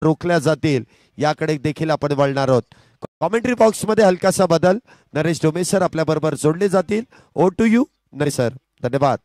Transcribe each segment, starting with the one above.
रोखल्या जातील याकडे देखील आपण वळणार आहोत। कॉमेंट्री बॉक्स मध्ये हलकासा बदल, नरेश डोमे सर आपल्या बरोबर जोडले जातील। Over to you Naresh sir, धन्यवाद।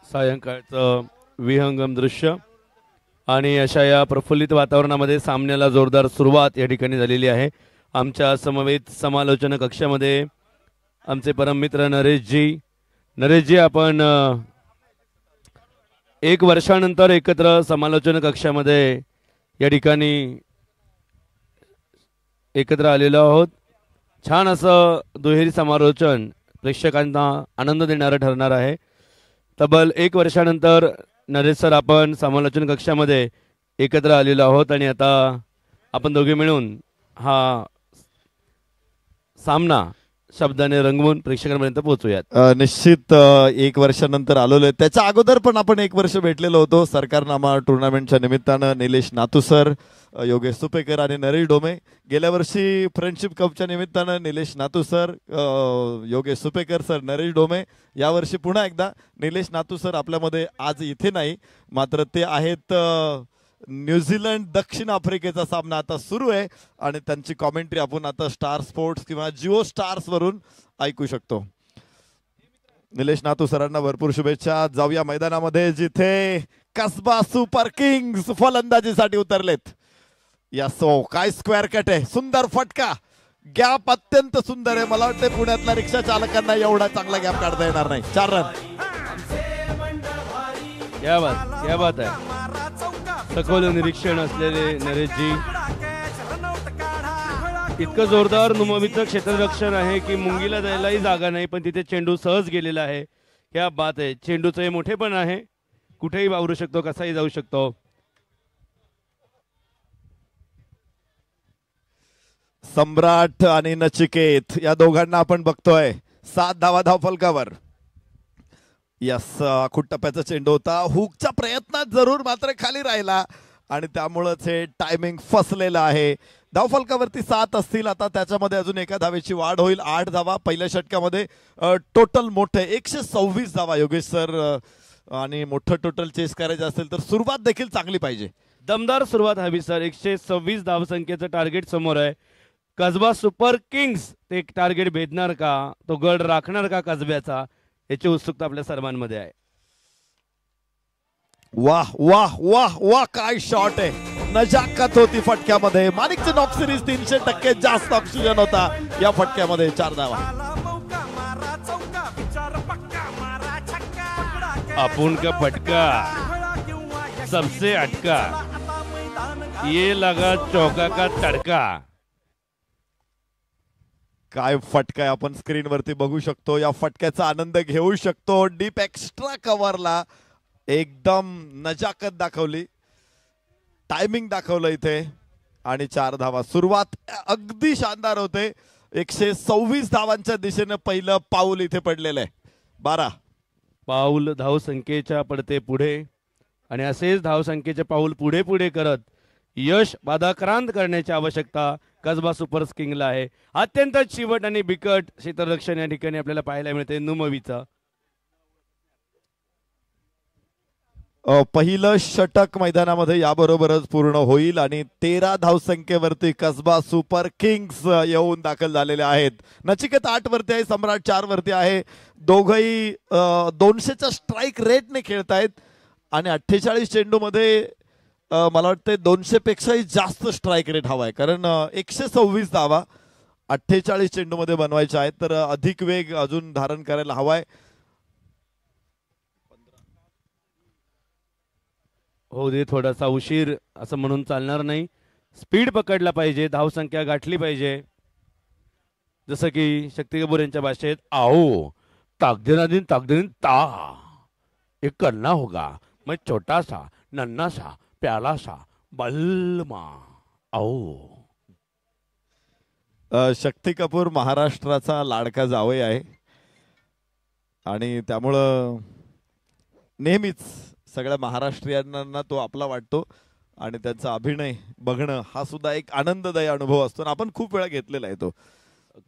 सायंकाळचं विहंगम दृश्य आणि अशा या प्रफुल्लित वातावरणामध्ये सामन्याला जोरदार सुरुवात या ठिकाणी झालेली आहे। आमच्या समवेत समालोचन कक्षामध्ये आमचे परममित्र नरेशजी आपण 1 वर्षानंतर एकत्र समालोचन कक्षामध्ये या ठिकाणी एकत्र आलेलो आहोत। छान असं दुहेरी समालोचन प्रेक्षकांना आनंद देणारं ठरणार आहे। तब्बल 1 वर्षानंतर नरेश सर आपण समालोचन कक्षामध्ये एकत्र आलेलो आहोत आणि आता आपण दोघे मिळून हा सामना शब्दाने रंगवून प्रेक्षकांपर्यंत पोहोचूयात। निश्चित 1 वर्षानंतर आलेलो आहे। त्याच्या अगोदर पण आपण 1 वर्ष भेटलेलो होतो सरकारनामा टुर्नामेंटच्या निमित्तानं। निलेश नातू सर, योगेश सुपेकर आणि नरेश डोमे। गेल्या वर्षी फ्रेंडशिप कपच्या निमित्तानं निलेश नातू सर, योगेश सुपेकर सर, नरेश डोमे। यावर्षी पुन्हा एकदा निलेश नातू सर आपल्यामध्ये आज इथे नाही, मात्र ते आहेत न्यूझीलंड दक्षिण आफ्रिकेचा सामना आता सुरू आहे आणि त्यांची कॉमेंट्री आपण आता स्टार स्पोर्ट्स किंवा जिओ स्टार्स वरून ऐकू शकतो। निलेश नातू सरांना भरपूर शुभेच्छा। जाऊया मैदानामध्ये जिथे कसबा सुपर किंग्स फलंदाजीसाठी उतरलेत। यासो काय स्क्वेअर कट आहे, सुंदर फटका, गॅप अत्यंत सुंदर आहे। मला वाटतं पुण्यातल्या रिक्षा चालकांना एवढा चांगला गॅप काढता येणार नाही। 4 रन। क्या बात आहे। सखोल निरीक्षण असलेले नरेशजी, इतकं जोरदार नुमवीचं क्षेत्ररक्षण आहे की मुंगीला जायलाही जागा नाही, पण तिथे चेंडू सहज गेलेला आहे। क्या बात आहे। चेंडूचं हे मोठेपण आहे, कुठेही वावरू शकतो, कसाही जाऊ शकतो। सम्राट आणि नचिकेत या दोघांना आपण बघतोय। 7 धावा धावफलकावर। यस, टप्प्याचा चेंडू होता, हुकच्या प्रयत्नात जरूर, मात्र खाली राहिला आणि त्यामुळेच हे टायमिंग फसलेलं आहे। धावफलकावरती 7 असतील, आता त्याच्यामध्ये अजून 1 धावेची वाढ होईल। 8 धावा पहिल्या षटकामध्ये टोटल मोठे 126 धावा योगेश सर, आणि मोठं टोटल चेस करायचं असेल तर सुरुवात देखील चांगली पाहिजे, दमदार सुरुवात हवी सर। 126 धावसंख्येचं टार्गेट समोर आहे। कसबा सुपर किंग्स ते टार्गेट भेदणार का, तो गड राखणार का कसब्याचा, याची उत्सुकता आपल्या सर्वांमध्ये आहे। वाह वाह वाह वाह, काय शॉट आहे, नजाकत होती फटक्यामध्ये। माणिकची नॉक सिरीज 300% जास्त ऑक्सिजन होता या फटक्यामध्ये। 4 धावा। अपुन का फटका सबसे अटका, ये लगा चौका का तडका। काय फटका आहे, आपण स्क्रीनवरती बघू शकतो। या फटक्याचा आनंद घेऊ शकतो। डीप एक्स्ट्रा कव्हरला एकदम नजाकत दाखवली, टायमिंग दाखवलं इथे आणि 4 धावा। सुरुवात अगदी शानदार होते। 126 धावांच्या दिशेने पहिलं पाऊल इथे पडलेलं आहे। 12 पाऊल धावसंख्येच्या पडते पुढे आणि असेच धावसंख्येचे पाऊल पुढे पुढे करत यश बाधाक्रांत करण्याची आवश्यकता कसबा सुपर किंगला आहे। अत्यंत चिवट आणि बिकट क्षेत्ररक्षण या ठिकाणी आपल्याला पाहायला मिळते नुमवीचा। पहिलं षटक मैदानामध्ये याबरोबरच पूर्ण होईल आणि 13 धावसंख्येवरती कसबा सुपर किंग्स येऊन दाखल झालेले आहेत। नचिकेत 8 वरती आहे, सम्राट 4 वरती आहे। दोघंही 200च्या स्ट्राईक रेटने खेळतायत आणि 48 चेंडूमध्ये मला वाटतं 200 पेक्षाही जास्त स्ट्राईक रेट हवा आहे, कारण 126 धावा 48 चेंडूमध्ये बनवायच्या आहेत, तर अधिक वेग अजून धारण करायला हवाय। होऊ दे थोडासा उशीर असं म्हणून चालणार नाही. स्पीड पकडला पाहिजे, धावसंख्या गाठली पाहिजे. जसं की शक्ती कपूर यांच्या भाषेत आओ ताकदीन ताकदीन ता एक करना होगा मैं छोटा सा नन्ना सा प्याला सा बलमा आओ. शक्ती कपूर महाराष्ट्राचा लाडका जावई आहे आणि त्यामुळं नेहमीच सगळ्या महाराष्ट्रीयांना तो आपला वाटतो आणि त्यांचा अभिनय बघणं हा सुद्धा एक आनंददायी अनुभव असतो. आपण खूप वेळा घेतलेला आहे तो.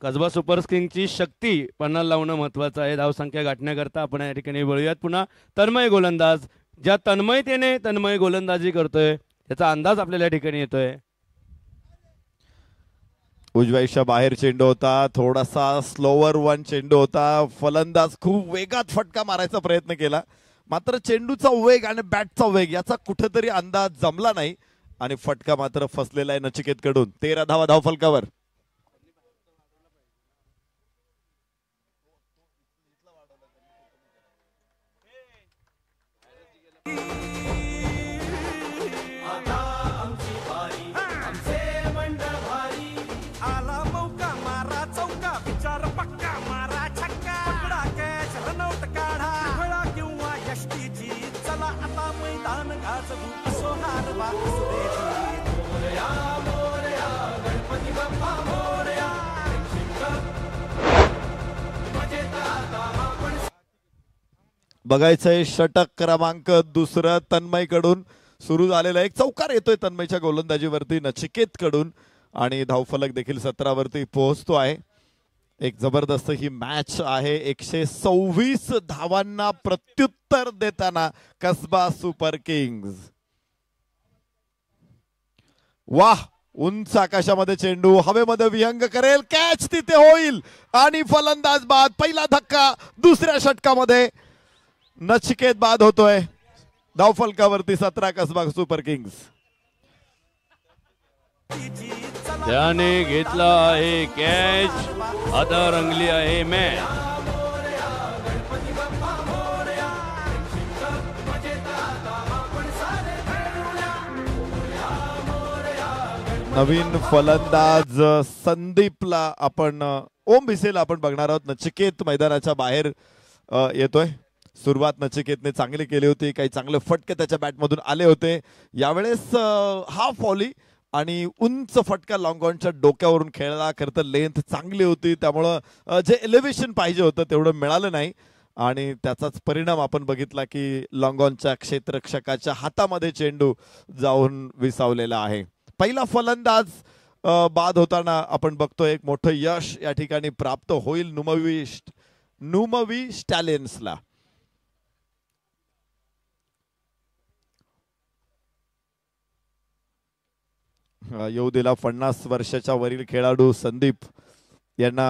कसबा सुपर किंगची शक्ती पन्नाला लावणं महत्वाचं आहे. धावसंख्या गाठण्याकरता आपण या ठिकाणी वळूयात पुन्हा. तन्मय गोलंदाज ज्या तन्मयतेने तन्मय गोलंदाजी करतोय याचा अंदाज आपल्याला या ठिकाणी येतोय. उजव्याच्या बाहेर चेंडू होता, थोडासा स्लोवर वन चेंडू होता. फलंदाज खूप वेगात फटका मारायचा प्रयत्न केला, मात्र चेंडूचा वेग आणि बॅटचा वेग याचा कुठेतरी अंदाज जमला नाही आणि फटका मात्र फसलेला आहे नचिकेत कडून. 13 धावा धावफलकावर. बघायचंय षटक क्रमांक दुसरं तन्मय कडून सुरू झालेला. एक चौकार येतोय तन्मयच्या गोलंदाजीवरती नचिकेत कडून आणि धावफलक देखील 17 वरती पोहोचतो आहे. एक जबरदस्त ही मॅच आहे. 126 धावांना प्रत्युत्तर देताना कसबा सुपर किंग्ज. वाह, उंच आकाशामध्ये चेंडू हवेमध्ये विहंग करेल, कॅच तिथे होईल आणि फलंदाज बाद. पहिला धक्का दुसऱ्या षटकामध्ये नचिकेत बाद होतोय. धावफलकावरती 17 कसबा सुपर किंग्स. त्याने घेतला आहे कॅच, आता रंगली आहे मॅच. नवीन फलंदाज संदीपला आपण ओम भिसेला आपण बघणार आहोत. नचिकेत मैदानाच्या बाहेर येतोय. सुरुवात नचिकेतने चांगली केली होती, काही चांगले फटके त्याच्या बॅटमधून आले होते. यावेळेस हाफ व्हॉली आणि उंच फटका लॉंग ऑनच्या डोक्यावरून खेळला. खरं तर लेंथ चांगली होती, त्यामुळं जे एलिव्हेशन पाहिजे होतं तेवढं मिळालं नाही आणि त्याचाच परिणाम आपण बघितला की लॉंग ऑनच्या क्षेत्ररक्षकाच्या हातामध्ये चेंडू जाऊन विसावलेला आहे. पहिला फलंदाज बाद होताना आपण बघतोय. एक मोठं यश या ठिकाणी प्राप्त होईल नुमवी स्टॅलियन्सला. येऊ दिला 50 वर्षाच्या वरील खेळाडू संदीप यांना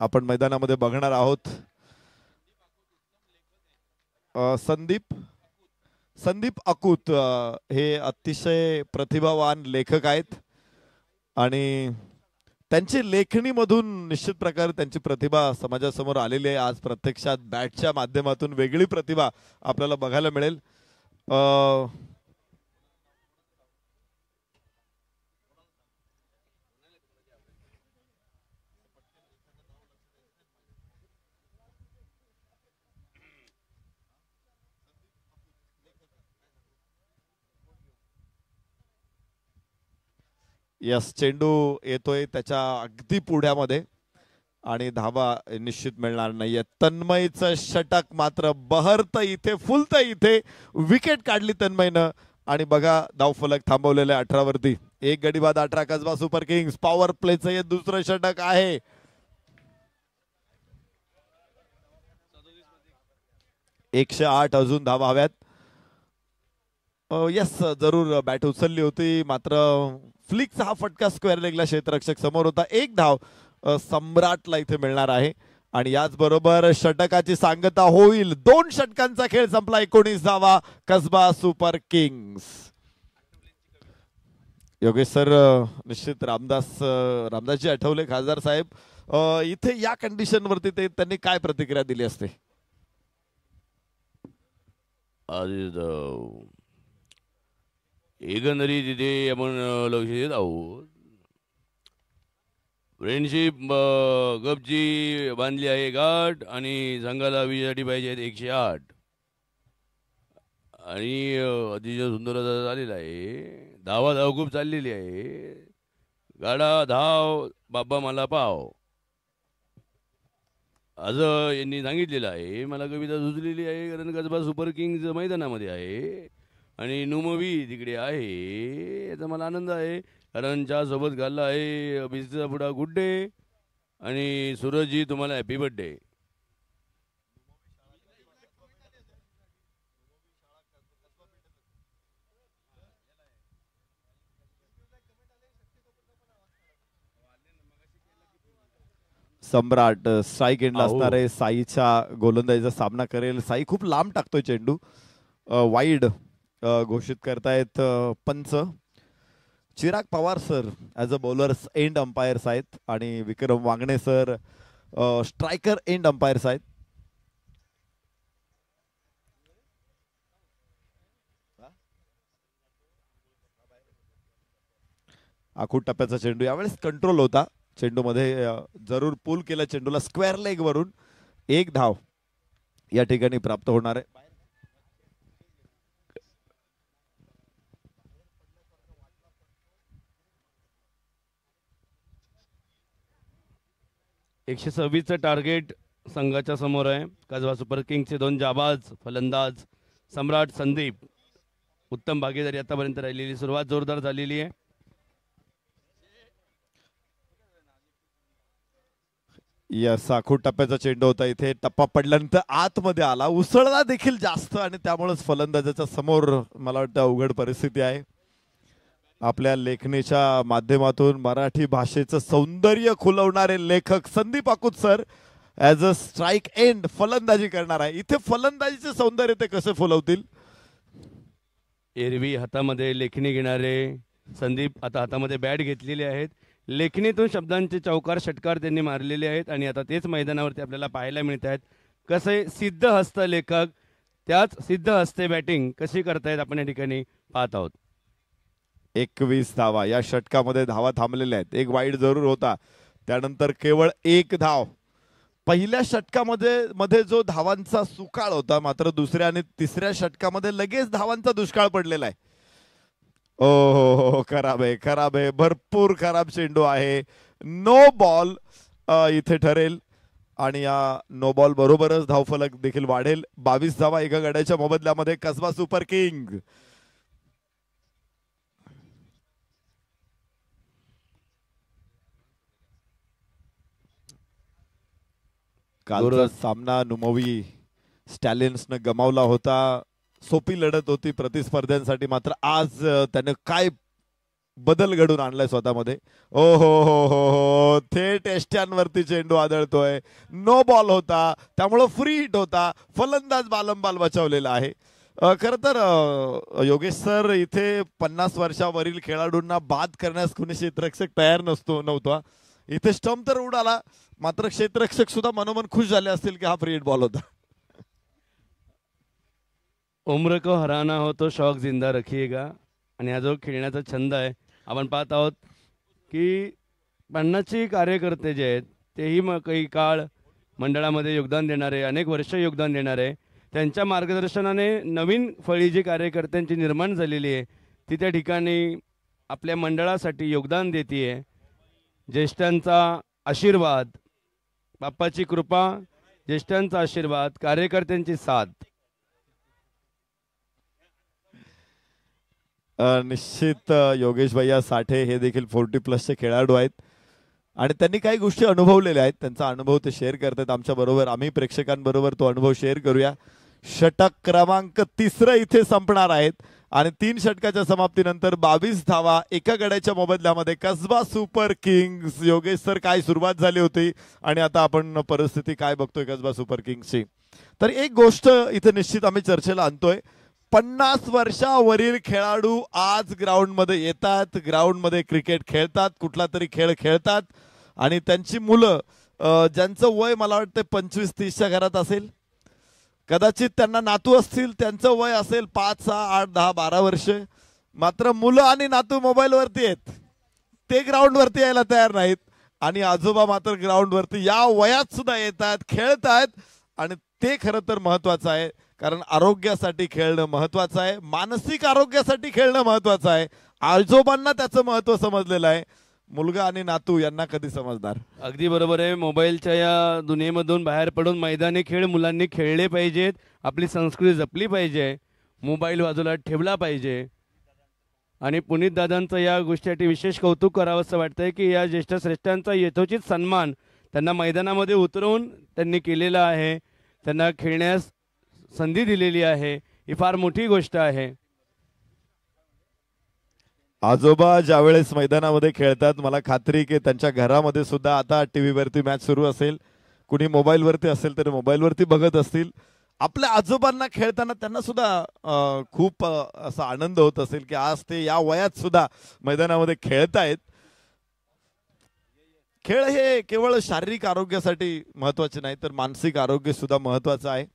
आपण मैदानामध्ये बघणार आहोत. संदीप अकूत हे अतिशय प्रतिभावान लेखक आहेत आणि त्यांची लेखणीमधून निश्चित प्रकारे त्यांची प्रतिभा समाजासमोर आलेली आहे. आज प्रत्यक्षात बॅटच्या माध्यमातून वेगळी प्रतिभा आपल्याला बघायला मिळेल. यस, चेंडू येतोय त्याच्या अगदी पुढ्यामध्ये आणि धावा निश्चित मिळणार नाहीये. तन्मयचं षटक मात्र बहरतं इथे, फुलतं इथे. विकेट काढली तन्मयनं आणि बघा धावफलक थांबवलेलं आहे 18 वरती. 1 गडी बाद 18 कसबा सुपर किंग्स. पॉवर प्लेचं हे दुसरं षटक आहे. एकशे 8 अजून धावा हव्यात. यस, जरूर बॅट उचलली होती, मात्र फ्लिकचा हा फटका स्क्वेअर लेगला क्षेत्ररक्षक समोर होता. 1 धाव सम्राटला इथे मिळणार आहे आणि याचबरोबर षटकाची सांगता होईल. 2 षटकांचा खेळ संपला. 19 धावा Kasba Super Kings. Yogesh sir, निश्चित रामदासजी आठवले खासदार साहेब इथे या कंडिशन वरती त्यांनी काय प्रतिक्रिया दिली असते? एकंदरीत तिथे आपण लक्ष देत आहोत. फ्रेंडशिप गपची बांधली आहे गाठ आणि संघाला विजयासाठी पाहिजे आहेत 108 आणि अतिशय सुंदर असा झालेला आहे. धाव खूप चाललेली आहे. गाडा धाव बाबा मला पाव असं यांनी सांगितलेलं आहे. मला कविता सुचलेली आहे कारण कसबा सुपर किंग्ज मैदानामध्ये आहे आणि नुमवी तिकडे आहे. याचा मला आनंद आहे कारण चहा सोबत घालला आहे बिस्कीटचा पुडा गुड डे आणि सूरजजी तुम्हाला हॅपी बर्थडे. सम्राट स्ट्राईक एंडला असणार आहे. साईच्या गोलंदाजीचा सामना करेल. साई खूप लांब टाकतोय चेंडू. वाईड घोषित करतायत पंच. चिराग पवार सर ॲज अ बॉलर्स एंड अंपायर्स आहेत आणि विक्रम वांगणे सर स्ट्रायकर एंड अंपायर्स आहेत. आखूड टप्प्याचा चेंडू यावेळेस कंट्रोल होता. चेंडूमध्ये जरूर पुल केला चेंडूला स्क्वेअर लेग वरून. 1 धाव या ठिकाणी प्राप्त होणार आहे. 126चं टार्गेट संघाच्या समोर आहे. कसबा सुपर किंग्सचे 2 जाबाज फलंदाज सम्राट संदीप. उत्तम भागीदारी आतापर्यंत राहिलेली. सुरुवात जोरदार झालेली आहे. यस आखूड टप्प्याचा चेंडू होता. इथे टप्पा पडल्यानंतर आतमध्ये आला. उसळला देखील जास्त आणि त्यामुळेच फलंदाजाच्या समोर मला वाटतं अवघड परिस्थिती आहे. आपल्या लेखणीच्या माध्यमातून मराठी भाषेचं सौंदर्य खुलवणारे लेखक Sandeep Akut sir as a strike end फलंदाजी करणार आहे. इथे फलंदाजीचे सौंदर्य ते कसे फुलवतील. एरवी हातामध्ये लेखणी घेणारे संदीप आता हातामध्ये बॅट घेतलेली आहेत. लेखणीतून शब्दांचे चौकार षटकार त्यांनी मारलेले आहेत आणि आता तेच मैदानावरती आपल्याला पाहायला मिळत आहेत. कसे सिद्ध हस्त लेखक त्याच सिद्ध हस्ते बॅटिंग कशी करतायत आपण या ठिकाणी पाहत आहोत. 21 धावा या षटकामध्ये धावा थांबलेल्या आहेत. 1 वाईड जरूर होता. त्यानंतर केवळ 1 धाव. पहिल्या षटकामध्ये जो धावांचा सुकाळ होता मात्र दुसऱ्या आणि तिसऱ्या षटकामध्ये लगेच धावांचा दुष्काळ पडलेला आहे. ओ हो खराब आहे खराब आहे. भरपूर खराब चेंडू आहे. नो बॉल इथे ठरेल आणि या नो बॉल बरोबरच धावफलक देखील वाढेल. 22 धावा एका गड्याच्या मोबदल्यामध्ये कसबा सुपर किंग. कालचा सामना नुमवी स्टॅलियन्सनं गमावला होता. सोपी लढत होती प्रतिस्पर्ध्यांसाठी मात्र आज त्याने काय बदल घडून आणलाय स्वतःमध्ये. ओ हो हो हो हो थेट एष्ट्यांवरती चेंडू आदळतोय. नो बॉल होता त्यामुळं फ्री हिट होता. फलंदाज बालंबाल बचावलेला आहे. खर तर योगेश सर इथे 50 वर्षावरील खेळाडूंना बाद करण्यास कुणी क्षेत्ररक्षक तयार नव्हता. इथे स्टंप तर उडाला मात्र क्षेत्ररक्षक सुद्धा मनोमन खुश झाले असतील की हा फ्री हिट बॉल होता. उम्र को हराना हो तो शौक जिंदा रखिएगा. आणि हा जो खेळण्याचा छंद आहे आपण पाहत आहोत की 50चे कार्यकर्ते जे आहेत तेही मग काही काळ मंडळामध्ये योगदान देणारे अनेक वर्ष योगदान देणारे त्यांच्या मार्गदर्शनाने नवीन फळी जी कार्यकर्त्यांची निर्माण झालेली आहे ती त्या ठिकाणी आपल्या मंडळासाठी योगदान देते. ज्येष्ठांचा आशीर्वाद बाप्पाची कृपा ज्येष्ठांचा आशीर्वाद कार्यकर्त्यांची साथ. निश्चित योगेश भैया साठे हे देखील 40+ खेळाडू आहेत आणि त्यांनी काही गोष्टी अनुभवलेल्या आहेत. त्यांचा अनुभव ते शेअर करतात आमच्या बरोबर. आम्ही प्रेक्षकांबरोबर तो अनुभव शेअर करूया. षटक क्रमांक 3 इथे संपणार आहेत आणि 3 षटकाच्या समाप्तीनंतर 22 धावा एका गड्याच्या मोबदल्यामध्ये Kasba Super Kings. Yogesh sir काय सुरुवात झाली होती आणि आता आपण परिस्थिती काय बघतोय कसबा सुपर किंग्सची. तर एक गोष्ट इथे निश्चित आम्ही चर्चेला आणतोय. 50 वर्षावरील खेळाडू आज ग्राउंडमध्ये येतात. ग्राउंडमध्ये क्रिकेट खेळतात. कुठला तरी खेळ खेळतात आणि त्यांची मुलं ज्यांचं वय मला वाटतं 25-30च्या घरात असेल. कदाचित त्यांना नातू असतील त्यांचं वय असेल 5, 6, 8, 10, 12 वर्ष मात्र मुलं आणि नातू मोबाईल वरती आहेत, ते ग्राउंड वरती यायला तयार नाहीत आणि आजोबा मात्र ग्राउंड वरती या वयात सुद्धा येतात, खेळतात आणि ते खरं तर महत्वाचं आहे. कारण आरोग्यासाठी खेळणं महत्वाचं आहे, मानसिक आरोग्यासाठी खेळणं महत्वाचं आहे. आजोबांना त्याचं महत्व समजलेलं आहे, मुलगा आणि नातू यांना कधी समजणार. अगदी बरोबर आहे. मोबाईलच्या या दुनियेमधून बाहेर पडून मैदानी खेळ मुलांनी खेळले पाहिजेत, आपली संस्कृती जपली पाहिजे, मोबाईल बाजूला ठेवला पाहिजे. आणि पुनीत दादांचं या गोष्टीसाठी विशेष कौतुक करावं असं वाटतंय की या ज्येष्ठ श्रेष्ठांचा यथोचित सन्मान त्यांना मैदानामध्ये उतरवून त्यांनी केलेला आहे, त्यांना खेळण्यास संधी दिलेली आहे, ही फार मोठी गोष्ट आहे. आजोबा ज्यावेळेस मैदानामध्ये खेळतात मला खात्री की त्यांच्या घरामध्ये सुद्धा आता टीव्ही वरती मॅच सुरू असेल, कुणी मोबाईल वरती असेल तर मोबाईल वरती बघत असतील. आपल्या आजोबांना खेळताना त्यांना सुद्धा खूप असा आनंद होत असेल की आज ते या वयात सुद्धा मैदानामध्ये खेळतायत. खेळ हे केवळ शारीरिक आरोग्यासाठी महत्वाचे नाही तर मानसिक आरोग्य सुद्धा महत्वाचं आहे.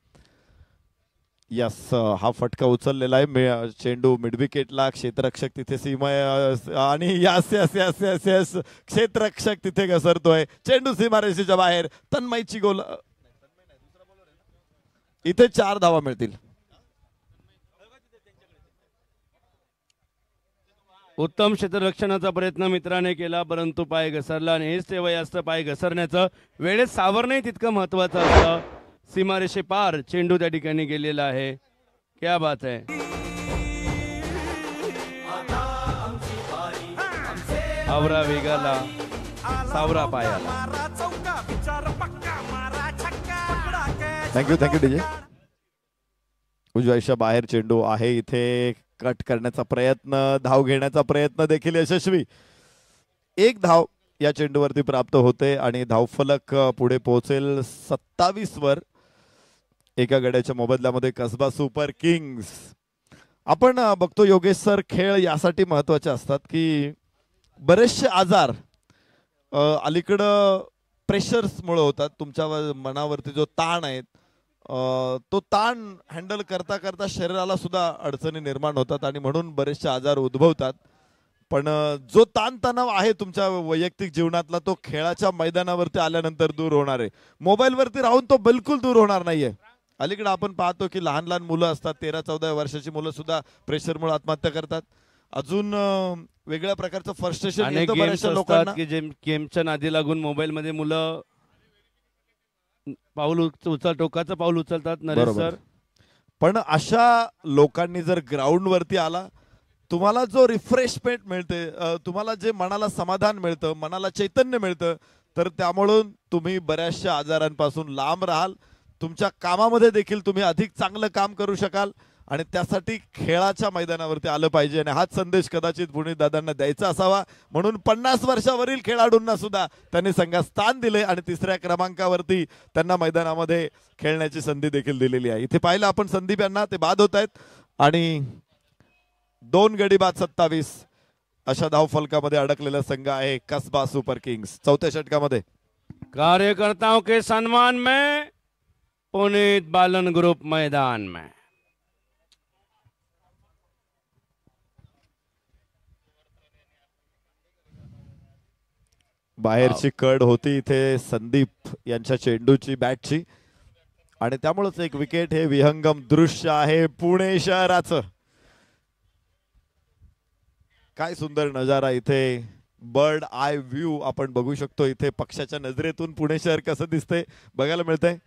यस, हा फटका उचललेला आहे, चेंडू मिडविकेटला, क्षेत्ररक्षक तिथे सीमा आणि yes yes yes yes yes क्षेत्ररक्षक तिथे घसरतोय, चेंडू सीमारेषेच्या बाहेर. तन्मयची गोल, इथे 4 धावा मिळतील. उत्तम क्षेत्ररक्षणाचा प्रयत्न मित्राने केला परंतु पाय घसरला आणि हेच ते वय असतं पाय घसरण्याचं. वेळेत सावरणं तितकं महत्वाचं असतं. सीमारेषे पार चेंडू त्या ठिकाणी गेलेला आहे. क्या बात आहे. आवरा वेगाला सावरा पायाला. Thank you thank you DJ. उजव्याच्या बाहेर चेंडू आहे, इथे कट करण्याचा प्रयत्न, धाव घेण्याचा प्रयत्न देखील यशस्वी. 1 धाव या चेंडूवरती प्राप्त होते आणि धावफलक पुढे पोहोचेल 27 वर. एका गड्याच्या मोबदल्यामध्ये कसबा सुपर किंग्स. आपण बघतो योगेश सर, खेळ यासाठी महत्वाचे असतात की बरेचसे आजार अलीकडं प्रेशर्समुळे होतात. तुमच्या मनावरती जो ताण आहे तो ताण हँडल करता करता शरीराला सुद्धा अडचणी निर्माण होतात आणि म्हणून बरेचसे आजार उद्भवतात. पण जो ताणतणाव आहे तुमच्या वैयक्तिक जीवनातला तो खेळाच्या मैदानावरती आल्यानंतर दूर होणार आहे. मोबाईलवरती राहून तो बिलकुल दूर होणार नाहीये. अलीकडे आपण पाहतो की लहान लहान मुलं असतात, 13-14 वर्षाची मुलं सुद्धा प्रेशरमुळे आत्महत्या करतात. अजून वेगळ्या प्रकारचं फ्रस्ट्रेशन येतं बऱ्याचशा लोकांना की गेमच्या नादी लागून मोबाईल मध्ये मुलं पाऊल टोकाचं पाऊल उचलतात. नरेश सर, पण अशा लोकांनी जर ग्राउंड वरती आला, तुम्हाला जो रिफ्रेशमेंट मिळते, तुम्हाला जे मनाला समाधान मिळतं, मनाला चैतन्य मिळतं, तर त्यामुळं तुम्ही बऱ्याचशा आजारांपासून लांब राहाल. तुमच्या कामामध्ये देखील तुम्ही अधिक चांगलं काम करू शकाल आणि त्यासाठी खेळाच्या मैदानावरती आलं पाहिजे. आणि हाच संदेश कदाचित पुनीत दादांना द्यायचा असावा, म्हणून 50 वर्षावरील खेळाडूंना सुद्धा त्यांनी संघात स्थान दिले आणि 3ऱ्या क्रमांकावरती त्यांना मैदानामध्ये खेळण्याची संधी देखील दिलेली आहे. इथे पाहिलं आपण संदीप यांना, ते बाद होत आहेत आणि 2 गडी बाद 27 अशा धावफलकामध्ये अडकलेला संघ आहे कसबा सुपर किंग्स. 4थ्या षटकामध्ये कार्यकर्ताओं के सम्मान में पुनीत बालन ग्रुप मैदान में. बाहेरची कड होती इथे संदीप यांच्या चेंडूची, बॅटची, आणि त्यामुळेच एक विकेट. हे विहंगम दृश्य आहे पुणे शहराचं. काय सुंदर नजारा इथे, बर्ड आय व्ह्यू आपण बघू शकतो. इथे पक्षाच्या नजरेतून पुणे शहर कसं दिसतंय बघायला मिळतंय.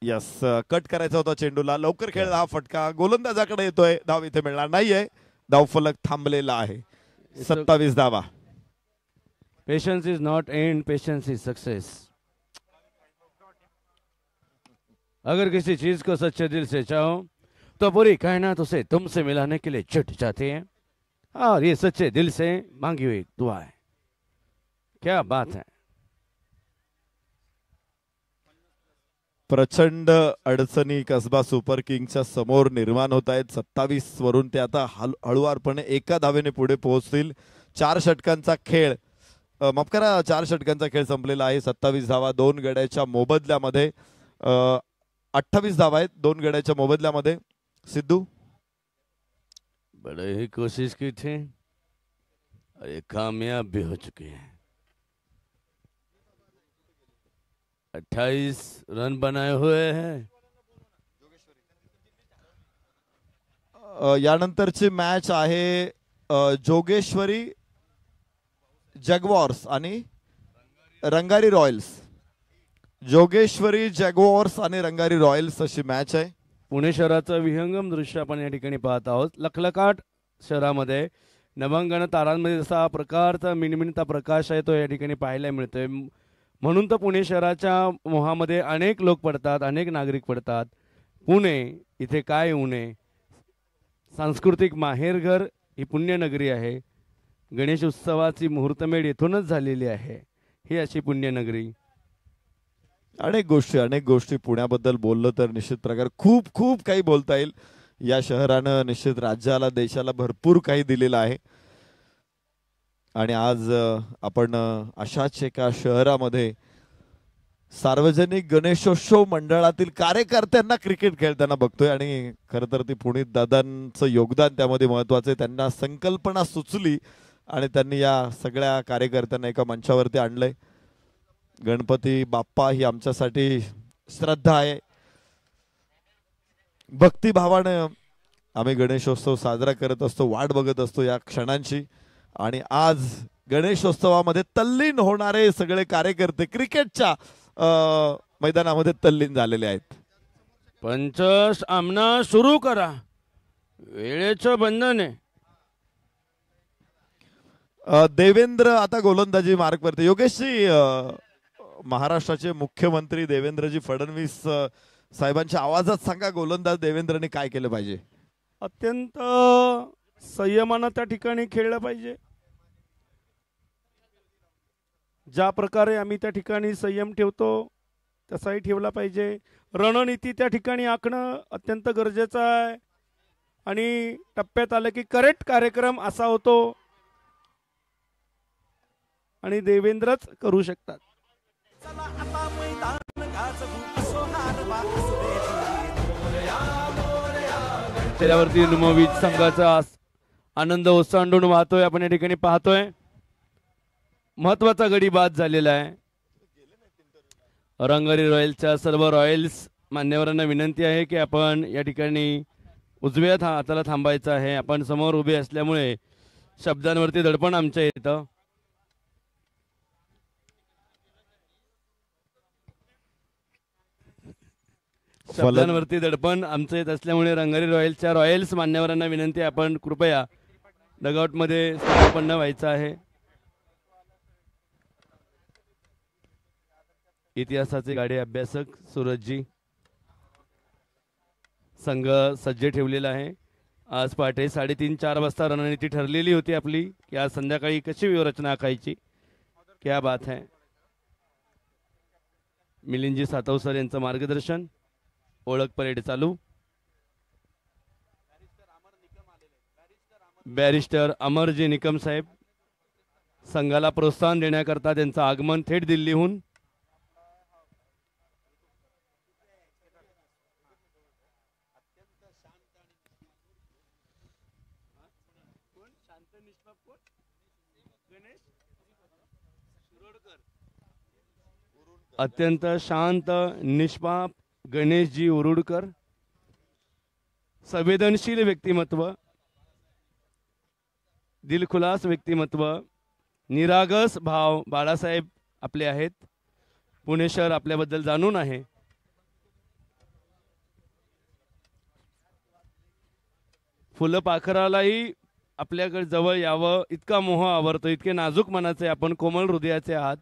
यस, कट करायचा होता चेंडूला, लवकर खेळला हा फटका, गोलंदाजाकडे येतोय, धाव इथे मिळणार नाहीये. धावफलक थांबलेला आहे. 27 धावा. Patience is not end, patience is success. अगर किसी चीज को सच्चे दिल से चाहो तो पूरी कायनात उसे तुमसे मिलाने के लिए छुट जाती है और ये सच्चे दिल से मांगी हुई दुआ है. क्या बात है. प्रचंड अडचणी कसबा सुपर किंग्सच्या समोर निर्माण होत आहेत. 27 वरून ते आता हळूवारपणे एका धावेने पुढे पोहोचतील. 4 षटकांचा खेळ, माफ करा, 4 षटकांचा खेळ संपलेला आहे. 27 धावा 2 गड्याच्या मोबदल्यामध्ये, 28 धावा आहेत 2 गड्याच्या मोबदल्यामध्ये. सिद्धू बड़े ही कोशिश की थी और ये कामयाब भी हो चुके हैं। 28 रन बनाए हुए हैं। यानंतरची मॅच आहे जोगेश्वरी जगवॉर्स आणि रंगारी रॉयल्स. जोगेश्वरी जगवॉर्स आणि रंगारी रॉयल्स अशी मॅच आहे. पुणे शहराचं विहंगम दृश्य आपण या ठिकाणी पाहत आहोत. लखलखाट शहरामध्ये नवांगण तारांमध्ये जसा प्रकारचा मिणमिणता प्रकाश आहे तो या ठिकाणी पाहायला मिळतोय. म्हणून तर पुणे शहराच्या मोहामध्ये अनेक लोक पडतात, अनेक नागरिक पडतात. पुणे इथे काय उणे, सांस्कृतिक माहेरघर ही पुण्यनगरी आहे. गणेश उत्सवाची मुहूर्तमेढ येथूनच झालेली आहे. ही अशी पुण्यनगरी. अनेक गोष्टी पुण्याबद्दल बोललं तर निश्चित प्रकार खूप खूप काही बोलता येईल. या शहरानं निश्चित राज्याला देशाला भरपूर काही दिलेलं आहे. आणि आज आपण अशाच एका शहरामध्ये सार्वजनिक गणेशोत्सव मंडळातील कार्यकर्त्यांना क्रिकेट खेळताना बघतोय. आणि खरं तर ती पुनीत दादांचं योगदान त्यामध्ये महत्वाचं आहे. त्यांना संकल्पना सुचली आणि त्यांनी या सगळ्या कार्यकर्त्यांना एका मंचावरती आणलंय. गणपती बाप्पा ही आमच्यासाठी श्रद्धा आहे. भक्तिभावानं आम्ही गणेशोत्सव साजरा करत असतो, वाट बघत असतो या क्षणांची. आणि आज गणेशोत्सवामध्ये तल्लीन होणारे सगळे कार्यकर्ते क्रिकेटच्या मैदानामध्ये तल्लीन झालेले आहेत. पंच सामना सुरू करा, वेळेचं बंधन आहे. देवेंद्र आता गोलंदाजी मार्कवरती. योगेशजी, महाराष्ट्राचे मुख्यमंत्री देवेंद्रजी फडणवीस साहेबांच्या आवाजात सांगा, गोलंदाज देवेंद्रने काय केलं पाहिजे? अत्यंत संयमानं त्या ठिकाणी खेळलं पाहिजे. ज्या प्रकारे आम्ही त्या ठिकाणी संयम ठेवतो तसाही ठेवला पाहिजे. रणनीती त्या ठिकाणी आखणं अत्यंत गरजेचं आहे. आणि टप्प्यात आलं की करेक्ट कार्यक्रम असा होतो आणि देवेंद्रच करू शकतात. त्यावरती नुमोविच संघाचा आनंद ओसांडून वाहतोय. आपण या ठिकाणी पाहतोय महत्वाचा गडी बाद झालेला आहे. रंगारी रॉयल्सच्या सर्व रॉयल्स मान्यवरांना विनंती आहे की आपण या ठिकाणी उजव्या हाताला थांबायचं आहे. आपण समोर उभे असल्यामुळे शब्दांवरती दडपण आमच्या येतं. शब्दांवरती दडपण आमचं येत असल्यामुळे रंगारी रॉयल्सच्या रॉयल्स मान्यवरांना विनंती आहे आपण कृपया डगआउटमध्ये स्थापन्न व्हायचं आहे. इतिहासाचे गाडे अभ्यासक सूरजजी संघ सज्ज ठेवलेला आहे. आज पहाटे 3:30-4 वाजता रणनीती ठरलेली होती आपली की आज संध्याकाळी कशी व्यूहरचना आखायची. क्या बात है. मिलिंदजी सातवसर यांचं मार्गदर्शन. ओळख परेड चालू. बॅरिस्टर अमरजी निकम साहेब संघाला प्रोत्साहन देण्याकरता त्यांचं आगमन थेट दिल्लीहून. अत्यंत शांत निष्पाप गणेशजी उरुडकर. संवेदनशील व्यक्तिमत्व, दिलखुलास व्यक्तिमत्व, निरागस भाव बाळासाहेब आपले आहेत. पुणे शहर आपल्याबद्दल जाणून आहे. फुलपाखरालाही आपल्याकडे जवळ यावं इतका मोह आवरतो. इतके नाजूक मनाचे आपण, कोमल हृदयाचे आहात.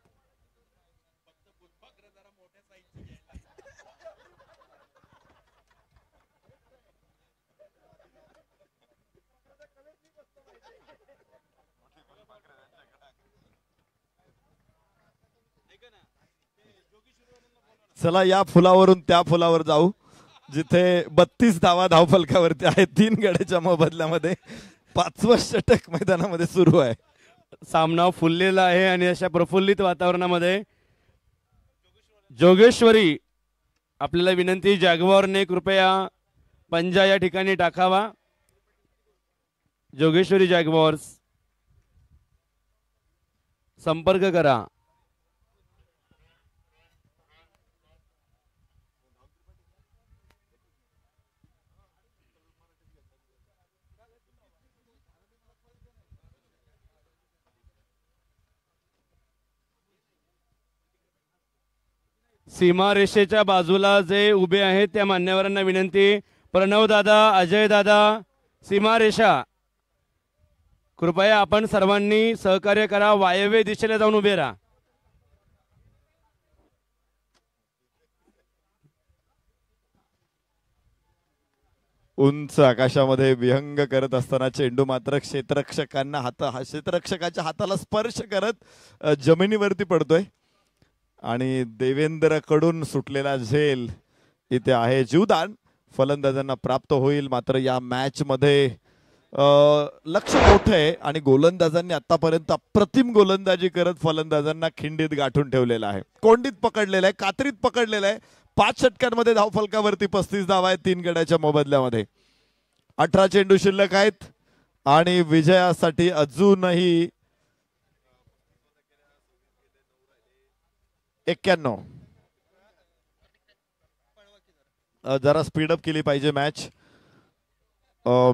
चला या फुलावरून त्या फुलावर जाऊ जिथे 32 धावा धावफलकावरती आहेत. 3 गड्याच्या मोबदल्यामध्ये 5वं षटक मैदानामध्ये सुरू आहे. सामना फुललेला आहे आणि अशा प्रफुल्लित वातावरणामध्ये जोगेश्वरी आपल्याला विनंती, जॅगवॉरने कृपया पंजा या ठिकाणी टाकावा. जोगेश्वरी जॅग्वार्स संपर्क करा. सीमा रेषेच्या बाजूला जे उभे आहेत त्या मान्यवरांना विनंती. प्रणव दादा, अजय दादा, सीमा रेषा कृपया आपण सर्वांनी सहकार्य करा. वायव्य दिशेला जाऊन उभे राहा. उंच आकाशामध्ये विहंग करत असताना चेंडू मात्र क्षेत्ररक्षकाच्या हाताला स्पर्श करत जमिनीवरती पडतोय आणि देवेंद्र कडून सुटलेला झेल इथे आहे जीवदान फलंदाजांना प्राप्त होईल. मात्र या मॅच मध्ये लक्ष मोठं आहे आणि गोलंदाजांनी आतापर्यंत अप्रतिम गोलंदाजी करत फलंदाजांना खिंडीत गाठून ठेवलेला आहे. कोंडीत पकडलेला आहे, कात्रीत पकडलेला आहे. 5 षटकांमध्ये धावफलकावरती 35 धावा आहेत 3 गड्याच्या मोबदल्यामध्ये. 18 चेंडू शिल्लक आहेत आणि विजयासाठी अजूनही 91. जरा स्पीडअप केली पाहिजे मॅच.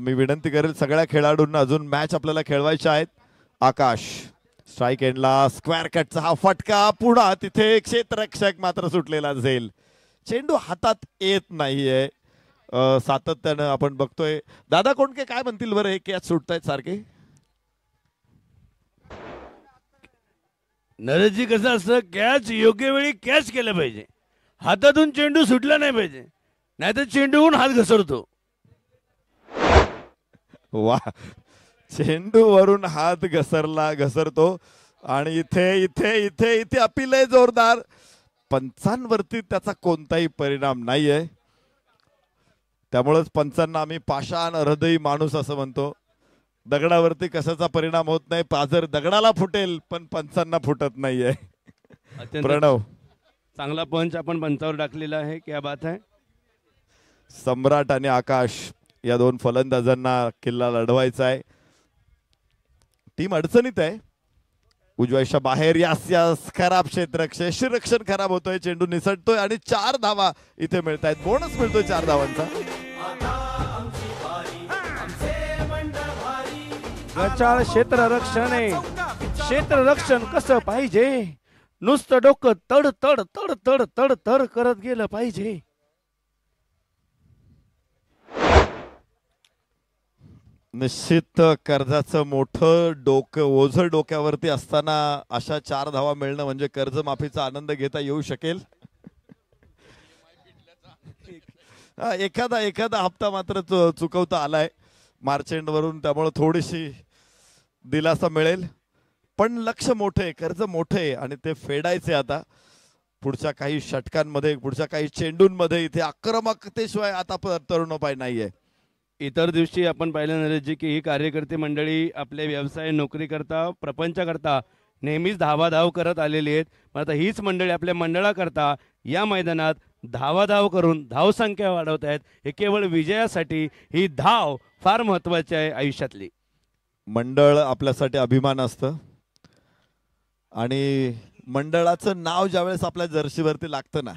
मी विनंती करेल सगळ्या खेळाडूंना, अजून मॅच आपल्याला खेळवायच्या आहेत. आकाश स्ट्राईक एंडला स्क्वेअर कटचा हा फटका. पुन्हा तिथे क्षेत्ररक्षक मात्र सुटलेला झेल. चेंडू हातात येत नाहीये सातत्यानं आपण बघतोय. दादा कोणके काय म्हणतील बरं, हे कॅच सुटतायत सारखे? नरेशजी कसं असतं, कॅच योग्य वेळी कॅच केलं पाहिजे. हातातून चेंडू सुटला नाही पाहिजे, नाहीतर चेंडूहून हात घसरतो. वा, चेंडू वरून हात घसरतो आणि इथे इथे इथे इथे अपील आहे जोरदार. पंचांवरती त्याचा कोणताही परिणाम नाहीये. त्यामुळेच पंचांना आम्ही पाषाण हृदयी माणूस असं म्हणतो. दगडावरती कशाचा परिणाम होत नाही. पाझर दगडाला फुटेल पण पंचांना फुटत नाहीये. प्रणव चांगला पंच आपण पंचावर टाकलेला आहे. क्या बात आहे. सम्राट आणि आकाश या 2 फलंदाजांना किल्ला लढवायचा आहे. टीम अडचणीत आहे. उजव्याच्या बाहेर यास खराब क्षेत्ररक्षण खराब होतोय. चेंडू निसटतोय आणि 4 धावा इथे मिळत आहेत. बोनस मिळतोय 4 धावांचा. गचाळ क्षेत्ररक्षण आहे. क्षेत्ररक्षण कसं पाहिजे, नुसतं डोकं तड तड तड तड तड तड करत गेलं पाहिजे. निश्चित कर्जाचं मोठं डोकं ओझं डोक्यावरती असताना अशा 4 धावा मिळणं म्हणजे कर्जमाफीचा आनंद घेता येऊ शकेल. एखादा हप्ता मात्र चुकवता आलाय मार्चेंड वरून, त्यामुळे थोडीशी दिलासा मिळेल. पण लक्ष मोठे, कर्ज मोठे आणि ते फेडायचे आता पुढच्या काही षटकांमध्ये, पुढच्या काही चेंडूंमध्ये. इथे आक्रमकतेशिवाय आता तरुणोपाय नाहीये. इतर दिवशी आपण पाहिलं नरेशजी की ही कार्यकर्ते मंडळी आपले व्यवसाय नोकरी करता प्रपंच करता नेहमीच धावाधाव करत आलेली आहेत. पण आता हीच मंडळी आपल्या मंडळाकरता या मैदानात धावाधाव करून धावसंख्या वाढवत आहेत. हे केवळ विजयासाठी ही धाव फार महत्वाची आहे आयुष्यातली. मंडळ आपल्यासाठी अभिमान असतं आणि मंडळाचं नाव ज्यावेळेस आपल्या जर्सीवरती लागतं ना,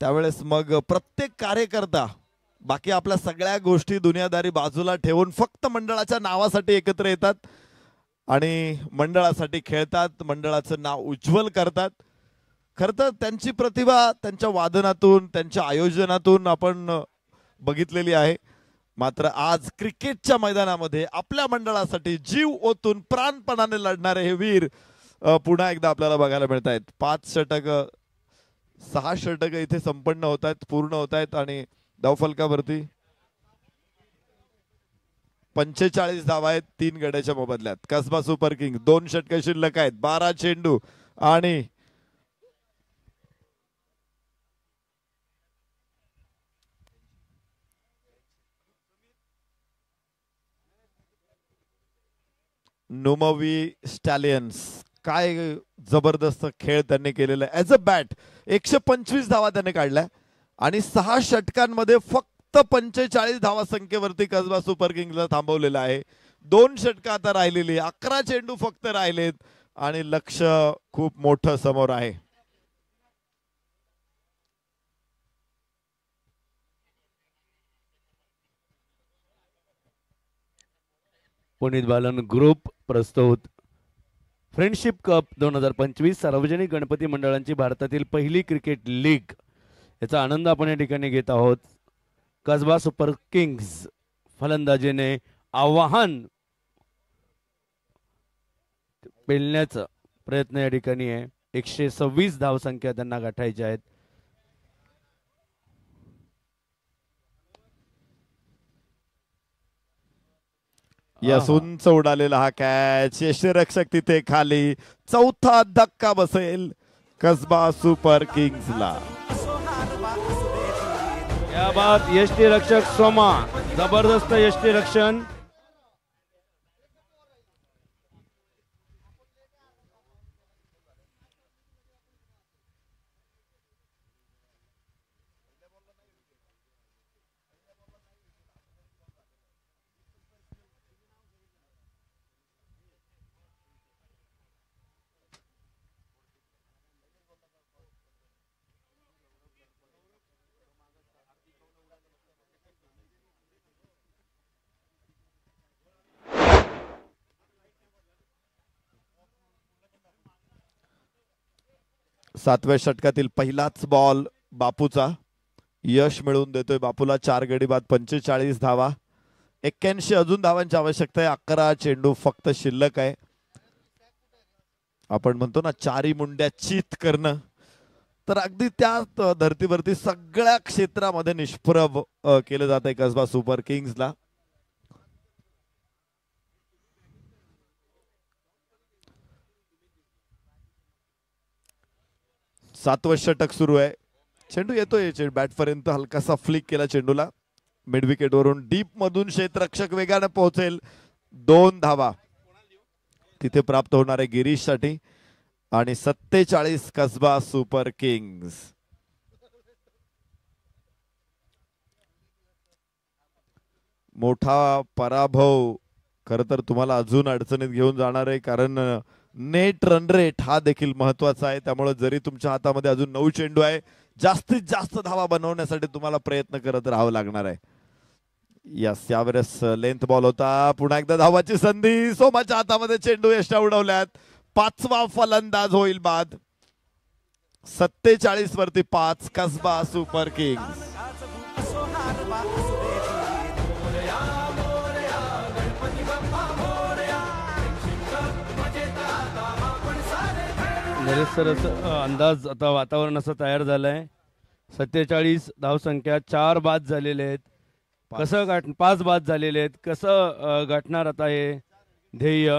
त्यावेळेस मग प्रत्येक कार्यकर्ता बाकी आपल्या सगळ्या गोष्टी दुनियादारी बाजूला ठेवून फक्त मंडळाच्या नावासाठी एकत्र येतात आणि मंडळासाठी खेळतात, मंडळाचं नाव उज्ज्वल करतात. खरं तर त्यांची प्रतिभा त्यांच्या वादनातून, त्यांच्या आयोजनातून आपण बघितलेली आहे. मात्र आज क्रिकेटच्या मैदानामध्ये आपल्या मंडळासाठी जीव ओतून प्राणपणाने लढणारे हे वीर पुन्हा एकदा आपल्याला बघायला मिळत आहेत. 5 षटक 6 षटक इथे संपन्न होत आहेत, पूर्ण होत आहेत आणि धावफलकावरती 45 धावा आहेत 3 गड्याच्या मोबदल्यात. कसबा सुपर किंग 2 षटक शिल्लक आहेत, 12 चेंडू आणि नुमवी स्टॅलियन्स. काय जबरदस्त खेळ त्यांनी केलेला आहे. ॲज अ बॅट 125 धावा त्याने काढल्या आणि 6 षटकांमध्ये फक्त फक्त 45 धावा संख्येवरती कसबा सुपर किंग्सला थांबवलेला आहे. 2 षटकं आता राहिलेली, 11 चेंडू फक्त राहिलेत आणि लक्ष खूप मोठं समोर आहे. पुनीत बालन ग्रुप प्रस्तुत फ्रेंडशिप कप 2025 सार्वजनिक गणपती मंडळांची भारतातील पहिली क्रिकेट लीग याचा आनंद आपण या ठिकाणी घेत आहोत. कसबा सुपर किंग्स फलंदाजीने आव्हान पेलण्याचा प्रयत्न या ठिकाणी आहे. 126 धावसंख्या त्यांना गाठायच्या आहेत. यस, उंच उडालेला हा कॅच, यष्टीरक्षक तिथे खाली. चौथा धक्का बसेल कसबा सुपर किंग्सला. या बात यष्टीरक्षक सोमा, जबरदस्त यष्टीरक्षण. सातव्या षटकातील पहिलाच बॉल बापूचा, यश मिळवून देतोय बापूला. 4 गडी बाद 45 धावा, 81 अजून धावांची आवश्यकता आहे. 11 चेंडू फक्त शिल्लक आहे. आपण म्हणतो ना चारी मुंड्या चित करणं, तर अगदी त्या धर्तीवरती सगळ्या क्षेत्रामध्ये निष्प्रभ केलं जात आहे कसबा सुपर किंग्सला. सातवं षटक सुरू आहे. चेंडू येतोय बॅट पर्यंत, हलकासा फ्लिक केला चेंडूला मिड विकेट वरून. डीप मधून क्षेत्ररक्षक वेगाने पोहोचेल. 2 धावा तिथे प्राप्त होणार आहे गिरीश साठी आणि 47 कसबा सुपर किंग्स. मोठा पराभव खर तर तुम्हाला अजून अडचणीत घेऊन जाणार आहे, कारण नेट रन रेट हा देखील महत्वाचा आहे. त्यामुळे जरी तुमच्या हातामध्ये अजून 9 चेंडू आहे, जास्तीत जास्त धावा बनवण्यासाठी तुम्हाला प्रयत्न करत राहावं लागणार आहे. यस, यावेळेस लेंथ बॉल होता. पुन्हा एकदा धावाची संधी. सोमाच्या हातामध्ये चेंडू यष्ट्या उडवल्यात. 5वा फलंदाज होईल बाद. 47 वरती 5 Kasba Super Kings. Naresh sir, अंदाज आता वातावरण असं तयार झालंय. 47 धावसंख्या, 4 बाद झालेले आहेत. कसं 5 बाद झालेले आहेत. कसं गाठणार आता हे ध्येय?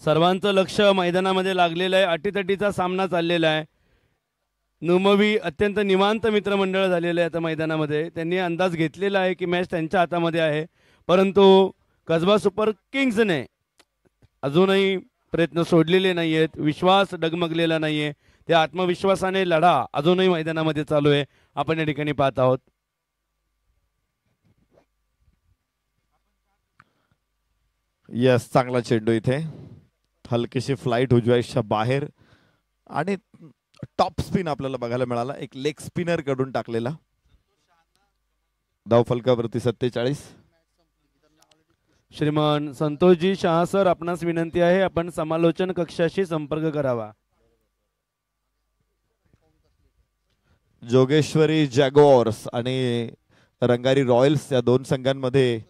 सर्वांचं लक्ष मैदानामध्ये लागलेलं आहे. अटीतटीचा सामना चाललेला आहे. नुमवी अत्यंत निवांत मित्रमंडळ झालेलं आहे आता मैदानामध्ये. त्यांनी अंदाज घेतलेला आहे की मॅच त्यांच्या हातामध्ये आहे, परंतु कसबा सुपर किंग्सने अजूनही प्रयत्न सोडलेले नाही आहेत. विश्वास डगमगलेला नाहीये. त्या आत्मविश्वासाने लढा अजूनही मैदानामध्ये चालू आहे, आपण या ठिकाणी पाहत आहोत. यस, चांगला चेंडू इथे. हलकीशी फ्लाइट उजव्याच्या बाहेर आणि टॉप स्पिन आपल्याला बघायला मिळाला. एक लेग स्पिनर कडून टाकलेला. धाव फलकावरती 47. श्रीमान संतोषजी शहा सर, आपणास विनंती आहे, आपण समालोचन कक्षाशी संपर्क करावा. जोगेश्वरी जॅगुआर्स आणि रंगारी रॉयल्स या 2 संघांमध्ये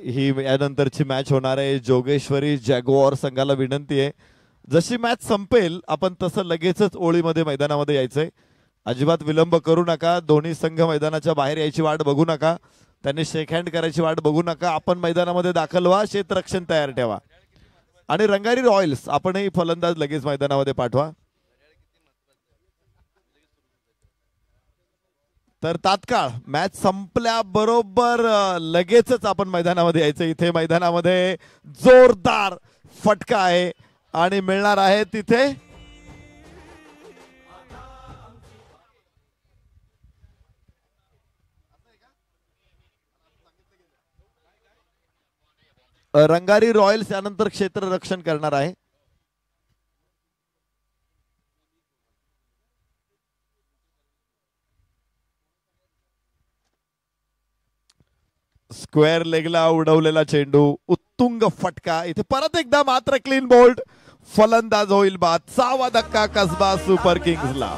ही यानंतरची मॅच होणार आहे. जोगेश्वरी जॅगुआर संघाला विनंती आहे, जशी मॅच संपेल आपण तसं लगेचच ओळीमध्ये मैदानामध्ये यायचंय. अजिबात विलंब करू नका. दोन्ही संघ मैदानाच्या बाहेर यायची वाट बघू नका. त्यांनी शेक हँड करायची वाट बघू नका. आपण मैदानामध्ये दाखल व्हा, क्षेत्ररक्षण तयार ठेवा. आणि रंगारी रॉयल्स, आपणही फलंदाज लगेच मैदानामध्ये पाठवा. तर तात्काळ मॅच संपल्याबरोबर लगेचच आपण मैदानामध्ये यायचं. इथे मैदानामध्ये जोरदार फटका आहे आणि मिळणार आहे तिथे रंगारी रॉयल्स यानंतर क्षेत्ररक्षण करणार आहे. स्क्वेअर लेगला उडवलेला चेंडू, उत्तुंग फटका. इथे परत एकदा मात्र क्लीन बोल्ड. फलंदाज होईल बाद. 6वा धक्का कसबा सुपर किंग्सला.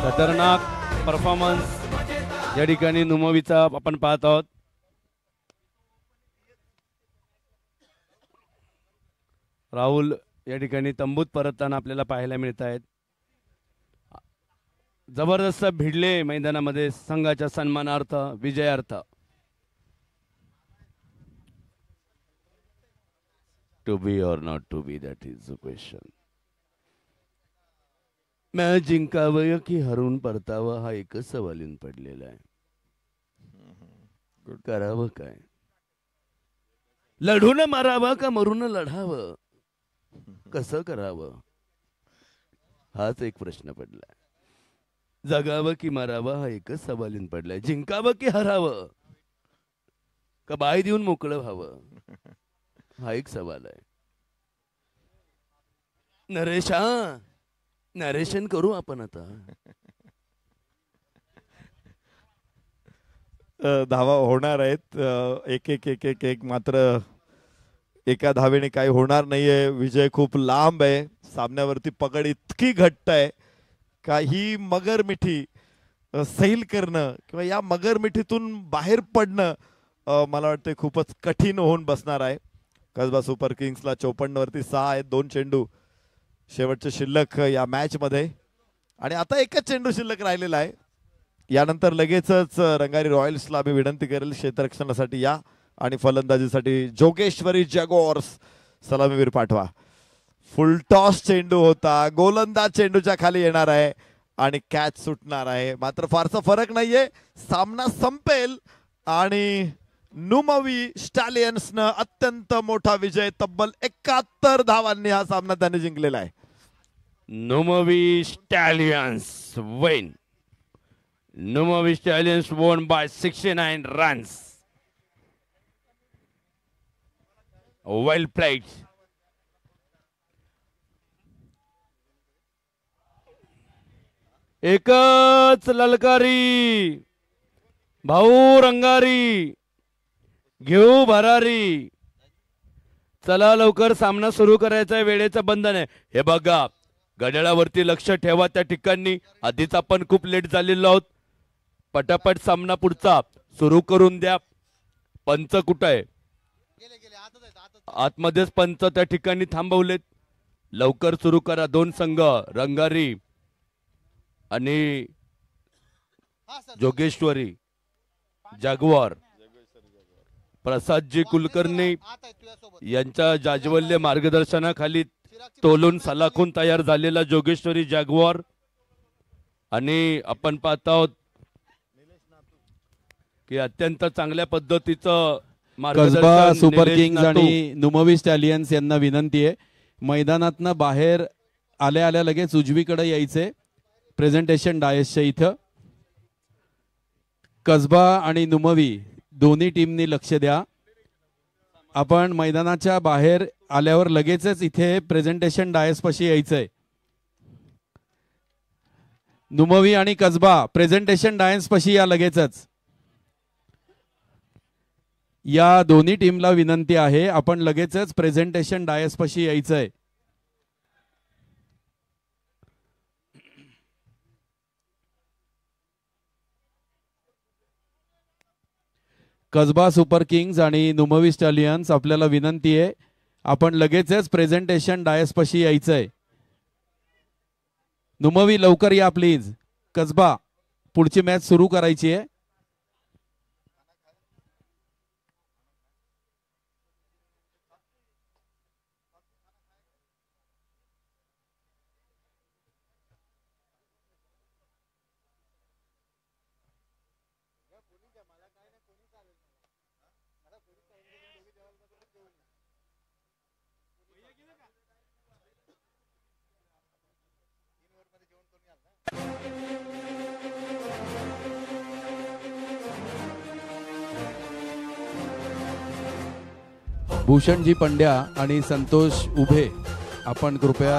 खतरनाक परफॉर्मन्स या ठिकाणी नुमवीचा आपण पाहत आहोत. राहुल या ठिकाणी तंबूत परतताना आपल्याला पाहायला मिळत आहेत. जबरदस्त भिडले मैदानामध्ये संघाच्या सन्मानार्थ, विजयार्थ. टू बी और not to be, that is the question. Match जिंकावं की हरून परतावं हा एकच सवाल येऊन पडलेला आहे. करावं काय? लढून मारावं का मरून लढावं? कसं करावं हाच एक प्रश्न पडलाय. जगावं की मारावं हा एकच सवाल येऊन पडलाय. जिंकावं की हरावं का बाय देऊन मोकळं व्हावं हा एक सवाल आहे. नरेशा, नरेशन करू आपण आता. धावा होणार आहेत. एक एक एक एक एक मात्र एका धावेने काही होणार नाहीये. विजय खूप लांब आहे. सामन्यावरती पकड इतकी घट्ट आहे का ही मगरमिठी सैल करणं किंवा या मगरमिठीतून बाहेर पडणं मला वाटतं खूपच कठीण होऊन बसणार आहे. कसबा सुपर किंग्सला 54 वरती 6 आहेत. 2 चेंडू शेवटचे शिल्लक या मॅच मध्ये आणि आता एकच चेंडू शिल्लक राहिलेला आहे. यानंतर लगेचच रंगारी रॉयल्सला मी विनंती करेल क्षेत्ररक्षणासाठी या आणि फलंदाजीसाठी जोगेश्वरी जॅग्वार्स सलामीवीर पाठवा. फुल टॉस चेंडू होता. गोलंदाज चेंडूच्या खाली येणार आहे आणि कॅच सुटणार आहे. मात्र फारसा फरक नाहीये. सामना संपेल आणि नुमवी स्टॅलियन्सनं अत्यंत मोठा विजय, तब्बल 71 धावांनी हा सामना त्याने जिंकलेला आहे. नुमवी स्टॅलियन्स win. Numavi Stallions won by 69 runs. Well played. एकच ललकारी, भाऊ रंगारी, घेऊ भरारी. चला लवकर सामना सुरू करायचा, वेळेचं बंधन आहे. हे बघा घड्याळावरती लक्ष ठेवा. त्या ठिकाणी आधीच आपण खूप लेट झालेलो आहोत. पटापट सामना पुढचा सुरू करून द्या. पंच कुठं आहे? आतमध्येच पंच त्या ठिकाणी थांबवलेत. लवकर सुरू करा. 2 संघ रंगारी आणि जोगेश्वरी जागवार. प्रसादजी कुलकर्णी यांच्या जाज्वल्य मार्गदर्शनाखाली तोलून सलाखून तयार झालेला जोगेश्वरी जागवार आणि आपण पाहत आहोत की अत्यंत चांगल्या पद्धतीचं कसबा सुपर किंग्स आणि नुमवी स्टॅलियन्स यांना विनंती आहे मैदानातनं बाहेर आल्या आल्या लगेच उजवीकडे यायचे. प्रेझेंटेशन डायसच्या इथं कसबा आणि नुमवी दोन्ही टीमनी लक्ष द्या. आपण मैदानाच्या बाहेर आल्यावर लगेचच इथे प्रेझेंटेशन डायस पाशी यायचंय. नुमवी आणि कसबा प्रेझेंटेशन डायस पाशी या लगेचच. या दोन्ही टीमला विनंती आहे आपण लगेचच प्रेझेंटेशन डायस पाशी यायचंय. कसबा सुपर किंग्स आणि नुमवी स्टॅलियन्स आपल्याला विनंती आहे आपण लगेचच प्रेझेंटेशन डायस पाशी यायचंय. नुमवी लवकर या प्लीज. कसबा पुढची मॅच सुरू करायची आहे. भूषणजी पंड्या आणि संतोष उभे आपण कृपया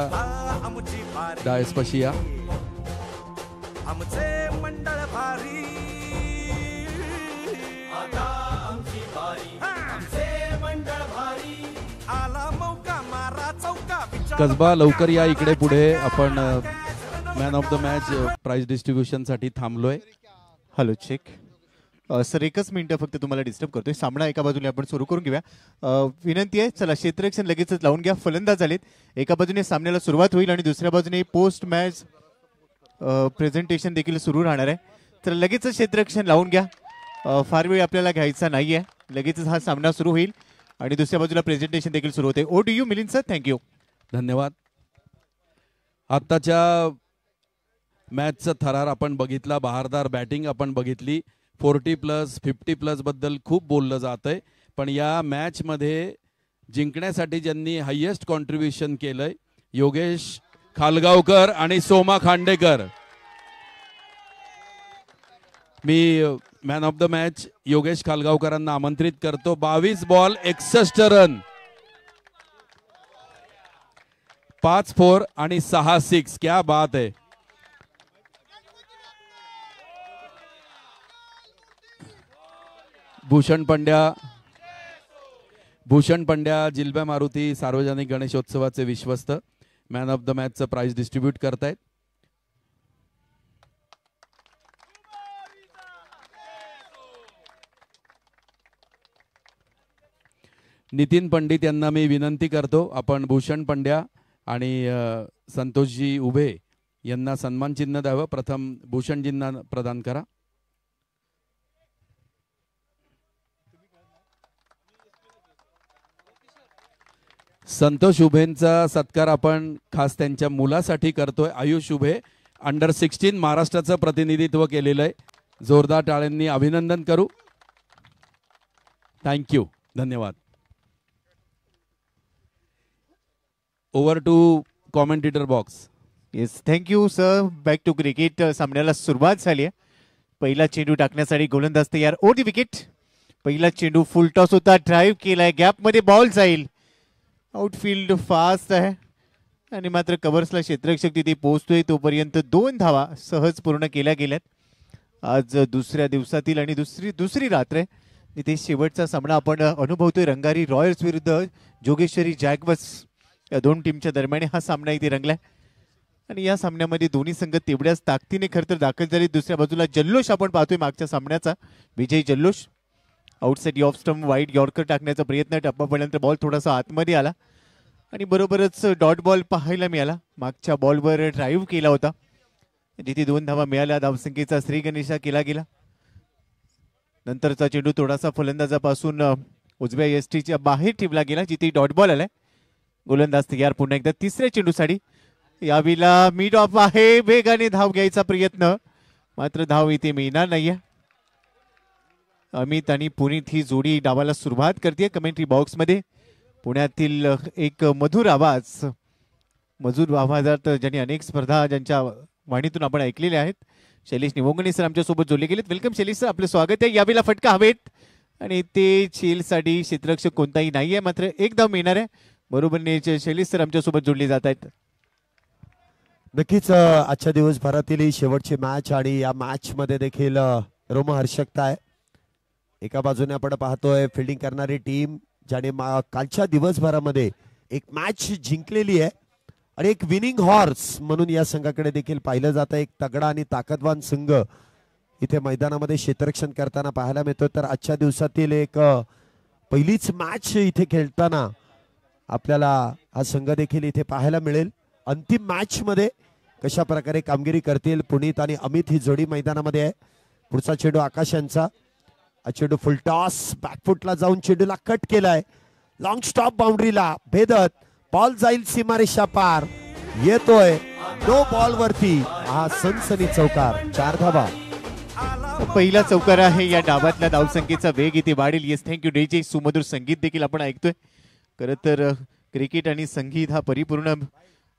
डायसपाशी या. कसबा लवकर या इकडे पुढे. आपण man of the match prize distribution साठी थांबलोय. Hello check. सर एकच मिनिटं फक्त तुम्हाला डिस्टर्ब करतोय. सामना एका बाजूने आपण सुरू करून घेऊया. विनंती आहे, चला क्षेत्ररक्षण लगेचच लावून घ्या. फलंदाज आलेत. एका बाजूने सामन्याला सुरुवात होईल आणि दुसऱ्या बाजूने पोस्ट मॅच प्रेझेंटेशन देखील सुरू राहणार आहे. तर लगेचच क्षेत्ररक्षण लावून घ्या. फार वेळ आपल्याला घ्यायचा नाही आहे. लगेचच हा सामना सुरू होईल आणि दुसऱ्या बाजूला प्रेझेंटेशन देखील सुरू होते. Over to you Milind sir. Thank you. धन्यवाद. आत्ताच्या मॅचचा थरार आपण बघितला. बहारदार बॅटिंग आपण बघितली. 40+ 50+ बद्दल खूप बोललं जात आहे, पण या मॅच मध्ये जिंकण्यासाठी ज्यांनी हायेस्ट कॉन्ट्रीब्युशन केलंय योगेश खालगावकर आणि सोमा खांडेकर. मी man of the match Yogesh खालगावकरांना आमंत्रित करतो. 22 बॉल 61 रन, 5 4 आणि 6 6. क्या बात है. भूषण पंड्या जिल्ब्या मारुती सार्वजनिक गणेशोत्सवाचे विश्वस्त मॅन ऑफ द मॅचचं प्राइज डिस्ट्रीब्यूट करतायत. नितीन पंडित यांना मी विनंती करतो, आपण भूषण पंड्या आणि संतोषजी उभे यांना सन्मान चिन्ह द्यावं. प्रथम भूषणजींना प्रदान करा. संतोष उभेंचा सत्कार आपण खास त्यांच्या मुलासाठी करतोय. आयुष उभे अंडर-16 महाराष्ट्राचं प्रतिनिधित्व केलेलं आहे. जोरदार टाळ्यांनी अभिनंदन करू. थँक्यू. धन्यवाद. Over to commentator box. Yes, thank you sir. Back to cricket. सामन्याला सुरुवात झाली आहे. पहिला चेंडू टाकण्यासाठी गोलंदाज तयार. ओटी विकेट. पहिला चेंडू फुल टॉस होता. ड्राईव्ह केलाय. गॅपमध्ये बॉल जाईल. आउटफील्ड फास्ट आहे आणि मात्र कव्हर्सला क्षेत्ररक्षक तिथे पोहोचतोय तोपर्यंत 2 धावा सहज पूर्ण केल्या गेल्यात. आज दुसऱ्या दिवसातील आणि दुसरी रात्र आहे. इथे शेवटचा सामना आपण अनुभवतोय. रंगारी रॉयल्स विरुद्ध जोगेश्वरी जॅग्वार्स या दोन टीमच्या दरम्यान हा सामना इथे रंगलाय आणि या सामन्यामध्ये दोन्ही संघ तेवढ्याच ताकदीने खरं तर दाखल झाले. दुसऱ्या बाजूला जल्लोष आपण पाहतोय मागच्या सामन्याचा. विजय जल्लोष outside off stump wide yorker टाकण्याचा प्रयत्न. टप्पा पडल्यानंतर बॉल थोडासा आतमध्ये आला आणि बरोबरच डॉट बॉल पाहायला मिळाला. मागच्या बॉलवर ड्राईव्ह केला होता जिथे 2 धावा मिळाल्या. धावसंख्येचा श्री गणेशा केला गेला. नंतरचा चेंडू थोडासा फलंदाजापासून उजव्या यष्टीच्या बाहेर ठेवला गेला जिथे डॉट बॉल आलाय. गोलंदाज तयार पुन्हा एकदा तिसऱ्या चेंडूसाठी. यावेळेला मिड ऑफ आहे. वेगाने धाव घ्यायचा प्रयत्न, मात्र धाव इथे मिळणार नाहीये. अमित आणि पुनीत ही जोडी डावाला सुरुवात करते. कमेंट्री बॉक्स मध्ये पुण्यातील एक मधुर आवाजात ज्यांनी अनेक स्पर्धा ज्यांच्या वाणीतून आपण ऐकलेल्या आहेत, शैलेश निवंगणे सर आमच्या सोबत जोडले गेलेत. वेलकम शैलेश सर, आपलं स्वागत आहे. यावेळेला फटका हवेत आणि ते चेलसाठी क्षेत्ररक्षक कोणताही नाहीये, मात्र एक धाव मिळणार आहे. बरोबर शैलेश सर आमच्या सोबत जोडले जात आहेत. नक्कीच आजच्या दिवसभरातील ही शेवटची मॅच आणि या मॅच मध्ये देखील रोमहर्षकता आहे. एका बाजूने आपण पाहतोय फिल्डिंग करणारी टीम ज्याने कालच्या दिवसभरामध्ये एक मॅच जिंकलेली आहे आणि एक विनिंग हॉर्स म्हणून या संघाकडे देखील पाहिलं जातं. एक तगडा आणि ताकदवान संघ इथे मैदानामध्ये क्षेत्ररक्षण करताना पाहायला मिळतो. तर आजच्या दिवसातील एक पहिलीच मॅच इथे खेळताना आपल्याला हा संघ देखील इथे पाहायला मिळेल. अंतिम मॅच मध्ये कशा प्रकारे कामगिरी करतील पुनीत आणि अमित ही जोडी मैदानामध्ये आहे. पुढचा चेंडू आकाश यांचा. चेंडू फुल टॉस बॅकफुटला जाऊन चेंडूला कट केलाय. लॉंग स्टॉप बाउंड्रीला भेदत बॉल जाईल सीमारेषा पार. येतोय नो बॉल वरती हा सनसनी चौकार. 4 धावा. पहिला चौकार आहे. या डावातल्या धावसंख्येचा वेग इथे वाढेल. Yes, thank you DJ. सुमधुर संगीत देखील आपण ऐकतोय. खरं तर क्रिकेट आणि संगीत हा परिपूर्ण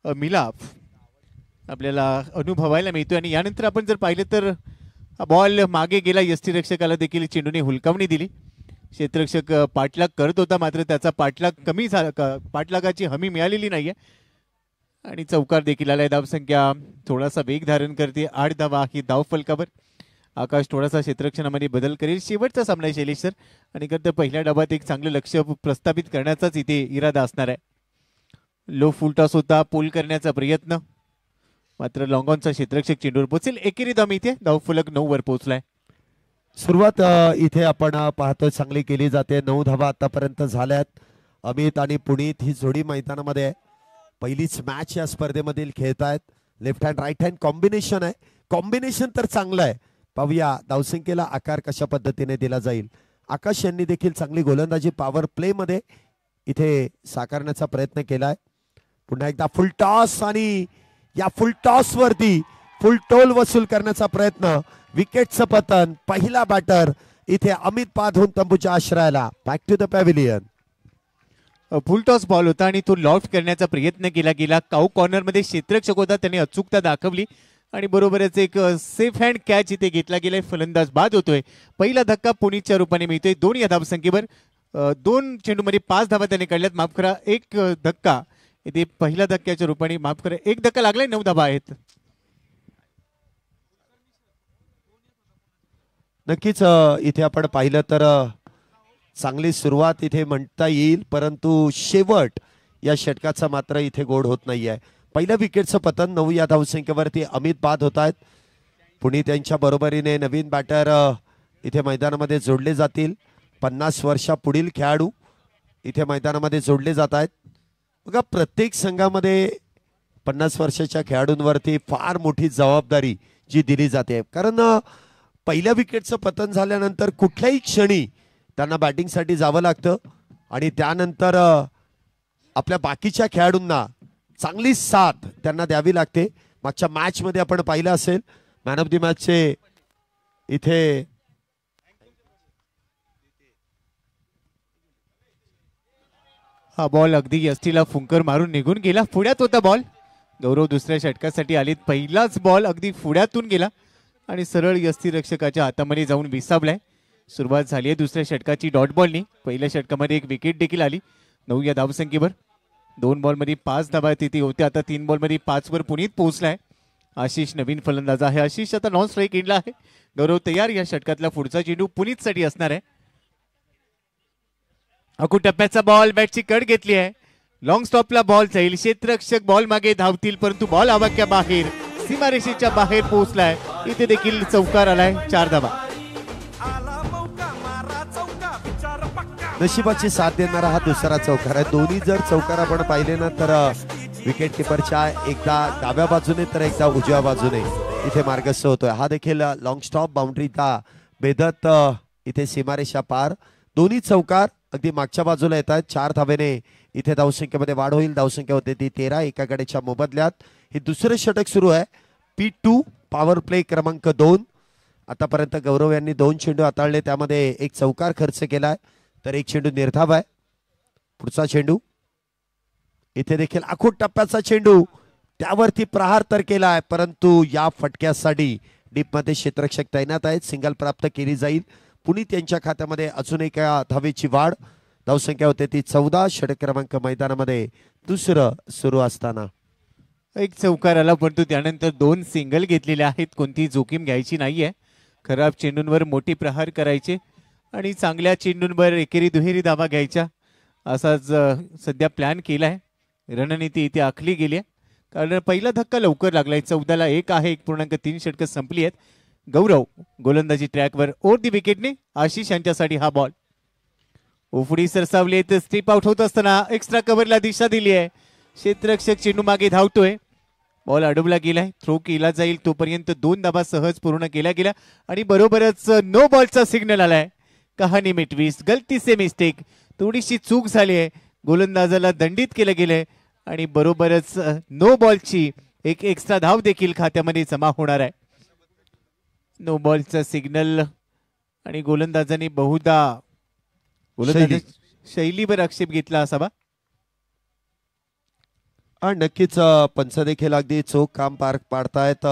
मिलाप आपल्याला अनुभवायला मिळतोय. आणि यानंतर आपण जर पाहिलं तर बॉल मागे गेला. यष्टीरक्षकाला देखील चेंडूने हुलकावणी दिली क्षेत्ररक्षक पाठलाग करत होता, मात्र त्याचा पाठलाग कमी झाला, पाठलागाची हमी मिळालेली नाहीये आणि चौकार देखील आलाय. धावसंख्या थोडासा वेग धारण करते, 8 धावा ही धाव फलकावर. आकाश थोडासा क्षेत्ररक्षणामध्ये बदल करेल. शेवटचा सामना आहे शैलेश सर आणि खरं तर पहिल्या डावात एक चांगलं लक्ष प्रस्थापित करण्याचाच इथे इरादा असणार आहे. लो फुल टॉस होता, पोल करण्याचा प्रयत्न, मात्र लॉंगॉनचा क्षेत्ररक्षक चेंडूवर पोहोचेल. एकेरी धाव इथे धावफलक 9 वर पोहोचलाय. सुरुवात इथे आपण पाहतोय चांगली केली जाते. 9 धावा आतापर्यंत झाल्यात. अमित आणि पुनीत ही जोडी मैदानामध्ये आहे. पहिलीच मॅच या स्पर्धेमधील खेळतायत. Left hand right hand combination आहे. कॉम्बिनेशन तर चांगलं आहे. पाहूया धावसंख्येला आकार कशा पद्धतीने दिला जाईल. आकाश यांनी देखील चांगली गोलंदाजी पॉवर प्ले मध्ये इथे साकारण्याचा प्रयत्न केलाय. पुन्हा एकदा फुल टॉस आणि या फुल टॉस वरती फुल टोल वसूल करण्याचा प्रयत्न. विकेटचं पतन. पहिला बॅटर इथे अमित पाधून तंबूच्या आश्रयाला. Back to the pavilion. Full toss ball होता आणि तो लॉफ्ट करण्याचा प्रयत्न केला गेला. काऊ कॉर्नर मध्ये क्षेत्ररक्षक होता, त्याने अचूकता दाखवली आणि बरोबरच एक सेफ हँड कॅच इथे घेतला गेलाय. फलंदाज बाद होतोय. पहिला धक्का पुनीतच्या रूपाने मिळतोय. 2 या धावसंख्येवर 2 चेंडूमध्ये 5 धावा त्याने काढल्यात. माफ करा, एक धक्का इथे पहिल्या धक्क्याच्या रूपाने, माफ करा, एक धक्का लागलाय. 9 धावा आहेत. नक्कीच इथे आपण पाहिलं तर चांगली सुरुवात इथे म्हणता येईल, परंतु शेवट या षटकाचा मात्र इथे गोड होत नाहीये. पहिल्या विकेटचं पतन. 9 या धावसंख्येवरती अमित बाद होत आहेत. पुणे त्यांच्या बरोबरीने नवीन बॅटर इथे मैदानामध्ये जोडले जातील. 50 वर्षापुढील खेळाडू इथे मैदानामध्ये जोडले जात आहेत. बघा, प्रत्येक संघामध्ये 50 वर्षाच्या खेळाडूंवरती फार मोठी जबाबदारी जी दिली जाते, कारण पहिल्या विकेटचं पतन झाल्यानंतर कुठल्याही क्षणी त्यांना बॅटिंगसाठी जावं लागतं आणि त्यानंतर आपल्या बाकीच्या खेळाडूंना चांगली साथ त्यांना द्यावी लागते. मागच्या मॅच मध्ये आपण पाहिलं असेल, मॅन ऑफ द मॅचचे इथे हा बॉल अगदी यष्टीला फुंकर मारून निघून गेला. पुढ्यात होता बॉल. गौरव दुसऱ्या षटकासाठी आलीत. पहिलाच बॉल अगदी पुढ्यातून गेला आणि सरळ यष्टीरक्षकाच्या हातामध्ये जाऊन विसावलाय. सुरुवात झाली आहे दुसऱ्या षटकाची डॉट बॉलनी. पहिल्या षटकामध्ये एक विकेट देखील आली. 9 या धावसंख्येवर 2 बॉलमध्ये 5 धावा तिथे होत्या. आता 3 बॉलमध्ये 5 वर पुनीत पोहोचलाय. आशिष नवीन फलंदाज आहे. आशिष आता नॉन स्ट्राईक एंडला आहे. गौरव तयार. या षटकातला पुढचा चेंडू पुनीतसाठी असणार आहे. अकू टप्प्याचा बॉल, बॅटची कट घेतली आहे. लॉंग स्टॉपला बॉल जाईल. क्षेत्ररक्षक बॉल मागे धावतील, परंतु बॉल आवाक्या बाहेर, सीमारेषेच्या बाहेर पोहोचलाय. इथे देखील चौकार आलाय. 4 धावा. नशिबाची साथ देणारा हा दुसरा चौकार आहे. दोन्ही जर चौकार आपण पाहिले ना तर विकेट किपरच्या एकदा डाव्या बाजूने तर एकदा उजव्या बाजूने इथे मार्गस्थ होतोय. हा देखील लॉंग स्टॉप बाउंड्रीचा भेदत इथे सीमारेषा पार. दोन्ही चौकार अगदी मागच्या बाजूला येत आहेत. 4 धावेने इथे धावसंख्येमध्ये वाढ होईल. धावसंख्या होते ती 13 एका गड्याच्या मोबदल्यात. हे दुसरं षटक सुरू आहे. P2 पॉवर प्ले क्रमांक 2. आतापर्यंत गौरव यांनी 2 चेंडू हाताळले, त्यामध्ये एक चौकार खर्च केलाय तर एक चेंडू निर्धाव आहे. पुढचा चेंडू इथे देखील आखूट टप्प्याचा चेंडू, त्यावरती प्रहार तर केलाय, परंतु या फटक्यासाठी डीप मध्ये क्षेत्ररक्षक तैनात आहेत. सिंगल प्राप्त केली जाईल. पुनीत यांच्या खात्यामध्ये अजून एका धावेची वाढ. धावसंख्या होते ती 14. षटक क्रमांक मैदानामध्ये दुसरं सुरू असताना एक चौकार आला, परंतु त्यानंतर 2 सिंगल घेतलेले आहेत. कोणती जोखीम घ्यायची नाहीये. खराब चेंडूंवर मोठी प्रहार करायचे आणि चांगल्या चेंडूंवर एकेरी दुहेरी धावा घ्यायच्या, असाच सध्या प्लॅन केलाय. रणनीती इथे आखली गेली आहे, कारण पहिला धक्का लवकर लागलाय. 14ला 1 आहे. 1.3 षटकं संपली आहेत. गौरव गोलंदाजी ट्रॅकवर. ओव्हर दी विकेटने आशिष यांच्यासाठी हा बॉल. उफडी सरसावली तर स्ट्रीप आउट होत असताना एक्स्ट्रा कव्हरला दिशा दिली आहे. क्षेत्ररक्षक चेंडू मागे धावतोय. बॉल अडवला गेलाय. थ्रो केला जाईल. तोपर्यंत 2 धावा सहज पूर्ण केल्या गेल्या आणि बरोबरच नो बॉलचा सिग्नल आलाय. कहाणी में ट्विस्ट, गलती से मिस्टेक, थोडीशी चूक झाली आहे. गोलंदाजाला दंडित केलं गेलंय आणि बरोबरच नो बॉलची एक एक्स्ट्रा धाव देखील खात्यामध्ये जमा होणार आहे. नो बॉलचा सिग्नल आणि गोलंदाजाने बहुधा शैलीवर आक्षेप घेतला असावा. नक्कीच पंच देखील अगदी चोख काम पार पाडतायत.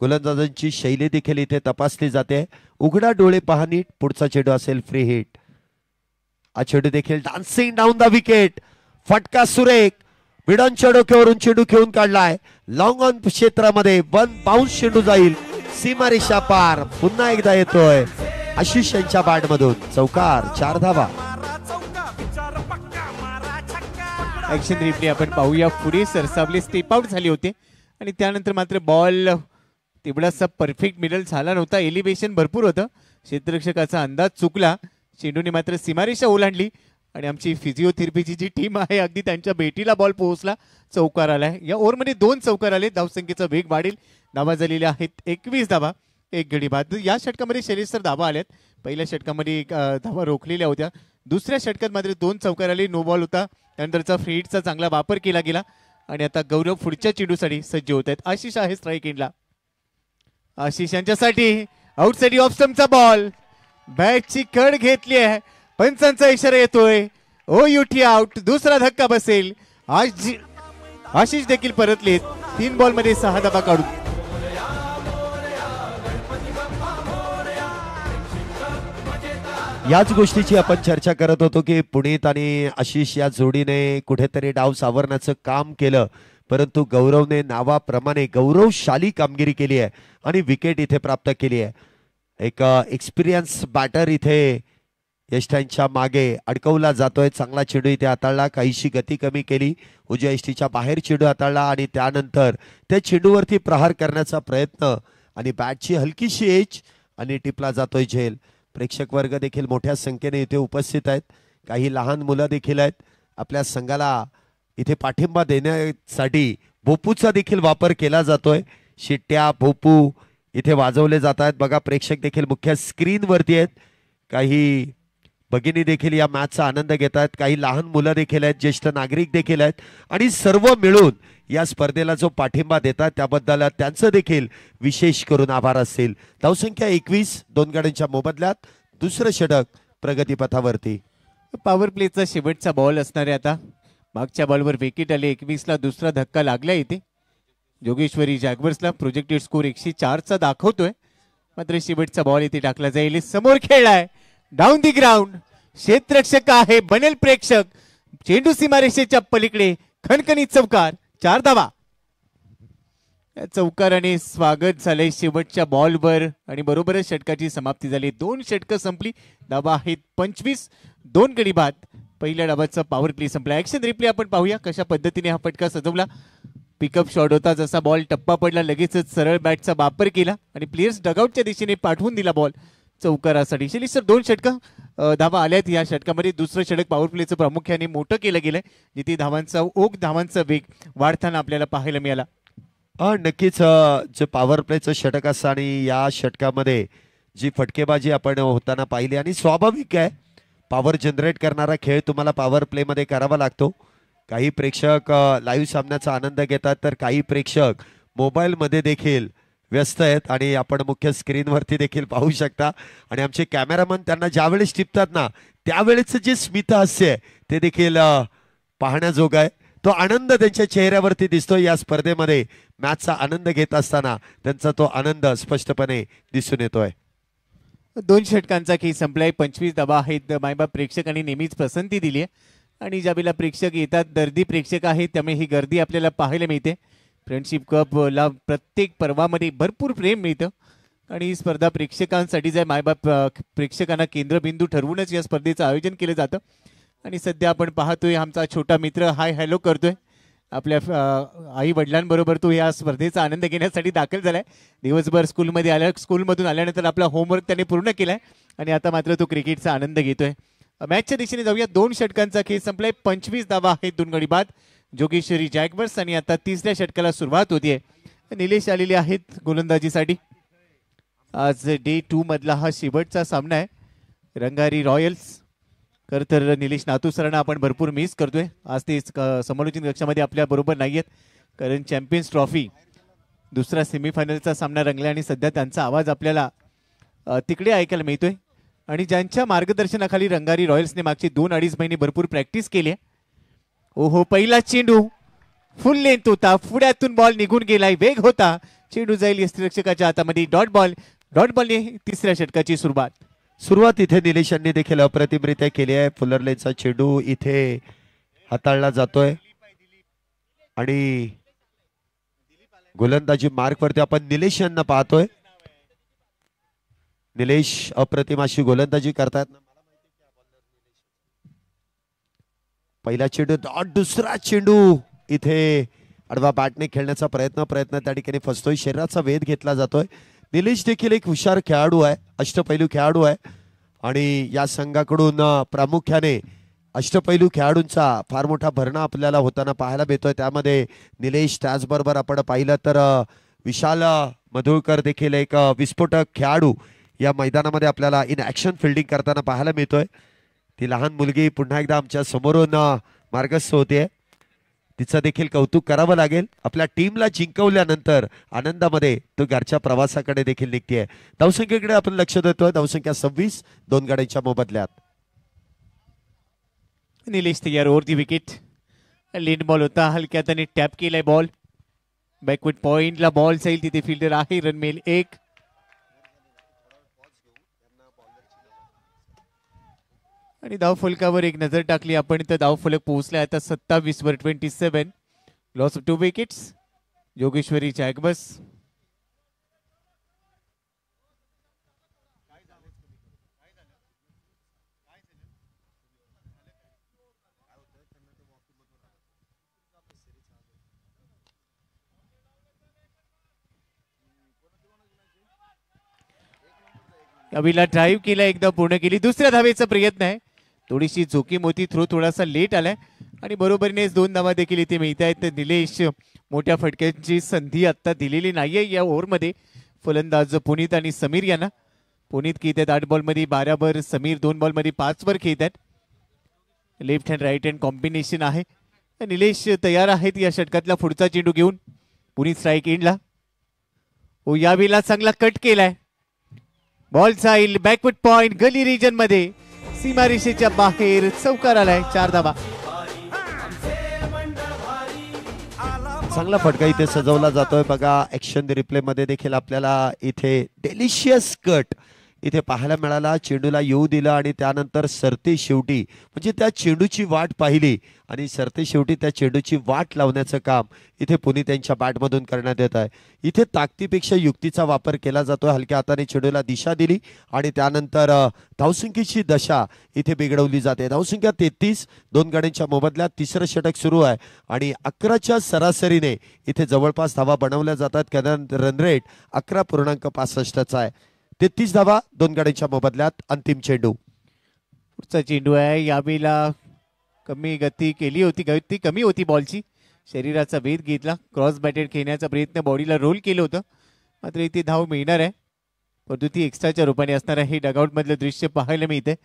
गोलंदाजांची शैली देखील इथे तपासली जाते. उघडा डोळे पहा नीट. पुढचा चेंडू असेल फ्री हिट. हा चेंडू देखील डान्सिंग डाऊन द विकेट. फटका सुरेख. विडांच्या डोक्यावरून चेंडू खेळून काढलाय. लॉंग ऑन क्षेत्रामध्ये वन बाउन्स चेंडू जाईल सीमारेषा पार. पुन्हा एकदा येतोय आशिष यांच्या बॅट मधून चौकार. 4 धावा. ऍक्शन रिप्ले आपण पाहूया. पुढे सरसावले स्टेप आउट झाले होते आणि त्यानंतर मात्र बॉल तेवढासा परफेक्ट मिडल झाला नव्हता. एलिव्हेशन भरपूर होतं. क्षेत्ररक्षकाचा अंदाज चुकला. चेंडूने मात्र सीमारेषा ओलांडली आणि आमची फिजिओथेरपीची जी टीम आहे अगदी त्यांच्या भेटीला बॉल पोहोचला. चौकार आलाय. या ओव्हरमध्ये 2 चौकार आले. धावसंख्येचा वेग वाढेल. धावा झालेल्या आहेत 21 धावा, 1 गडी बाद. या षटकामध्ये शैलेश सर धावा आल्यात. पहिल्या षटकामध्ये धावा रोखलेल्या होत्या. दुसऱ्या षटकात मात्र 2 चौकार आले. नो बॉल होता. त्यानंतरचा फ्री हिटचा चांगला वापर केला गेला आणि आता गौरव पुढच्या चेंडूसाठी सज्ज होत आहेत. आशिष आहे स्ट्राईक एंडला. आशिष यांच्यासाठी आउटसाइड ऑफ स्टंपचा बॉल. बॅटची कड घेतली आहे. पंचांचा इशारा येतोय. OUT out. दुसरा धक्का बसेल. आशिष देखील परतलेत. 3 बॉल मध्ये 6 धावा काढून. याच गोष्टीची आपण चर्चा करत होतो की पुनीत आणि आशिष या जोडीने कुठेतरी डाव सावरण्याचं काम केलं, परंतु गौरवने नावाप्रमाणे गौरवशाली कामगिरी केली आहे आणि विकेट इथे प्राप्त केली आहे. एक एक्सपिरियन्स बॅटर इथे यष्टांच्या मागे अडकवला जातोय. चांगला चेंडू इथे हाताळला. काहीशी गती कमी केली. उजव्या यष्टीच्या बाहेर चेंडू हाताळला आणि त्यानंतर त्या चेंडूवरती प्रहार करण्याचा प्रयत्न आणि बॅटची हलकीशी एज आणि टिपला जातोय झेल. प्रेक्षक वर्ग देखील मोठ्या संख्येने इथे उपस्थित आहेत. काही लहान मुलं देखील आहेत. आपल्या संघाला इथे पाठिंबा देण्यासाठी भोपूचा देखील वापर केला जातोय. शिट्ट्या भोपू इथे वाजवले जात आहेत. बघा प्रेक्षक देखील मुख्य स्क्रीनवरती आहेत. काही भगिनी देखील या मॅचचा आनंद घेत आहेत. काही लहान मुलं देखील आहेत. ज्येष्ठ नागरिक देखील आहेत आणि सर्व मिळून या स्पर्धेला जो पाठिंबा देतात त्याबद्दल त्यांचं देखील विशेष करून आभार असतील. धावसंख्या 21. 2 गाड्यांच्या मोबदल्यात दुसरं षटक प्रगतीपथावरती. पॉवर प्लेचा शेवटचा बॉल असणार आहे आता. मागच्या बॉलवर विकेट आले. 21 ला दुसरा धक्का लागला इथे. जोगेश्वरी जॅग्वर्सला प्रोजेक्टेड स्कोर 104चा दाखवतोय. मात्र शेवटचा बॉल इथे टाकला जाईल. समोर खेळलाय डाऊन दी ग्राउंड. क्षेत्ररक्षक आहे. बनेल प्रेक्षक. चेंडू सीमारेषेच्या पलीकडे. खणखणीत चौकार. 4 धावा. चौकाराने स्वागत झालंय शेवटच्या बॉलवर आणि बरोबरच षटकाची समाप्ती झाली. 2 षटकं संपली. धावा आहेत 25. 2 गडी बाद. पहिल्या डावाचा पॉवर प्ले संपला. ऍक्शन रिप्ले आपण पाहूया कशा पद्धतीने हा फटका सजवला. पिकअप शॉट होता. जसा बॉल टप्पा पडला लगेचच सरळ बॅटचा वापर केला आणि प्लेयर्स डगआउटच्या दिशेने पाठवून दिला बॉल चौकारासाठी. शैलेश सर 2 षटकं धावा आल्यात या षटकामध्ये. दुसरं षटक पॉवर प्लेचं प्रामुख्याने मोठं केलं गेलंय जिथे धावांचा ओघ धावांचा वेग वाढताना आपल्याला पाहायला मिळाला. नक्कीच जे पॉवर प्लेचं षटक असतं आणि या षटकामध्ये जी फटकेबाजी आपण होताना पाहिली आणि स्वाभाविक आहे पॉवर जनरेट करणारा खेळ तुम्हाला पॉवर प्ले मध्ये करावा लागतो. काही प्रेक्षक लाईव्ह सामन्याचा आनंद घेतात तर काही प्रेक्षक मोबाईल मध्ये देखील व्यस्त आहेत आणि आपण मुख्य स्क्रीनवरती देखील पाहू शकता. आणि आमचे कॅमेरामन त्यांना ज्यावेळेस टिपतात ना त्यावेळेच जे स्मित हास्य आहे ते देखील पाहण्याजोग आहे. तो आनंद त्यांच्या चेहऱ्यावरती दिसतो. या स्पर्धेमध्ये मॅचचा आनंद घेत असताना त्यांचा तो आनंद स्पष्टपणे दिसून येतोय. 2 षटकांचा खेळ संपलाय. 25 धावा आहेत. मायबाप प्रेक्षकांनी नेहमीच पसंती दिली आहे आणि ज्यावेळेला प्रेक्षक येतात दर्दी प्रेक्षक आहेत त्यामुळे ही गर्दी आपल्याला पाहायला मिळते. फ्रेंडशिप कपला प्रत्येक पर्वामध्ये भरपूर प्रेम मिळतं आणि ही स्पर्धा प्रेक्षकांसाठीच आहे. मायबाप प्रेक्षकांना केंद्रबिंदू ठरवूनच या स्पर्धेचं आयोजन केलं जातं आणि सध्या आपण पाहतोय आमचा छोटा मित्र हाय हॅलो करतोय. आपल्या आई वडिलांबरोबर तो या स्पर्धेचा आनंद घेण्यासाठी दाखल झालाय. दिवसभर स्कूलमधून आल्यानंतर आपला होमवर्क त्याने पूर्ण केलाय आणि आता मात्र तो क्रिकेटचा आनंद घेतोय. मॅचच्या दिशेने जाऊया. 2 षटकांचा खेळ संपलाय. 25 धावा आहेत. 2 गडी बाद. जोगेश्वरी जॅग्वर्स आणि आता 3ऱ्या षटकाला सुरुवात होतीये. निलेश आलेले आहेत गोलंदाजीसाठी. आज डे 2 मधला हा शेवटचा सामना आहे. रंगारी रॉयल्स खर तर निलेश नातू सरांना आपण भरपूर मिस करतोय. आज ते समालोचन कक्षामध्ये आपल्या बरोबर नाहीयेत कारण चॅम्पियन्स ट्रॉफी दुसरा सेमीफायनलचा सामना रंगला आणि सध्या त्यांचा आवाज आपल्याला तिकडे ऐकायला मिळतोय. आणि ज्यांच्या मार्गदर्शनाखाली रंगारी रॉयल्सने मागचे 2-2.5 महिने भरपूर प्रॅक्टिस केली आहे. ओहो पहिला चेंडू फुल लेंथ होता. पुढ्यातून बॉल निघून गेलाय. वेग होता. चेंडू जाईल यष्टिरक्षकाच्या हातामध्ये. डॉट बॉलने 3ऱ्या षटकाची सुरुवात. सुरुवात इथे निलेश यांनी देखील अप्रतिमरित्या केली आहे. फुलरलेनचा चेंडू इथे हाताळला जातोय आणि गोलंदाजी मार्क वरती आपण निलेश यांना पाहतोय. निलेश अप्रतिम अशी गोलंदाजी करतायत. पहिला चेंडू डॉट, दुसरा चेंडू इथे आडवा बॅटने खेळण्याचा प्रयत्न त्या ठिकाणी फसतोय. शरीराचा वेध घेतला जातोय. निलेश देखील एक हुशार खेळाडू आहे, अष्टपैलू खेळाडू आहे आणि या संघाकडून प्रामुख्याने अष्टपैलू खेळाडूंचा फार मोठा भरणा आपल्याला होताना पाहायला मिळतोय. त्यामध्ये निलेश, त्याचबरोबर आपण पाहिलं तर विशाल मधुळकर देखील एक विस्फोटक खेळाडू या मैदानामध्ये आपल्याला इन ऍक्शन फिल्डिंग करताना पाहायला मिळतोय. ती लहान मुलगी पुन्हा एकदा आमच्या समोरून मार्गस्थ होते. तिचं देखील कौतुक करावं लागेल. आपल्या टीमला जिंकवल्यानंतर आनंदामध्ये तो घरच्या प्रवासाकडे देखील निघतेय. धावसंख्येकडे आपण लक्ष देतोय. धावसंख्या 26, 2 गाड्यांच्या मोबदल्यात. निलेश तयार, over the wicket. Late ball होता, हलक्या हाताने टॅप केलाय बॉल. बॅकवर्ड पॉइंटला बॉल जाईल, तिथे फिल्डर आहे. रन मिळेल 1. आणि धावफलकावर एक नजर टाकली आपण तर धावफलक पोहोचला आता 27 वर 27. Loss of 2 wickets. योगेश्वरी जॅगबस. अभिला ड्राईव्ह केला, एकदा पूर्ण केली. दुसऱ्या धावेचा प्रयत्न आहे. थोडीशी जोखीम होती, थ्रो थोडासा लेट आलाय आणि बरोबरीनेच 2 धावा देखील इथे मिळत आहेत. निलेश मोठ्या फटक्यांची संधी आता दिलेली नाहीये या ओव्हरमध्ये. फलंदाज पुनीत आणि समीर यांना. पुनीत खेळत आहेत 8 बॉलमध्ये 12 वर, समीर 2 बॉलमध्ये 5 वर खेळत आहेत. Left hand right hand combination आहे. निलेश तयार आहेत या षटकातला पुढचा चेंडू घेऊन. पुनीत स्ट्राईक एंडला. हो, यावेळेला चांगला कट केलाय. बॉल जाईल बॅकवर्ड पॉइंट गली रिजन मध्ये, सीमारेषेच्या बाहेर चौकार आलाय. 4 धावा. चांगला फटका इथे सजवला जातोय. बघा ऍक्शन रिप्ले मध्ये देखील आपल्याला इथे डेलिशियस कट इथे पाहायला मिळाला. चेंडूला येऊ दिला आणि त्यानंतर सरते शेवटी म्हणजे त्या चेंडूची वाट पाहिली आणि सरते शेवटी त्या चेंडूची वाट लावण्याचं काम इथे पुणे त्यांच्या बॅटमधून करण्यात येत आहे. इथे ताकदीपेक्षा युक्तीचा वापर केला जातो. हलक्या हाताने चेंडूला दिशा दिली आणि त्यानंतर धावसंख्येची दशा इथे बिघडवली जाते. धावसंख्या 33, 2 गाड्यांच्या मोबदल्यात. तिसरं षटक सुरू आहे आणि 11च्या सरासरीने इथे जवळपास धावा बनवल्या जातात. कारण रन रेट 11.65चा आहे. 33 धावा 2 गाड्यांच्या मोबदल्यात. अंतिम चेंडू. पुढचा चेंडू आहे. यावेळेला कमी गती केली होती, गती कमी होती बॉलची. शरीराचा वेध घेतला, क्रॉस बॅटेड खेळण्याचा प्रयत्न, बॉडीला रोल केलं होतं. मात्र इथे धाव मिळणार आहे, परंतु ती एक्स्ट्राच्या रूपाने असणार आहे. हे डगआउट मधलं दृश्य पाहायला मिळते.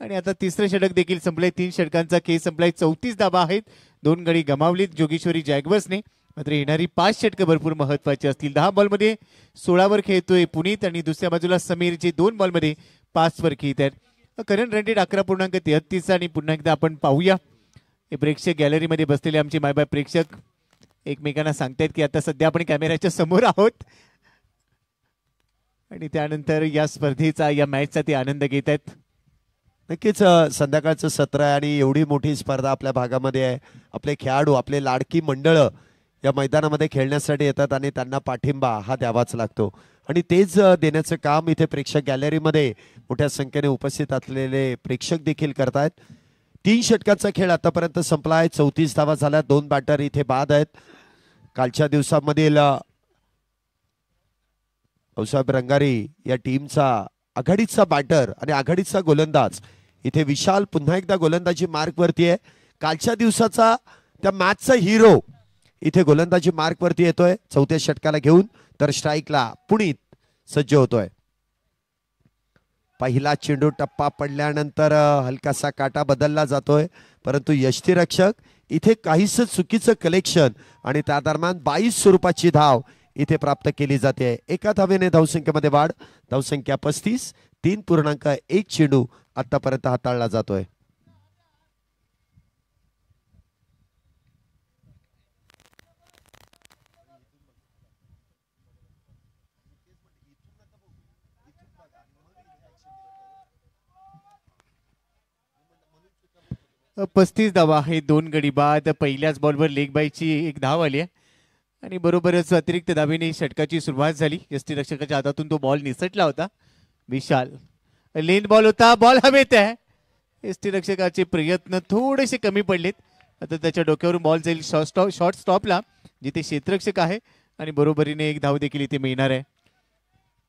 आणि आता तिसरं षटक देखील संपलंय. 3 षटकांचा खेळ संपलाय. 34 धावा आहेत. 2 गडी गमावलीत जोगेश्वरी जॅगवर्सने. मात्र येणारी 5 षटकं भरपूर महत्वाची असतील. 10 बॉलमध्ये 16 वर खेळतोय पुनीत आणि दुसऱ्या बाजूला समीर जे 2 बॉलमध्ये 5 वर खेळत आहेत. करंट रन रेट 11.33 आणि पुन्हा एकदा आपण पाहूया. हे प्रेक्षक गॅलरीमध्ये बसलेले आमचे मायबाय प्रेक्षक एकमेकांना सांगतायत की आता सध्या आपण कॅमेऱ्याच्या समोर आहोत आणि त्यानंतर या स्पर्धेचा, या मॅचचा ते आनंद घेत आहेत. नक्कीच संध्याकाळचं सत्र आहे आणि एवढी मोठी स्पर्धा आपल्या भागामध्ये आहे. आपले खेळाडू, आपले लाडकी मंडळ या मैदानामध्ये खेळण्यासाठी येतात आणि त्यांना पाठिंबा हा द्यावाच लागतो आणि तेच देण्याचं काम इथे प्रेक्षक गॅलरीमध्ये मोठ्या संख्येने उपस्थित असलेले प्रेक्षक देखील करतायत. 3 षटकाचा खेळ आतापर्यंत संपला आहे. 34 धावा झाल्या. 2 बॅटर इथे बाद आहेत. कालच्या दिवसामधील भाऊसाहेब रंगारी या टीमचा आघाडीचा बॅटर आणि आघाडीचा गोलंदाज इथे विशाल पुन्हा एकदा गोलंदाजी मार्क वरती आहे. कालच्या दिवसाचा त्या मॅचचा हिरो इथे गोलंदाजी मार्क वरती येतोय 4थ्या षटकाला घेऊन. तर स्ट्राईकला पुनीत सज्ज होतोय. पहिला चेंडू टप्पा पडल्यानंतर हलकासा काटा बदलला जातोय, परंतु यष्टीरक्षक इथे काहीच चुकीचं कलेक्शन आणि त्या दरम्यान 22 स्वरूपाची धाव इथे प्राप्त केली जाते. एका धावेने धावसंख्येमध्ये वाढ. धावसंख्या 35. 3.1 चेंडू आतापर्यंत हाताळला जातोय. 35 धावा आहे. 2 गडी बाद. पहिल्याच बॉलवर लेग बायची एक धाव आली आहे आणि बरोबरच अतिरिक्त धावेने षटकाची सुरुवात झाली. यष्टीरक्षकाच्या हातातून तो बॉल निसटला होता. विशाल लेन बॉल होता. बॉल हवेत आहे. यष्टीरक्षकाचे प्रयत्न थोडेसे कमी पडलेत. आता त्याच्या डोक्यावरून बॉल जाईल शॉर्ट स्टॉपला जिथे क्षेत्ररक्षक आहे आणि बरोबरीने एक धाव देखील इथे मिळणार आहे.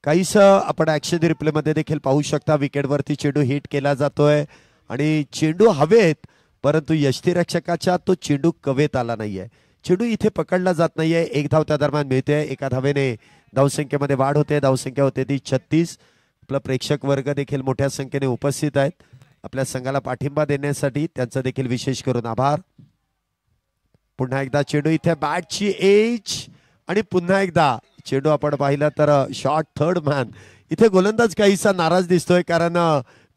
काहीस आपण ऍक्शन रिप्ले मध्ये देखील पाहू शकता. विकेटवरती चेंडू हिट केला जातोय आणि चेंडू हवेत, परंतु यष्टीरक्षकाच्या तो चेंडू कवेत आला नाहीये. चेंडू इथे पकडला जात नाहीये. एक धाव त्या दरम्यान मिळते. एका धावेने धावसंख्येमध्ये वाढ होते. धावसंख्या होते ती 36. आपला प्रेक्षक वर्ग देखील मोठ्या संख्येने उपस्थित आहेत. आपल्या संघाला पाठिंबा देण्यासाठी त्यांचा देखील विशेष करून आभार. पुन्हा एकदा चेंडू इथे बॅटची एज आणि पुन्हा एकदा चेंडू आपण पाहिला तर शॉर्ट थर्ड मॅन. इथे गोलंदाज काहीसा नाराज दिसतोय कारण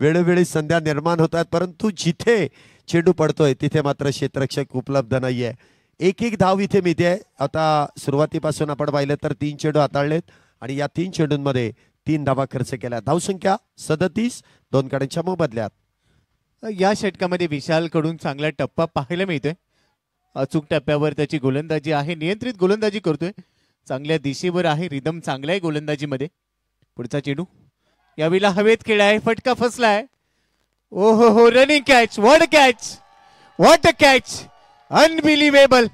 वेळोवेळी संध्या निर्माण होतात, परंतु जिथे चेंडू पडतोय तिथे मात्र क्षेत्ररक्षक उपलब्ध नाहीये. एक धाव इथे मिळते. आता सुरुवातीपासून आपण पाहिलं तर 3 चेंडू हाताळलेत आणि या 3 चेंडूंमध्ये 3 धावा खर्च केल्या. धावसंख्या 37. 2 गड्यांच्या मोबदल्यात. या षटकामध्ये विशाल कडून चांगला टप्पा पाहायला मिळतोय. अचूक टप्प्यावर त्याची गोलंदाजी आहे. नियंत्रित गोलंदाजी करतोय. चांगल्या दिशेवर आहे. रिदम चांगला आहे गोलंदाजीमध्ये. पुढचा चेंडू यावेळेला हवेत खेळाय. फटका फसलाय. ओ हो running catch. What catch. What a catch. Unbelievable.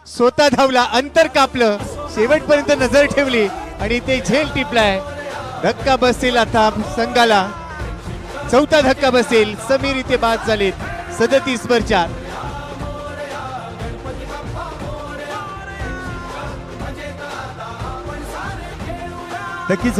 स्वतः धावला. अंतर कापलं. शेवटपर्यंत नजर ठेवली आणि ते झेल टिपलाय. धक्का बसेल आता संघाला. 4था धक्का बसेल. समीर इथे बाद झालेत. 37 वर 4. नक्कीच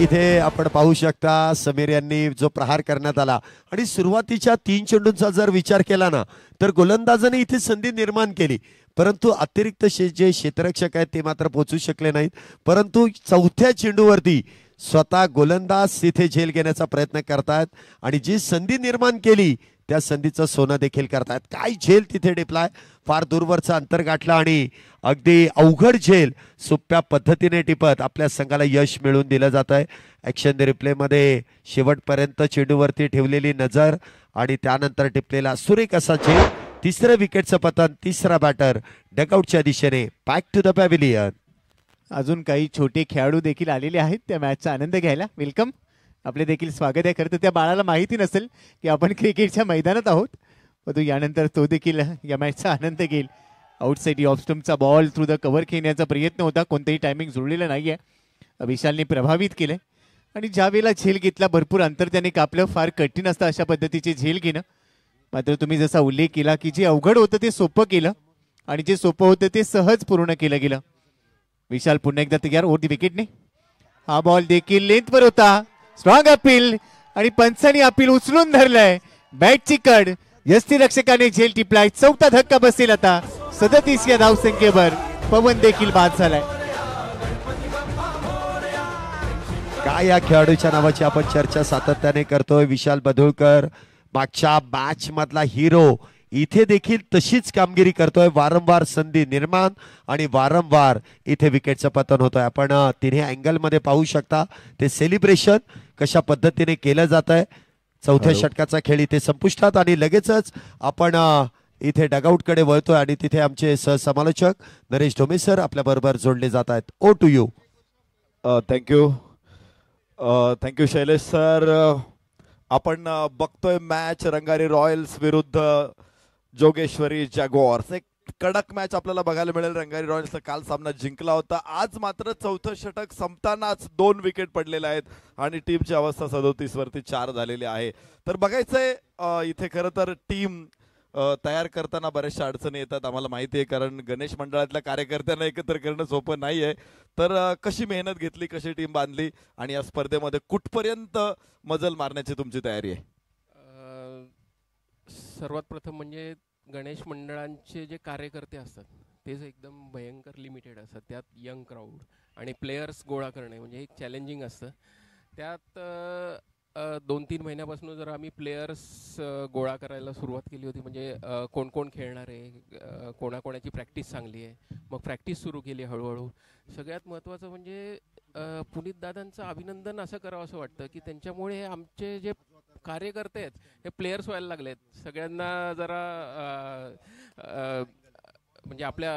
इथे आपण पाहू शकता समीर यांनी जो प्रहार करण्यात आला आणि सुरुवातीच्या 3 चेंडूंचा जर विचार केला ना तर गोलंदाजाने इथे संधी निर्माण केली, परंतु अतिरिक्त जे क्षेत्ररक्षक आहेत ते मात्र पोहोचू शकले नाहीत. परंतु 4थ्या चेंडूवरती स्वतः गोलंदाज इथे झेल घेण्याचा प्रयत्न करतायत आणि जी संधी निर्माण केली त्या संधीचं सोनं देखील करतायत. काय झेल तिथे टिपलाय. फार दूरवरचा अंतर गाठला आणि अगदी अवघड झेल सोप्या पद्धतीने टिपत आपल्या संघाला यश मिळवून दिलं जात आहे. ऍक्शन रिप्ले मध्ये शेवटपर्यंत चेंडूवरती ठेवलेली नजर आणि त्यानंतर टिपलेला सुरेख असा झेल. 3रं विकेटचं पतन. 3रा बॅटर डगआउटच्या दिशेने बॅक टू द पॅव्हिलियन. अजून काही छोटे खेळाडू देखील आलेले आहेत त्या मॅचचा आनंद घ्यायला. वेलकम. आपले देखील स्वागत आहे. खरं तर त्या बाळाला माहिती नसेल की आपण क्रिकेटच्या मैदानात आहोत, परंतु यानंतर तो देखील या मॅचचा आनंद घेईल. आउटसाइड ऑफ स्टंपचा बॉल थ्रू द कव्हर खेळण्याचा प्रयत्न होता. कोणतेही टायमिंग जुळलेलं नाहीये. विशालने प्रभावित केलंय आणि ज्या वेळेला झेल घेतला भरपूर अंतर त्याने कापलं. फार कठीण असतं अशा पद्धतीचे झेल घेणं. मात्र तुम्ही जसा उल्लेख केला की जे अवघड होतं ते सोपं केलं आणि जे सोपं होतं ते सहज पूर्ण केलं गेलं. विशाल पुन्हा एकदा तयार. ओव्हर द विकेटने हा बॉल देखील लेंथवर होता. स्ट्रॉंग अपील आणि पंचांनी अपील उचलून धरलंय. बॅटची कड. यष्टीरक्षकाने झेल टिपलाय. 4था धक्का बसेल आता 37 या धावसंख्येवर. पवन देखील बाद झालाय. काय या खेळाडूच्या नावाची आपण चर्चा सातत्याने करतोय. विशाल बधुळकर मागच्या मॅच मधला हिरो. इथे देखील तशीच कामगिरी करतोय. वारंवार संधी निर्माण आणि वारंवार इथे विकेटचं पतन होतोय. आपण तिन्ही अँगल मध्ये पाहू शकता ते सेलिब्रेशन कशा पद्धतीने केलं जात आहे. 4थ्या षटकाचा खेळ इथे संपुष्टात आणि लगेचच आपण इथे डगआउट कडे वळतोय आणि तिथे आमचे सहसमालोचक नरेश ढोमे सर आपल्या बरोबर जोडले जात आहेत. Over to you. Thank you Shailesh sir. आपण बघतोय मॅच रंगारी रॉयल्स विरुद्ध जोगेश्वरी जॅग्वार्स. एक कडक मॅच आपल्याला बघायला मिळेल. रंगारी रॉयल्सचा काल सामना जिंकला होता. आज मात्र 4थं षटक संपतानाच 2 विकेट पडलेले आहेत आणि टीमची अवस्था 37 वरती 4 झालेली आहे. तर बघायचंय इथे खरं तर टीम तयार करताना बऱ्याचशा अडचणी येतात आम्हाला माहिती आहे, कारण गणेश मंडळातल्या कार्यकर्त्यांना एकत्र करणं सोपं नाही आहे. तर कशी मेहनत घेतली, कशी टीम बांधली आणि या स्पर्धेमध्ये कुठपर्यंत मजल मारण्याची तुमची तयारी आहे? सर्वात प्रथम म्हणजे गणेश मंडळांचे जे कार्यकर्ते असतात तेच एकदम भयंकर लिमिटेड असतात. त्यात यंग क्राऊड आणि प्लेयर्स गोळा करणे म्हणजे एक चॅलेंजिंग असतं. त्यात 2-3 महिन्यापासून जर आम्ही प्लेयर्स गोळा करायला सुरुवात केली होती. म्हणजे कोण कोण खेळणार आहे, कोणाकोणाची प्रॅक्टिस चांगली आहे, मग प्रॅक्टिस सुरू केली हळूहळू. सगळ्यात महत्त्वाचं म्हणजे पुनीत दादांचं अभिनंदन असं करावं असं वाटतं की त्यांच्यामुळे आमचे जे कार्यकर्ते आहेत हे प्लेयर्स व्हायला लागलेत. सगळ्यांना जरा म्हणजे आपल्या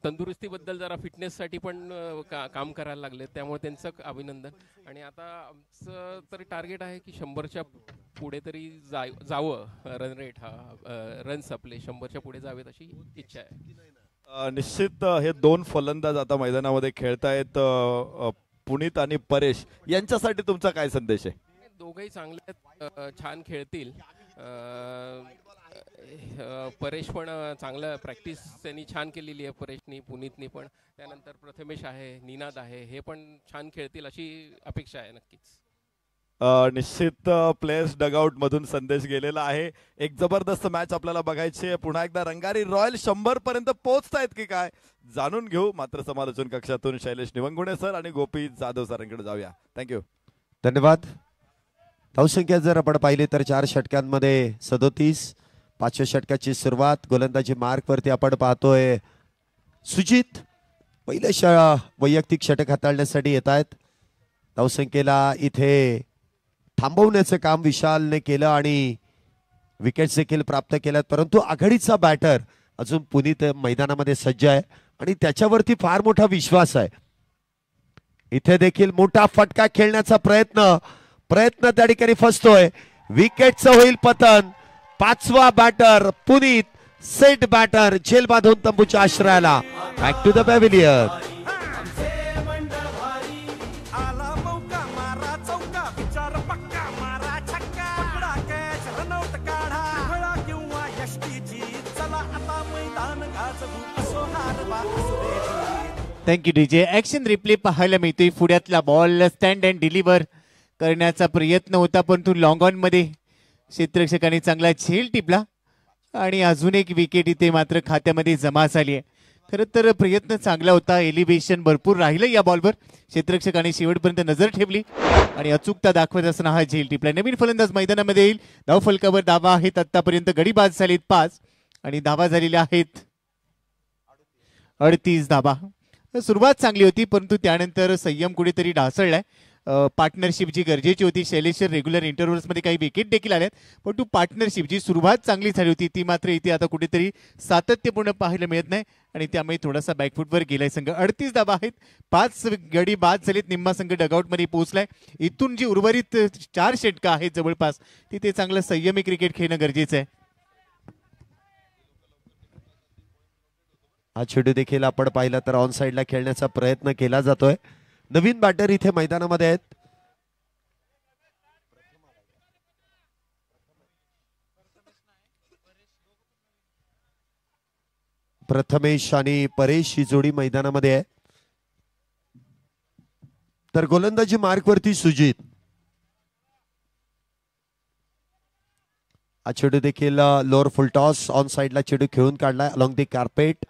तंदुरुस्तीबद्दल जरा फिटनेससाठी पण काम करायला लागले. त्यामुळे त्यांचं अभिनंदन. आणि आता आमचं तरी टार्गेट आहे की 100च्या पुढे तरी जावं. रन रेट हा रन्स आपले 100च्या पुढे जावेत अशी इच्छा आहे. निश्चित हे दोन फलंदाज आता मैदानामध्ये खेळतायत, पुनीत आणि परेश, यांच्यासाठी तुमचा काय संदेश आहे? दोघंही चांगले आहेत, छान खेळतील. परेश पण चांगलं प्रॅक्टिस त्यांनी छान केलेली आहे, परेशनी, पुनीतनी पण. त्यानंतर प्रथमेश आहे, निनाद आहे, हे पण छान खेळतील अशी अपेक्षा आहे नक्कीच. निश्चित प्लेयर्स डगआउट मधून संदेश गेलेला आहे. एक जबरदस्त मॅच आपल्याला बघायची आहे. पुन्हा एकदा रंगारी रॉयल 100 पर्यंत पोहोचतायत की काय जाणून घेऊ. मात्र समालोचन कक्षातून शैलेश निवंगुणे सर आणि गोपी जाधव सरांकडे जाऊया. थँक्यू, धन्यवाद. धावसंख्या जर आपण पाहिली तर 4 षटकांमध्ये 37. 5व्या षटकाची सुरुवात. गोलंदाजी मार्क वरती आपण पाहतोय सुजित पहिल्या वैयक्तिक षटक हाताळण्यासाठी येत आहेत. धावसंख्येला इथे थांबवण्याचं काम विशालने केलं आणि विकेट्स देखील प्राप्त केल्यात. परंतु आघाडीचा बॅटर अजून पुनीत मैदानामध्ये सज्ज आहे आणि त्याच्यावरती फार मोठा विश्वास आहे. इथे देखील मोठा फटका खेळण्याचा प्रयत्न त्या ठिकाणी फसतोय. विकेटचं होईल पतन. 5वा बॅटर पुनीत, सेट बॅटर झेल बांधून तंबूच्या आश्रयाला. Back to the pavilion. Thank you DJ. Action replay पाहायला मिळतोय. पुढ्यातला बॉल स्टँड अँड डिलिव्हर करण्याचा प्रयत्न होता, परंतु लॉंग ऑन मध्ये क्षेत्ररक्षकांनी चांगला झेल टिपला आणि अजून एक विकेट इथे मात्र खात्यामध्ये जमा झाली आहे. खरं तर प्रयत्न चांगला होता, एलिव्हेशन भरपूर राहिलं या बॉलवर. क्षेत्ररक्षकांनी शेवटपर्यंत नजर ठेवली आणि अचूकता दाखवत असताना हा झेल टिपला. नवीन फलंदाज मैदानामध्ये येईल. धावफलकावर धावा आहेत आतापर्यंत. गडी बाद झालीत 5 आणि धावा झालेल्या आहेत 38 धावा. सुरुवात चांगली होती, परंतु त्यानंतर संयम कुठेतरी ढासळलाय. पार्टनरशिप जी गरजेची होती, शैलेश्वर रेग्युलर इंटरव्हल्समध्ये काही विकेट देखील आल्यात, परंतु पार्टनरशिप जी सुरुवात चांगली झाली होती ती मात्र इथे आता कुठेतरी सातत्यपूर्ण पाहायला मिळत नाही आणि त्यामुळे थोडासा बॅकफुटवर गेलाय संघ. 38 धावा आहेत. 5 गडी बाद झालेत. निम्मा संघ डगआउटमध्ये पोहोचलाय. इथून जी उर्वरित 4 षटकं आहेत जवळपास तिथे चांगलं संयमी क्रिकेट खेळणं गरजेचं आहे. हा चेंडू देखील आपण पाहिला तर ऑन साइडला खेळण्याचा प्रयत्न केला जातोय. नवीन बॅटर इथे मैदानामध्ये आहेत. प्रथमेश आणि परेश ही जोडी मैदानामध्ये आहे. तर गोलंदाजी मार्क वरती सुजित. हा चेंडू देखील लोअर फुल टॉस ऑन साइडला चेंडू खेळून काढलाय अलॉंग दी कार्पेट.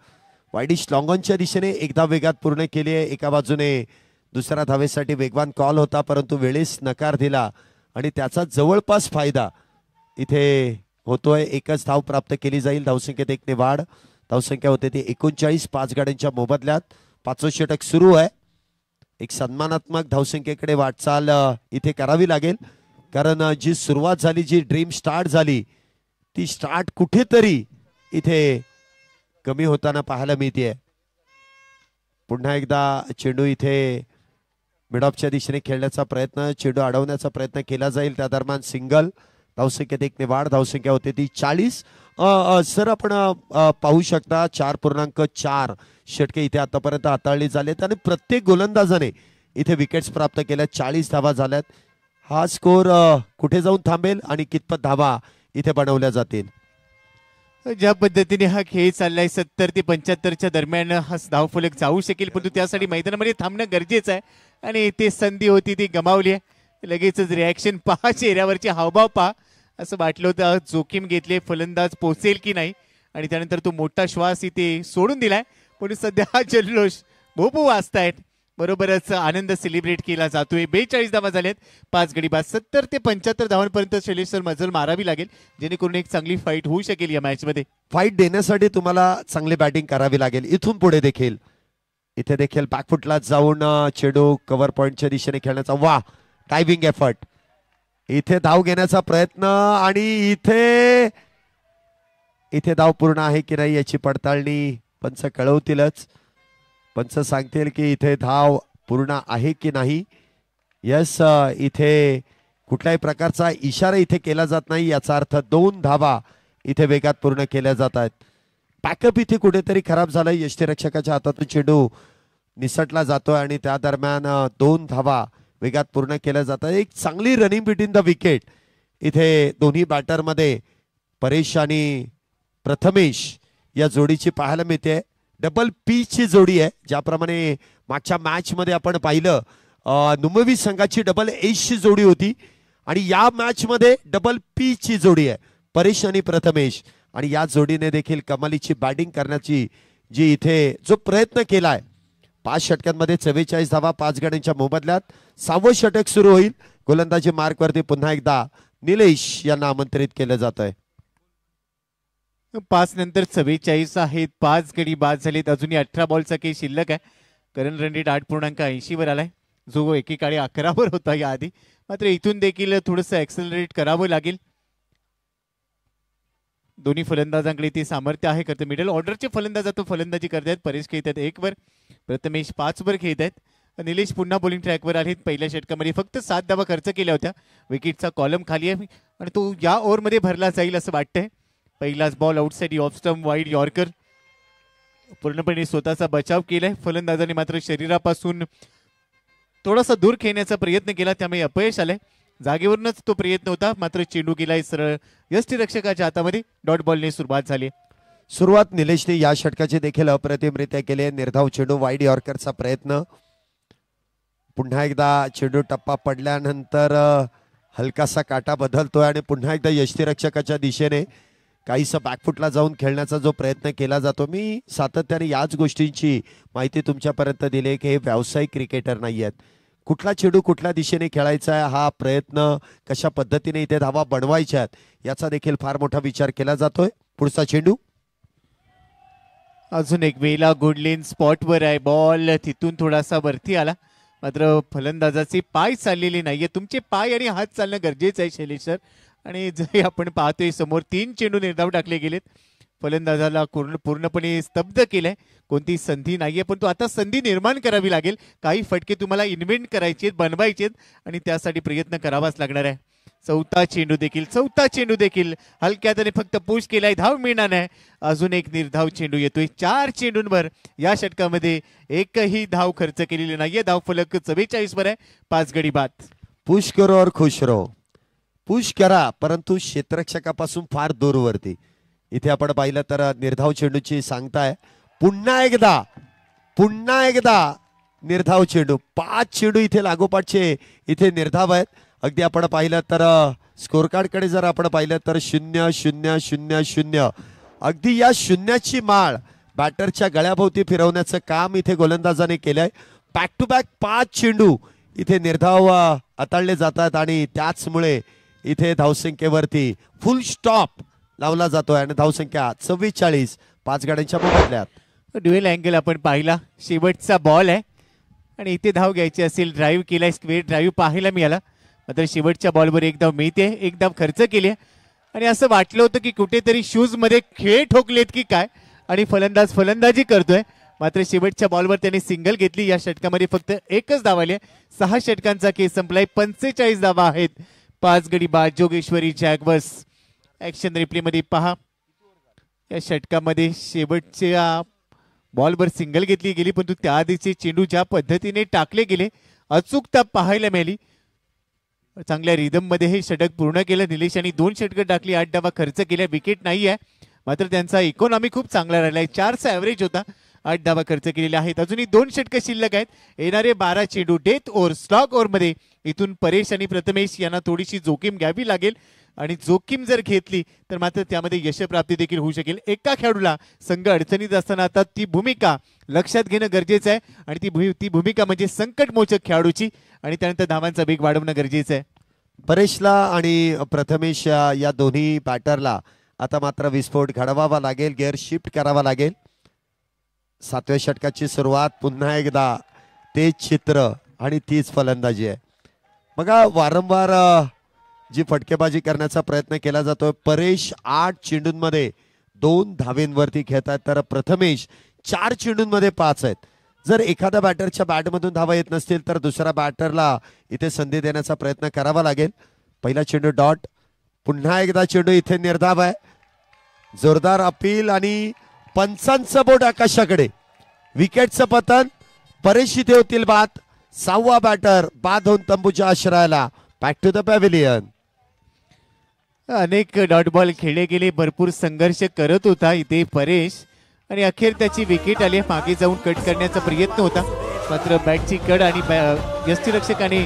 वाईडिश लॉंगॉनच्या दिशेने एकदा वेगात पूर्ण केली आहे. एका बाजूने दुसऱ्या धावेसाठी वेगवान कॉल होता, परंतु वेळेस नकार दिला आणि त्याचा जवळपास फायदा इथे होतोय. एकच धाव प्राप्त केली जाईल. धावसंख्येत 1 ने वाढ. धावसंख्या होते ती 39. 5 गाड्यांच्या मोबदल्यात 5वं षटक सुरू आहे. एक सन्मानात्मक धावसंख्येकडे वाटचाल इथे करावी लागेल, कारण जी सुरुवात झाली, जी ड्रीम स्टार्ट झाली, ती स्टार्ट कुठेतरी इथे कमी होताना पाहायला मिळते. पुन्हा एकदा चेंडू इथे मिडऑफच्या दिशेने खेळण्याचा प्रयत्न, चेंडू अडवण्याचा प्रयत्न केला जाईल. त्या दरम्यान सिंगल. धावसंख्येत 1 ने वाढ. धावसंख्या होते ती 40. सर आपण पाहू शकता 4.4 षटके इथे आतापर्यंत हाताळली झालेत आणि प्रत्येक गोलंदाजाने इथे विकेट्स प्राप्त केल्या. 40 धावा झाल्यात. हा स्कोर कुठे जाऊन थांबेल आणि कितपत धावा इथे बनवल्या जातील? ज्या पद्धतीने हा खेळ चाललाय 70 ते 75च्या दरम्यान हा धावफलक जाऊ शकेल, परंतु त्यासाठी मैदानामध्ये थांबणं गरजेचं आहे आणि ते संधी होती ती गमावली आहे. लगेचच रिॲक्शन पहा, चेहऱ्यावरचे हावभाव पहा. असं वाटलं होतं जोखीम घेतले, फलंदाज पोहोचेल की नाही आणि त्यानंतर तो मोठा श्वास इथे सोडून दिलाय. पण सध्या हा जल्लोष भोपू वाजतायत. बरोबरच आनंद सेलिब्रेट केला जातोय. 42 धावा झाल्यात. 5 गडी बाद. 70 ते 75 धावांपर्यंत शैलेश मजल मारावी लागेल, जेणेकरून एक चांगली फाईट होऊ शकेल या मॅच मध्ये. फाईट देण्यासाठी तुम्हाला चांगली बॅटिंग करावी लागेल. इथून पुढे देखील इथे देखील बॅकफुटला जाऊन चेंडू कव्हर पॉइंटच्या दिशेने खेळण्याचा वा डायव्हिंग एफर्ट. इथे धाव घेण्याचा प्रयत्न आणि इथे धाव पूर्ण आहे की नाही याची पडताळणी पंच कळवतीलच. पंच सांगतील की इथे धाव पूर्ण आहे की नाही. यस, इथे कुठल्याही प्रकारचा इशारा इथे केला जात नाही, याचा अर्थ 2 धावा इथे वेगात पूर्ण केल्या जात आहेत. पॅकअप इथे कुठेतरी खराब झालाय. यष्टीरक्षकाच्या हातातून चेंडू निसटला जातोय आणि त्या दरम्यान 2 धावा वेगात पूर्ण केल्या जातात. एक चांगली रनिंग बिटवीन द विकेट इथे दोन्ही बॅटरमध्ये परेश आणि प्रथमेश या जोडीची पाहायला मिळते. डबल पी ची जोडी आहे. ज्याप्रमाणे मागच्या मॅच मध्ये आपण पाहिलं नुमवी संघाची डबल एच ची जोडी होती आणि या मॅच मध्ये डबल पी ची जोडी आहे, परेश आणि प्रथमेश. आणि या जोडीने देखील कमालीची बॅटिंग करण्याची जी इथे जो प्रयत्न केलाय. 5 षटकांमध्ये 44 धावा 5 गड्यांच्या मोबदल्यात. 6वं षटक सुरू होईल. गोलंदाजी मार्क वरती पुन्हा एकदा निलेश यांना आमंत्रित केलं जात आहे. 5 नंतर 44 आहेत. 5 गडी बाद झालेत. अजूनही 18 बॉलचा काही शिल्लक आहे. करंट रन रेट 8.80 वर आलाय, जो एकेकाळी 11 वर होता याआधी. मात्र इथून देखील थोडंसं ऍक्सेलरेट करावं लागेल. दोन्ही फलंदाजांकडे ते सामर्थ्य आहे. करते मिडल ऑर्डरचे फलंदाज तो फलंदाजी करतायत. परेश खेळत आहेत 1 वर, प्रथमेश 5 वर खेळत आहेत. निलेश पुन्हा बॉलिंग ट्रॅकवर आलेत. पहिल्या षटकामध्ये फक्त 7 धावा खर्च केल्या होत्या. विकेटचा कॉलम खाली आहे आणि तो या ओव्हरमध्ये भरला जाईल असं वाटतंय. पहिलाच ball outside off stump wide yorker. पूर्णपणे स्वतःचा बचाव केलाय फलंदाजाने, मात्र शरीरापासून थोडासा दूर खेळण्याचा प्रयत्न केला, त्यामुळे अपयश आलंय. जागेवरूनच तो प्रयत्न होता, मात्र चेंडू गेलाय सरळ यष्टीरक्षकाच्या हातामध्ये. डॉट बॉलने सुरुवात झाली. सुरुवात निलेशने या षटकाची देखील अप्रतिमरित्या केली. निर्धाव चेंडू वाईड यॉर्करचा प्रयत्न. पुन्हा एकदा चेंडू टप्पा पडल्यानंतर हलकासा काटा बदलतोय आणि पुन्हा एकदा यष्टीरक्षकाच्या दिशेने काहीसं बॅकफुटला जाऊन खेळण्याचा जो प्रयत्न केला जातो. मी सातत्याने याच गोष्टींची माहिती तुमच्यापर्यंत दिली आहे की हे व्यावसायिक क्रिकेटर नाही आहेत. कुठला चेंडू कुठल्या दिशेने खेळायचा आहे, हा प्रयत्न कशा पद्धतीने इथे धावा बनवायच्या आहेत याचा देखील फार मोठा विचार केला जातोय. पुढचा चेंडू अजून एक वेळेला गुडलेन स्पॉटवर आहे. बॉल तिथून थोडासा वरती आला, मात्र फलंदाजाचे पाय चाललेले नाहीये. तुमचे पाय आणि हात चालणं गरजेचं आहे शैलेश सर. आणि जे आपण पाहतोय समोर 3 चेंडू निर्धाव टाकले गेलेत. फलंदाजाला पूर्णपणे स्तब्ध केलंय. कोणती संधी नाहीये, पण तो आता संधी निर्माण करावी लागेल. काही फटके तुम्हाला इन्व्हेंट करायचे बनवायचे आणि त्यासाठी प्रयत्न करावाच लागणार आहे. चौथा चेंडू देखील हलक्यात फक्त पुश केलाय. धाव मिळणार नाही. अजून एक निर्धाव चेंडू येतोय. 4 चेंडूंवर या षटकामध्ये एकही धाव खर्च केलेली नाहीये. धाव फलक 44 वर आहे. 5 गडी बाद. पुश करो और खुश रहो. पुश करा परंतु क्षेत्ररक्षकापासून फार दूरवरती. इथे आपण पाहिलं तर निर्धाव चेंडूची सांगताय. पुन्हा एकदा निर्धाव चेंडू. 5 चेंडू इथे लागोपाठचे इथे निर्धाव आहेत. अगदी आपण पाहिलं तर स्कोर कार्ड कडे जर आपण पाहिलं तर 0 0 0 0. अगदी या शून्याची माळ बॅटरच्या गळ्याभोवती फिरवण्याचं काम इथे गोलंदाजाने केलंय. बॅक टू बॅक 5 चेंडू इथे निर्धाव हाताळले जातात आणि त्याचमुळे इथे धावसंख्येवरती फुल स्टॉप लावला जातोय आणि धावसंख्या 44. 5 गड्यांच्या मोबदल्यात. ड्युएल अँगल आपण पाहिला. शेवटचा बॉल आहे आणि इथे धाव घ्यायची असेल. ड्राईव्ह केलाय, स्क्वेअर ड्राईव्ह पाहायला मिळाला, मात्र शेवटच्या बॉलवर एक धाव मिळते. एक धाव खर्च केली आणि असं वाटलं होतं की कुठेतरी शूज मध्ये खेळ ठोकलेत की काय आणि फलंदाजी करतोय, मात्र शेवटच्या बॉलवर त्याने सिंगल घेतली. या षटकामध्ये फक्त एकच धाव आली. 6 षटकांचा केस संपलाय. 45 धावा आहेत. 5 गडी बाद. जोगेश्वरी जॅग्वर्स. ऍक्शन रिप्ले मध्ये पहा. या षटकामध्ये शेवटच्या बॉलवर सिंगल घेतली गेली, परंतु त्याआधीचे चेंडू ज्या पद्धतीने टाकले गेले अचूकता पाहायला मिळाली. चांगल्या रिदम मध्ये हे षटक पूर्ण केलं. निलेश यांनी 2 षटकं टाकली, 8 धावा खर्च केल्या. विकेट नाही आहे, मात्र त्यांचा इकॉनॉमी खूप चांगला राहिलाय. 4चा ऍव्हरेज होता. 8 धावा खर्च केलेल्या आहेत. अजूनही 2 षटकं शिल्लक आहेत. येणारे 12 चेंडू डेथ ओव्हर स्लॉग ओव्हर मध्ये इथून परेश आणि प्रथमेश यांना थोडीशी जोखीम घ्यावी लागेल आणि जोखीम जर घेतली तर मात्र त्यामध्ये यशप्राप्ती देखील होऊ शकेल. एका खेळाडूला संघ अडचणीत असताना आता ती भूमिका लक्षात घेणं गरजेचं आहे आणि ती भूमिका म्हणजे संकटमोचक खेळाडूची आणि त्यानंतर धावांचा वेग वाढवणं गरजेचं आहे. परेशला आणि प्रथमेश या दोन्ही बॅटरला आता मात्र विस्फोट घडवावा लागेल. गिअर शिफ्ट करावा लागेल. 7व्या षटकाची सुरुवात. पुन्हा एकदा तेच चित्र आणि तीच फलंदाजी आहे. बघा वारंवार जी फटकेबाजी करण्याचा प्रयत्न केला जातोय. परेश 8 चेंडूंमध्ये 2 धावेंवरती खेळतात, तर प्रथमेश 4 चेंडूंमध्ये 5 आहेत. जर एखाद्या बॅटरच्या बॅटमधून धावा येत नसतील तर दुसऱ्या बॅटरला इथे संधी देण्याचा प्रयत्न करावा लागेल. पहिला चेंडू डॉट, पुन्हा एकदा चेंडू इथे निर्धाव आहे. जोरदार अपील आणि पंचांचं बोट आकाशाकडे. विकेटचं पतन, परेश इथे होतील बाद. 6वा बॅटर बाद होऊन तंबूच्या आश्रयाला. Back to the pavilion. अनेक डॉट बॉल खेळले गेले, भरपूर संघर्ष करत होता इथे परेश आणि अखेर त्याची विकेट आली. मागे जाऊन कट करण्याचा प्रयत्न होता, मात्र बॅटची कड आणि यष्टीरक्षकाने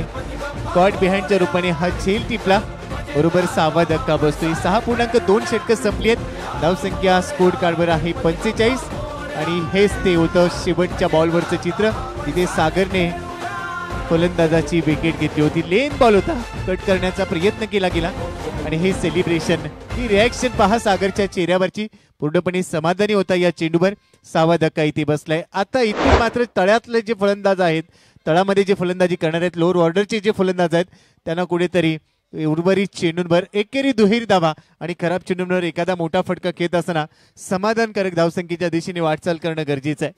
कॉट बिहाइंडच्या रूपाने हा झेल टिपला. बरोबर 6वा धक्का बसतोय. 6.2 षटकं संपली आहेत. धावसंख्या स्कोर कार्डवर आहे 45 आणि हेच ते होतं शेवटच्या बॉलवरचं चित्र. तिथे सागरने फलंदाजाची विकेट घेतली होती. लेन बॉल होता, कट करण्याचा प्रयत्न केला गेला आणि हे सेलिब्रेशन, ही रिॲक्शन पहा सागरच्या चेहऱ्यावरची. पूर्णपणे समाधानी होता या चेंडूवर. 6वा धक्का इथे बसलाय. आता इथे मात्र तळ्यातले जे फलंदाज आहेत, तळामध्ये जे फलंदाजी करणार आहेत, लोअर ऑर्डरचे जे फलंदाज आहेत, त्यांना कुठेतरी उर्वरित चेंडूंवर एकेरी दुहेरी धावा आणि खराब चेंडूंवर एखादा मोठा फटका खेळत असताना समाधानकारक धावसंख्येच्या दिशेने वाटचाल करणं गरजेचं आहे.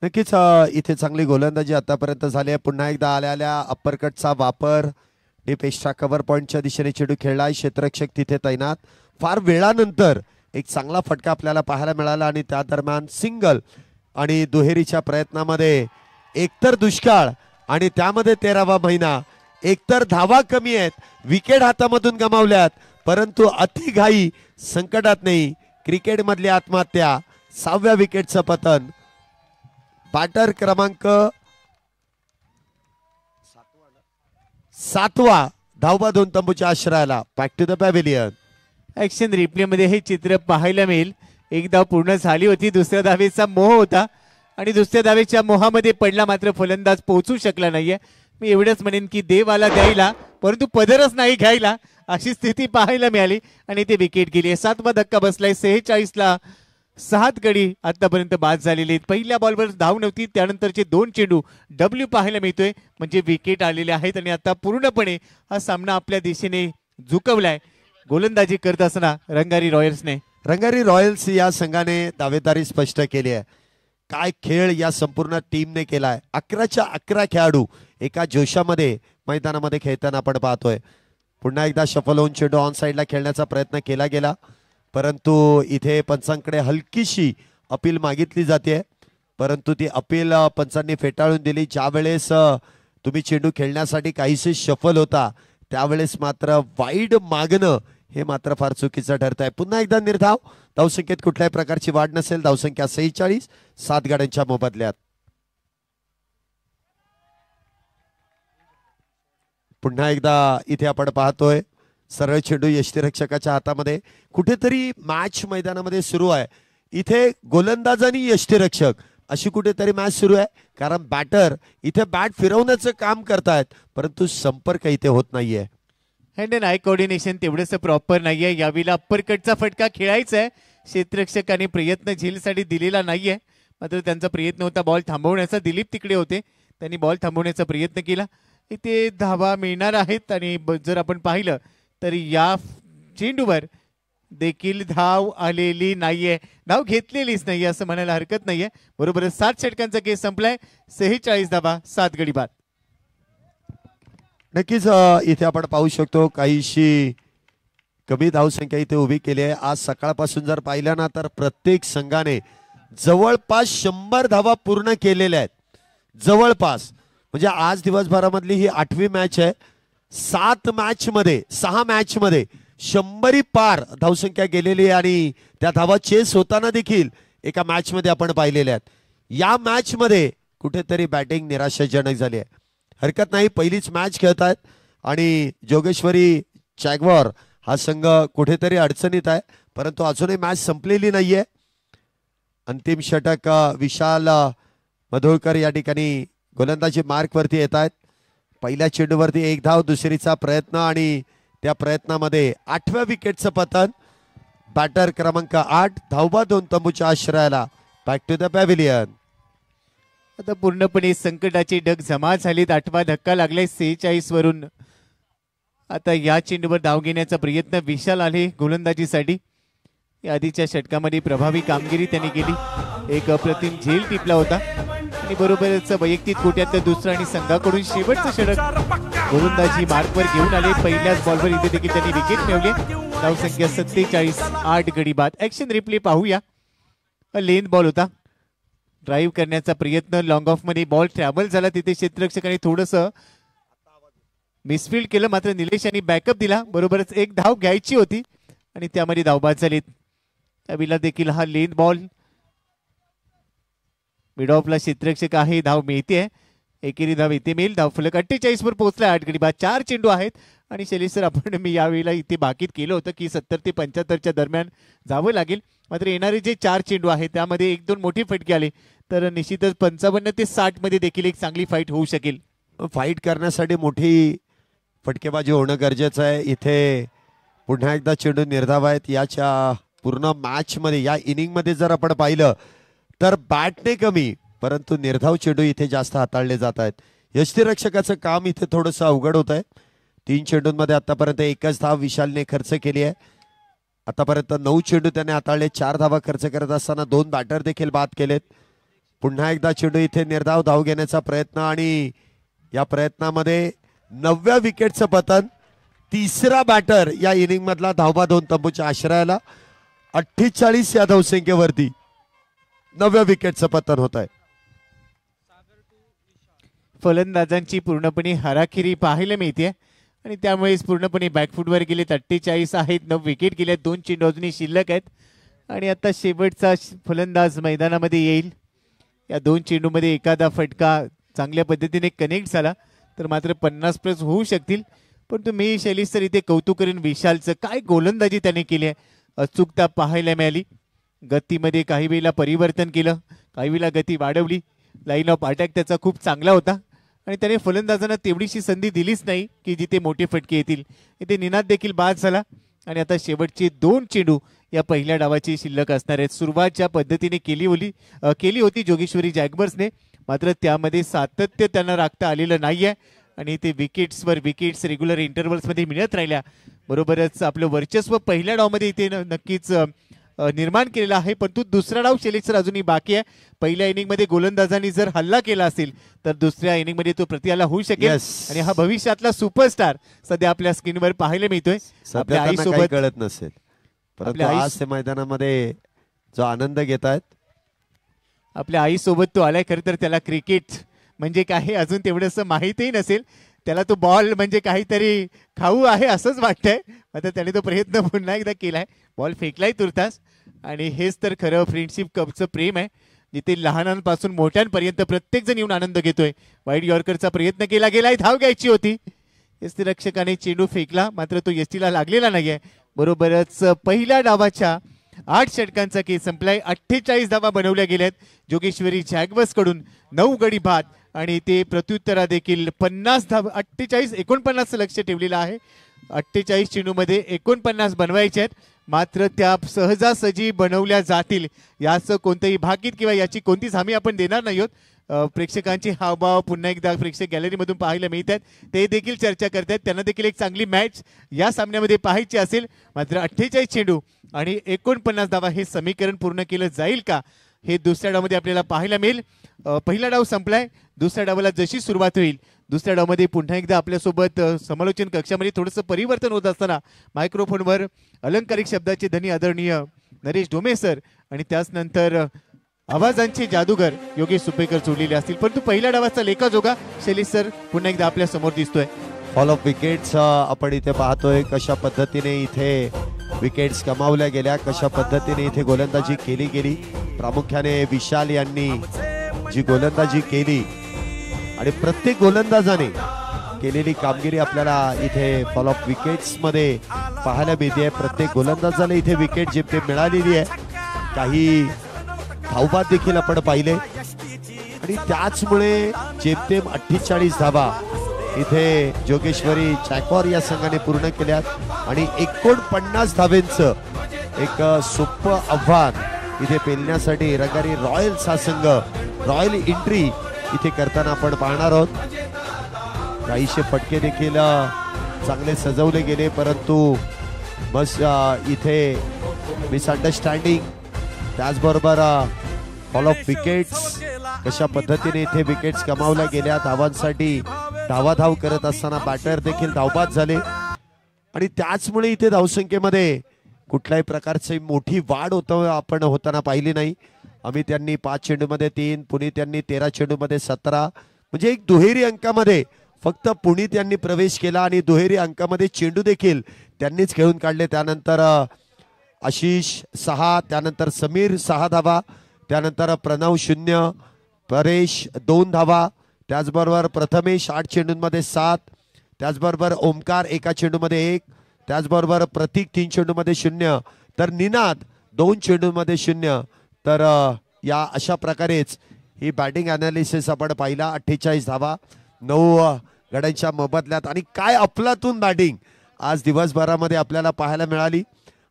नक्कीच इथे चांगली गोलंदाजी आतापर्यंत झाली आहे. पुन्हा एकदा आल्या अप्परकटचा वापर. डीप एक्स्ट्रा कव्हर पॉईंटच्या दिशेने चेंडू खेळला. क्षेत्ररक्षक तिथे तैनात. फार वेळानंतर एक चांगला फटका आपल्याला पाहायला मिळाला आणि त्या दरम्यान सिंगल आणि दुहेरीच्या प्रयत्नामध्ये एकतर दुष्काळ आणि त्यामध्ये 13वा महिना. एकतर धावा कमी आहेत, विकेट हातामधून गमावल्यात, परंतु अतिघाई संकटात नाही. क्रिकेटमधली आत्महत्या. 6व्या विकेटचं पतन. बॅटर क्रमांक 7वा धावबा दोन तंबूच्या आश्रयाला. Back to the pavilion. Action replay मध्ये हे चित्र पाहायला मिळेल. एक धाव पूर्ण झाली होती, दुसऱ्या धावेचा मोह होता आणि दुसऱ्या धावेच्या मोहामध्ये पडला, मात्र फलंदाज पोहोचू शकला नाहीये. मी एवढंच म्हणेन की देव आला द्यायला परंतु पदरच नाही घ्यायला, अशी स्थिती पाहायला मिळाली आणि ते विकेट गेली. 7वा धक्का बसलाय. 46ला 7 गडी आतापर्यंत बाद झालेले आहेत. पहिल्या बॉलवर धाव नव्हती, त्यानंतरचे 2 चेंडू डब्ल्यू पाहायला मिळतोय, म्हणजे विकेट आलेले आहेत आणि आता पूर्णपणे हा सामना आपल्या दिशेने झुकवलाय. गोलंदाजी करत असताना रंगारी रॉयल्स या संघाने दावेदारी स्पष्ट केली आहे. काय खेळ या संपूर्ण टीमने केलाय. 11च्या 11 खेळाडू एका जोशामध्ये मैदानामध्ये खेळताना आपण पाहतोय. पुन्हा एकदा शफल होऊन चेंडू ऑन साईडला खेळण्याचा प्रयत्न केला गेला, परंतु इथे पंचांकडे हलकीशी अपील मागितली जाते, परंतु ती अपील पंचांनी फेटाळून दिली. ज्या वेळेस तुम्ही चेंडू खेळण्यासाठी काहीसे शफल होता त्यावेळेस मात्र वाईड मागणं हे मात्र फार चुकीचं ठरत आहे. पुन्हा एकदा निर्धाव. धावसंख्येत कुठल्याही प्रकारची वाढ नसेल. धावसंख्या 46, 7 गाड्यांच्या मोबदल्यात. पुन्हा एकदा इथे आपण पाहतोय सरळ चेंडू यष्टीरक्षकाच्या हातामध्ये. कुठेतरी मॅच मैदानामध्ये सुरू आहे. इथे गोलंदाज आणि यष्टीरक्षक अशी कुठेतरी मॅच सुरू आहे, कारण बॅटर इथे बॅट फिरवण्याचं काम करतायत, परंतु संपर्क इथे होत नाहीये. हँड अँड आय कोऑर्डिनेशन तेवढंच प्रॉपर नाहीये. यावेळेला अप्परकटचा फटका खेळायचा आहे. क्षेत्ररक्षकाने प्रयत्न झेलसाठी दिलेला नाहीये, मात्र त्यांचा प्रयत्न होता बॉल थांबवण्याचा. दिलीप तिकडे होते, त्यांनी बॉल थांबवण्याचा प्रयत्न केला. इथे धावा मिळणार आहेत आणि जर आपण पाहिलं तर या चेंडूवर देखील धाव आलेली नाहीये, धाव घेतलेलीच नाही असं म्हणायला हरकत नाहीये. बरोबर 7 षटकांचा केस संपलाय. 46 धावा, 7 गडी बाद. नक्कीच इथे आपण पाहू शकतो काहीशी कमी धावसंख्या इथे उभी केली आहे. आज सकाळपासून जर पाहिलं ना तर प्रत्येक संघाने जवळपास 100 धावा पूर्ण केलेल्या आहेत. जवळपास म्हणजे आज दिवसभरामधली ही 8वी मॅच आहे. 6 मॅच मध्ये 100 पार धावसंख्या गेलेली आहे आणि त्या धावा चेस होताना देखील एका मॅच मध्ये आपण पाहिलेल्या आहेत. या मॅच मध्ये कुठेतरी बॅटिंग निराशाजनक झाली आहे. हरकत नाही, पहिलीच मॅच खेळतायत आणि जोगेश्वरी जॅग्वार हा संघ कुठेतरी अडचणीत आहे, परंतु अजूनही मॅच संपलेली नाहीये. अंतिम षटक विशाल मधुळकर या ठिकाणी गोलंदाजी मार्क वरती येत आहेत. पहिल्या चेंडूवरती 1 धाव, दुसरीचा प्रयत्न आणि त्या प्रयत्नामध्ये 8व्या विकेटचं पतन. बॅटर क्रमांक 8 धावबा 2 तंबूच्या आश्रयाला. Back to the pavilion. आता पूर्णपणे संकटाचे ढग जमा झालेत. 8वा धक्का लागलाय 46 वरून. आता या चेंडूवर धाव घेण्याचा प्रयत्न विशाल आले गोलंदाजीसाठी. या आधीच्या षटकामध्ये प्रभावी कामगिरी त्यांनी केली. एक अप्रतिम झेल टिपला होता आणि बरोबरच वैयक्तिक कोट्यातलं दुसरं आणि संघाकडून शेवटचं षटक गोलंदाजी मार्कवर घेऊन आले. पहिल्याच बॉलवर इथे देखील त्यांनी विकेट मिळवली. धावसंख्या 47, 8 गडी बाद. ऍक्शन रिप्ले पाहूया. लेन बॉल होता. ड्राईव्ह करण्याचा प्रयत्न, लॉंग ऑफ मध्ये बॉल ट्रॅव्हल झाला. तिथे क्षेत्ररक्षकाने थोडंसं मिसफिल्ड केलं, मात्र निलेश यांनी बॅकअप दिला. बरोबरच एक धाव घ्यायची होती आणि त्यामध्ये धावबाद झालीत. त्यावेळेला देखील हा लेन बॉल मिड ऑफला क्षेत्ररक्षक आहे. धाव मिळते, एकेरी धाव इथे मिळेल. धाव फलक 48 वर पोहोचला. 8 गडी बाद. 4 चेंडू आहेत आणि शैलेश सर आपण मी यावेळेला इथे बाकीत केलं होतं की 70 ते 75च्या दरम्यान जावं लागेल. मात्र येणारे जे 4 चेंडू आहेत त्यामध्ये 1-2 मोठे फटके आले तर निश्चितच 55 ते 60 मध्ये देखील एक चांगली फाईट होऊ शकेल. फाईट करण्यासाठी मोठी फटकेबाजी होणं गरजेचं आहे. इथे पुन्हा एकदा चेंडू निर्धाव आहेत. याच्या पूर्ण मॅच मध्ये, या इनिंग मध्ये जर आपण पाहिलं तर बॅटने कमी परंतु निर्धाव चेंडू इथे जास्त हाताळले जात आहेत. यष्टीरक्षकाचं काम इथे थोडंसं अवघड होत आहे. 3 चेंडूंमध्ये आतापर्यंत 1च धाव विशालने खर्च केली आहे. आतापर्यंत 9 चेंडू त्याने हाताळले. 4 धावा खर्च करत असताना 2 बॅटर देखील बाद केलेत. पुन्हा एकदा चेंडू इथे निर्धाव धाव घेण्याचा प्रयत्न आणि या प्रयत्नामध्ये 9व्या विकेटचं पतन. तिसरा बॅटर या इनिंग मधला धावबा 2 तंबूच्या आश्रयाला. 48 या धावसंख्येवरती 9व्या विकेटचं पतन होत आहे. फलंदाजांची पूर्णपणे हाराखिरी पाहायला मिळते आणि त्यामुळेच पूर्णपणे बॅकफुटवर गेलेत. 48 आहेत, 9 विकेट गेल्यात. 2 चेंडू अजूनही शिल्लक आहेत आणि आता शेवटचा फलंदाज मैदानामध्ये येईल. या 2 चेंडूमध्ये एखादा फटका चांगल्या पद्धतीने कनेक्ट झाला तर मात्र 50+ होऊ शकतील. पण तुम्ही शैलेश सर इथे कौतुक करेन विशालचं. काय गोलंदाजी त्याने केली आहे. अचूकता पाहायला मिळाली. गतीमध्ये काही वेळेला परिवर्तन केलं, काही वेळेला गती वाढवली. लाईन ऑफ अटॅक त्याचा खूप चांगला होता आणि त्याने फलंदाजांना तेवढीशी संधी दिलीच नाही की जिथे मोठे फटके येतील. इथे निनाद देखील बाद झाला आणि आता शेवटचे 2 चेंडू या पहिल्या डावाची शिल्लक असणार आहेत. सुरुवात ज्या पद्धतीने केली होती जोगेश्वरी जॅग्वर्सने, मात्र त्यामध्ये सातत्य त्यांना राखता आलेलं नाहीये आणि ते विकेट्सवर विकेट्स रेग्युलर इंटरव्हल्समध्ये मिळत राहिल्या. बरोबरच आपलं वर्चस्व पहिल्या डावमध्ये इथे नक्कीच निर्माण केलेला आहे. परंतु दुसरा डाव शैलेश सर अजूनही बाकी आहे. पहिल्या इनिंगमध्ये गोलंदाजांनी जर हल्ला केला असेल तर दुसऱ्या इनिंगमध्ये तो प्रतिहाला होऊ शकेल. आणि हा भविष्यातला सुपरस्टार सध्या आपल्या स्क्रीनवर पाहायला मिळतोय. आपल्या आईसोबत कळत नसेल परंतु आज ते मैदानामध्ये जो आनंद घेत आहेत, आपल्या आईसोबत तो आलाय. खरं तर त्याला क्रिकेट म्हणजे काय अजून तेवढंसं माहितीही नसेल. त्याला तो बॉल म्हणजे काहीतरी खाऊ आहे असंच वाटतंय. आता त्याने तो प्रयत्न पुन्हा एकदा केलाय. बॉल फेकलाय तुर्तास आणि हेच तर खरं फ्रेंडशिप कपचं प्रेम आहे, जिथे लहानांपासून मोठ्यांपर्यंत प्रत्येक जण येऊन आनंद घेतोय. वाईड यॉर्करचा प्रयत्न केला गेलाय. धाव घ्यायची होती. यष्टीरक्षकाने चेंडू फेकला मात्र तो यष्टीला लागलेला नाहीये. बरोबरच पहिल्या डावाच्या 8 षटकांचा खेळ संपलाय. 48 धावा बनवल्या गेल्यात जोगेश्वरी जॅग्वर्स कडून. 9 गडी बाद आणि ते प्रत्युत्तरा देखील 50 धावा 49 लक्ष ठेवलेलं आहे. 48 चेंडूमध्ये 49 बनवायचे आहेत, मात्र त्या सहजासहजी बनवल्या जातील याचं कोणतंही भाकीत किंवा याची कोणतीच हमी आपण देणार नाही आहोत. प्रेक्षकांचे हावभाव पुन्हा एकदा प्रेक्षक गॅलरीमधून पाहायला मिळतात. ते देखील चर्चा करतात. त्यांना देखील एक चांगली मॅच या सामन्यामध्ये पाहायची असेल. मात्र 48 चेंडू आणि 49 धावा हे समीकरण पूर्ण केलं जाईल का हे दुसऱ्या डावमध्ये आपल्याला पाहायला मिळेल. पहिला डाव संपलाय. दुसऱ्या डावाला जशी सुरुवात होईल दुसऱ्या डावमध्ये पुन्हा एकदा आपल्यासोबत समालोचन कक्षामध्ये थोडंसं परिवर्तन होत असताना मायक्रोफोनवर अलंकारिक शब्दाचे धनी आदरणीय नरेश डोमे सर आणि त्याच नंतर आवाजांचे जादूगर योगेश सुपेकर जोडलेले असतील. परंतु पहिल्या डावाचा लेखाजोगा शैलेश सर पुन्हा एकदा आपल्या समोर दिसतोय. फॉल ऑफ विकेट्स आपण इथे पाहतोय. कशा पद्धतीने इथे विकेट्स कमावल्या गेल्या, कशा पद्धतीने इथे गोलंदाजी केली गेली. प्रामुख्याने विशाल यांनी जी गोलंदाजी केली आणि प्रत्येक गोलंदाजाने केलेली कामगिरी आपल्याला इथे फॉल ऑफ विकेट्स मध्ये पाहायला मिळते. प्रत्येक गोलंदाजाला इथे विकेट जेमतेम मिळालेली आहे. काही धावबाद देखील आपण पाहिले आणि त्याचमुळे जेमतेम 48 धावा इथे जोगेश्वरी जॅग्वार या संघाने पूर्ण केल्यात आणि 49 धावेंचं एक सोपं आव्हान इथे पेलण्यासाठी रंगारी रॉयल्स हा संघ, रॉयल एंट्री इथे करताना आपण पाहणार आहोत. काहीशे फटके देखील चांगले सजवले गेले, परंतु बस इथे मिसअंडरस्टँडिंग, त्याचबरोबर फॉल ऑफ विकेट्स, कशा पद्धतीने इथे विकेट्स गमावल्या गेल्या. धावांसाठी धावाधाव करत असताना बॅटर देखील धावबाद झाले आणि त्याचमुळे इथे धावसंख्येमध्ये कुठल्याही प्रकारची मोठी वाढ आपण होताना पाहिली नाही. अमित यांनी 5 चेंडूमध्ये 3, पुनीत यांनी 13 चेंडूमध्ये 17, म्हणजे एक दुहेरी अंकामध्ये फक्त पुनीत यांनी प्रवेश केला आणि दुहेरी अंकामध्ये चेंडू देखील त्यांनीच खेळून काढले. त्यानंतर आशिष 6, त्यानंतर समीर 6 धावा, त्यानंतर प्रणव 0, परेश 2 धावा, त्याचबरोबर प्रथमेश 8 चेंडूंमध्ये 7, त्याचबरोबर ओमकार 1 चेंडूमध्ये 1, त्याचबरोबर प्रतीक 3 चेंडूमध्ये 0, तर निनाद 2 चेंडूमध्ये 0. तर या अशा प्रकारेच ही बॅटिंग अनालिसिस आपण पाहिला. 48 धावा 9 गड्यांच्या मोबदल्यात आणि काय अफलातून बॅटिंग आज दिवसभरामध्ये आपल्याला पाहायला मिळाली.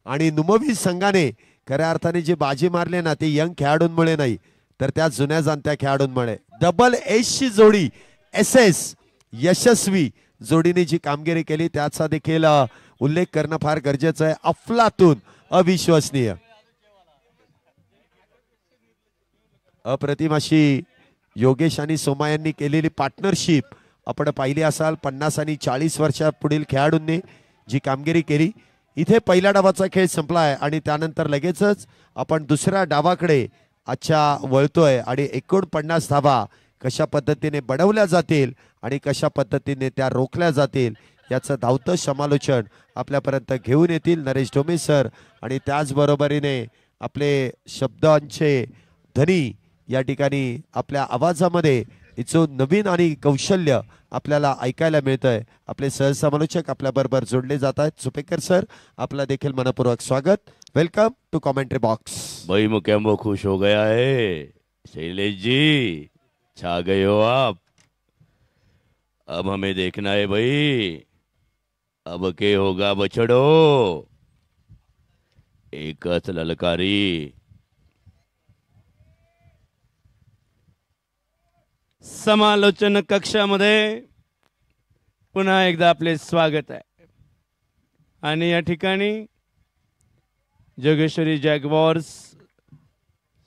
आणि नुमवी संघाने खऱ्या अर्थाने जे बाजी मारले ना, ते यंग खेळाडूंमुळे नाही, तर त्या जुन्या जाणत्या खेळाडूंमुळे. डबल एसची जोडी SS यशस्वी जोडीने जी कामगिरी केली त्याचा देखील उल्लेख करणं फार गरजेचं आहे. अफलातून, अविश्वसनीय, अप्रतिम अशी योगेश आणि सोमा यांनी केलेली पार्टनरशिप आपण पाहिली असाल. 50 आणि 40 वर्षापुढील खेळाडूंनी जी कामगिरी केली. इथे पहिल्या डावाचा खेळ संपलाय आणि त्यानंतर लगेचच आपण दुसऱ्या डावाकडे आजच्या वळतोय आणि 49 धावा कशा पद्धतीने बनवल्या जातील आणि कशा पद्धतीने त्या रोखल्या जातील याचं धावतं समालोचन आपल्यापर्यंत घेऊन येतील नरेश डोमे सर. आणि त्याचबरोबरीने आपले शब्दांचे धनी या ठिकाणी आपल्या आवाजामध्ये जो नवीन आणि कौशल्य आपल्याला ऐकायला मिळतंय, आपले सहसमालोचक आपल्याबरोबर जोडले जात आहेत. सुपेकर सर, आपला देखील मनपूर्वक स्वागत. Welcome to commentary box. भाई मुकेम्बो खुश हो गया है. शैलेश जी छा गए हो आप. अब हमें देखना है भाई, अब के होगा बछड़ो. एकच ललकारी. समालोचन कक्षामध्ये पुन्हा एकदा आपले स्वागत आहे. आणि या ठिकाणी जोगेश्वरी जॅग्वार्स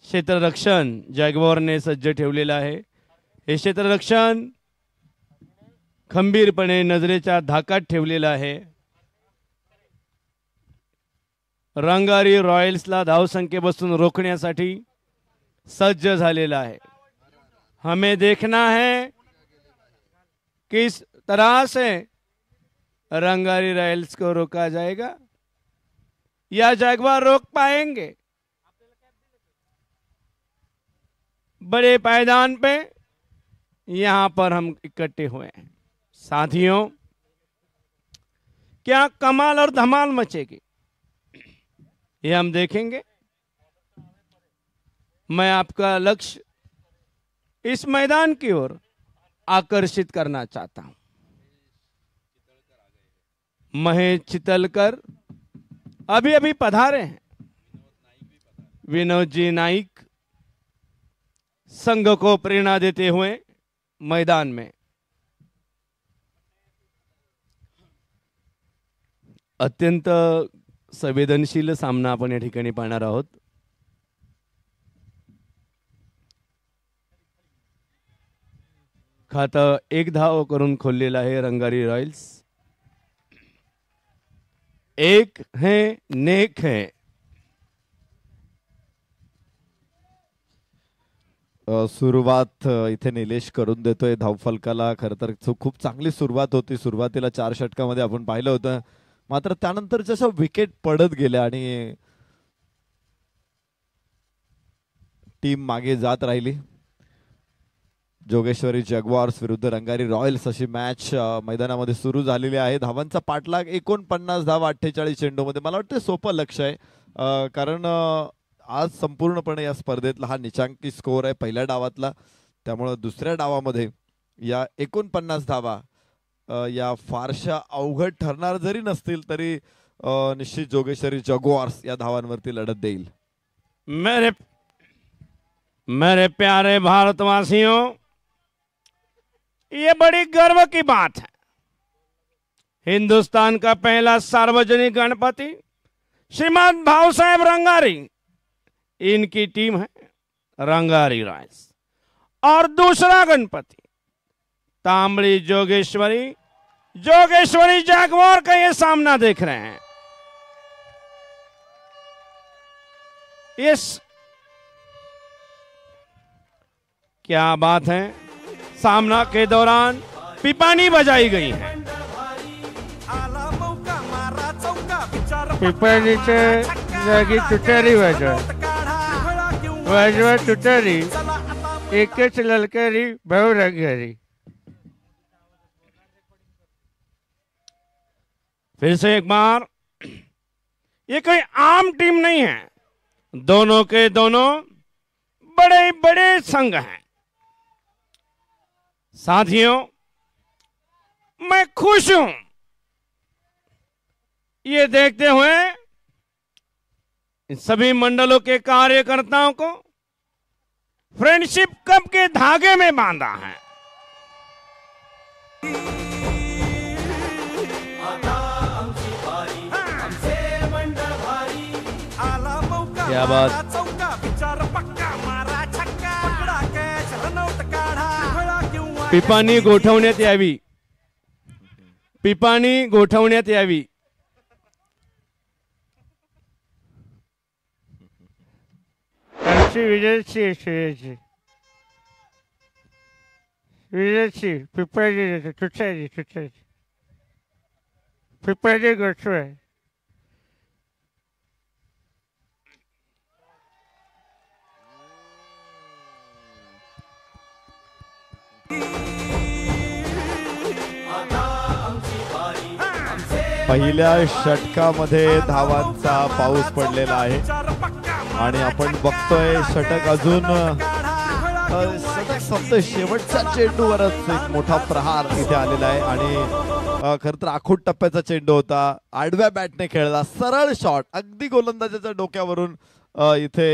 क्षेत्ररक्षण जॅग्वारने सज्ज ठेवलेलं आहे. हे क्षेत्ररक्षण खंबीरपणे नजरेच्या धाकात ठेवलेलं आहे. रंगारी रॉयल्सला धावसंख्येपासून रोखण्यासाठी सज्ज झालेला आहे. हमें देखना है किस तरह से रंगारी रॉयल्स को रोका जाएगा या जैगवार रोक पाएंगे. बड़े पायदान पे यहां पर हम इकट्ठे हुए हैं. साथियों, क्या कमाल और धमाल मचेगी ये हम देखेंगे. मैं आपका लक्ष्य इस मैदान की ओर आकर्षित करना चाहता हूं. महेश चितलकर अभी अभी पधारे हैं. विनोद जी नाइक संघ को प्रेरणा देते हुए मैदान में. अत्यंत संवेदनशील सामना आपण या ठिकाणी पाहणार आहोत. खातं 1 धाव करून खोललेलं आहे रंगारी रॉयल्स. एक है नेक है. सुरुवात इथे निलेश करून देतोय धावफलकाला. खरं तर खूप चांगली सुरुवात होती. सुरुवातीला 4 षटकामध्ये आपण पाहिलं होतं, मात्र त्यानंतर जसं विकेट पडत गेल्या आणि टीम मागे जात राहिली. जोगेश्वरी जॅग्वार्स विरुद्ध रंगारी रॉयल्स अशी मॅच मैदानामध्ये सुरू झालेली आहे. धावांचा पाठलाग 49 धावा 48 चेंडूमध्ये. मला वाटतं सोपं लक्ष आहे, कारण आज संपूर्णपणे या स्पर्धेतला हा निचांकी स्कोर आहे पहिल्या डावातला. त्यामुळे दुसऱ्या डावामध्ये या 49 धावा या फारशा अवघड ठरणार जरी नसतील तरी निश्चित जोगेश्वरी जॅग्वार्स या धावांवरती लढत देईल. मेरे प्यारे भारतवासियों, ये बड़ी गर्व की बात है। हिंदुस्तान का पहला सार्वजनिक गणपति श्रीमान भाव साहेब रंगारी, इनकी टीम है रंगारी राइस। और दूसरा गणपति तांबड़ी जोगेश्वरी जैगवार का ये सामना देख रहे हैं। इस क्या बात है, सामना के दौरान पिपानी बजाई गई है। पिपाणीचे जागी तुतारी वाजवा तुतारी एकच ललकारी भाऊ रंगारी। फिर से एक बार, ये कोई आम टीम नहीं है, दोनों के दोनों बड़े बड़े संघ हैं। साथियों, मैं खुश हूं ये देखते हुए इन सभी मंडलों के कार्यकर्ताओं को फ्रेंडशिप कप के धागे में बांधा है। क्या बात, पिपाणी गोठवण्यात यावी, पिपाणी गोठवण्यात यावी। विजयची पिपाणी पिपाणी गोठवाय। पहिल्या षटकामध्ये धावांचा पाऊस पडलेला आहे आणि आपण बघतोय षटक अजून षटक संपत शेवटच्या चेंडूवरच एक मोठा प्रहार इथे आलेला आहे आणि खर तर आखूड टप्प्याचा चेंडू होता, आडव्या बॅटने खेळला, सरळ शॉट अगदी गोलंदाजाच्या डोक्यावरून। इथे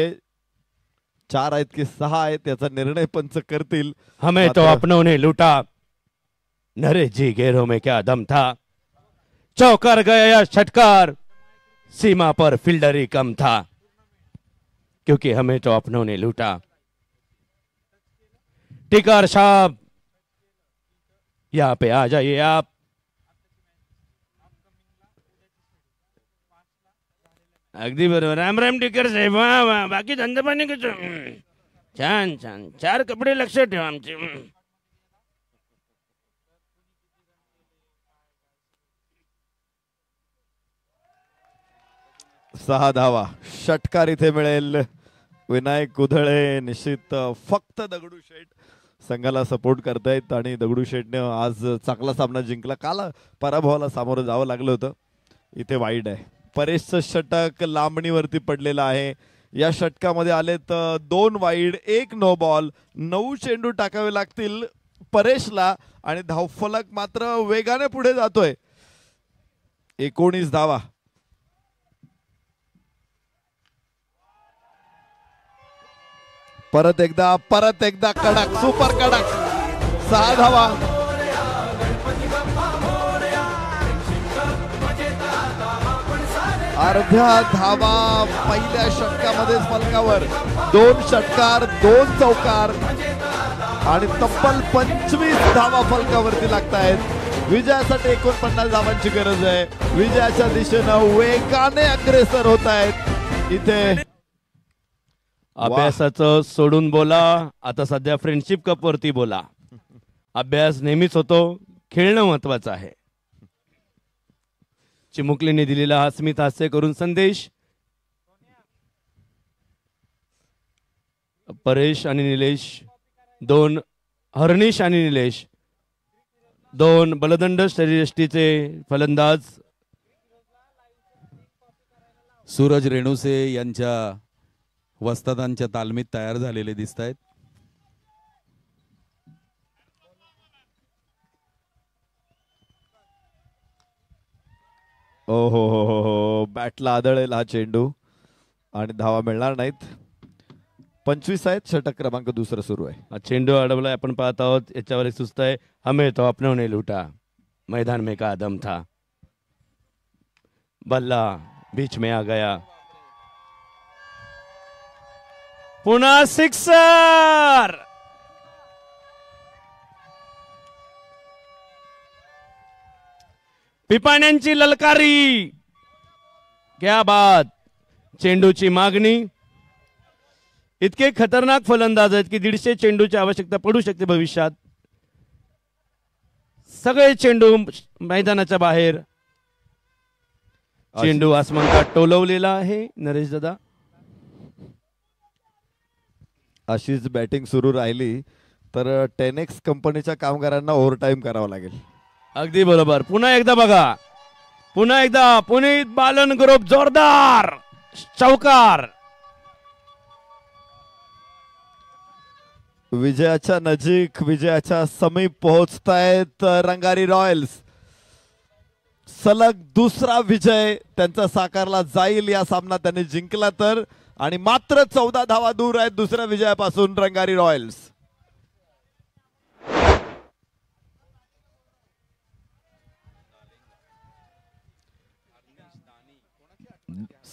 4 आहेत की 6 आहेत याचा निर्णय पंच करतील। हमें तो अपनों ने लूटा, नरेश जी घेरों में क्या दम था, चौकर गया षटकार, सीमा पर फील्डर ही कम था, क्योंकि हमें तो अपनों ने लूटा। टिकार साहब यहाँ पे आ जाइए आप। अगदी बरोबर, राम राम टिकर साहेब, वाह वाह, बाकी धंदा पाणी कसं? छान छान, 4 कपडे लक्षात ठेवा आमचे। 6 धावा, षटकार इथे मिळेल। विनायक कुधळे निश्चित फक्त दगडूशेठ संघाला सपोर्ट करतायत आणि दगडूशेठने आज चांगला सामना जिंकला, काल पराभवाला सामोरं जावं लागलं होतं। इथे वाईड आहे, परेशचं षटक लांबणीवरती पडलेलं आहे। या षटकामध्ये आलेत 2 वाईड 1 नो बॉल, 9 चेंडू टाकावे लागतील परेशला आणि धावफलक मात्र वेगाने पुढे जातोय। 19 धावा। परत एकदा कडक, सुपर कडक, 6 धावा। अर्ध्या धावा पहिल्या षटकामध्ये फलकावर, 2 षटकार 2 चौकार आणि तब्बल 25 धावा फलकावरती लागतायत। विजयासाठी 49 धावांची गरज आहे। विजयाच्या दिशेनं वेगाने अग्रेसर होत आहेत। इथे अभ्यासाचं सोडून बोला, आता सध्या फ्रेंडशिप कप वरती बोला। अभ्यास नेहमीच होतो, खेळणं महत्वाचं आहे। चिमुकलीने दिलेला हा स्मित हास्य करून संदेश। परेश आणि निलेश 2, हरणीश आणि निलेश 2 बलदंड शरीरयष्टीचे फलंदाज। सूरज रेणुसे यांच्या वस्तादांच्या तालमीत तयार झालेले दिसत आहेत। ओ हो, बॅटला आदळेल हा चेंडू आणि धावा मिळणार नाहीत। 25 आहेत. षटक क्रमांक दुसरं सुरू आहे. हा चेंडू अडवलाय आपण पाहत आहोत. याच्यावर एक सुस्त आहे, हमें तो अपनों ने लूटा, मैदान में का दम था, बल्ला बीच में आ गया, पुन्हा सिक्सर. पिपाण्यांची ललकारी, क्या बात. चेंडूची मागणी. इतके खतरनाक फलंदाज आहेत की 150 चेंडूची आवश्यकता पडू शकते भविष्यात. सगळे चेंडू मैदानाच्या बाहेर. चेंडू आसमानात टोलवलेला आहे. नरेश दादा, अशीच बॅटिंग सुरू राहिली तर 10X कंपनीच्या कामगारांना ओव्हरटाईम करावं लागेल. अगदी बरोबर. पुन्हा एकदा बघा, पुन्हा एकदा पुनीत बालन ग्रुप जोरदार चौकार. विजयाच्या नजीक, विजयाच्या समीप पोहोचतायत रंगारी रॉयल्स. सलग दुसरा विजय त्यांचा साकारला जाईल. या सामना त्यांनी जिंकला तर, आणि मात्र 14 धावा दूर आहेत दुसऱ्या विजयापासून रंगारी रॉयल्स.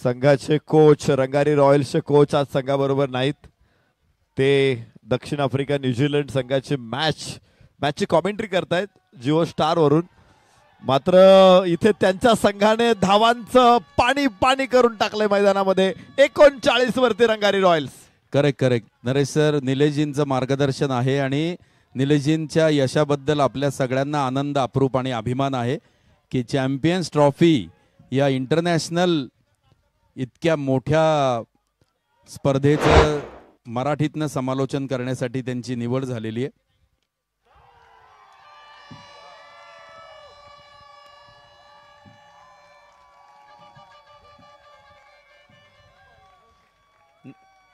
संघाचे कोच, रंगारी रॉयल्सचे कोच आज संघाबरोबर नाहीत. ते दक्षिण आफ्रिका न्यूझीलंड संघाची मॅचची कॉमेंट्री करतायत जिओ स्टार वरून. मात्र इथे त्यांच्या संघाने धावांचं पाणी पाणी करून टाकलंय मैदानामध्ये. 39 वरती Rangari Royals. Correct Naresh sir, निलेशजींचं मार्गदर्शन आहे आणि निलेशजींच्या यशाबद्दल आपल्या सगळ्यांना आनंद, अप्रूप आणि अभिमान आहे की चॅम्पियन्स ट्रॉफी या इंटरनॅशनल इतक्या मोठ्या स्पर्धेचं मराठीतनं समालोचन करण्यासाठी त्यांची निवड झालेली आहे.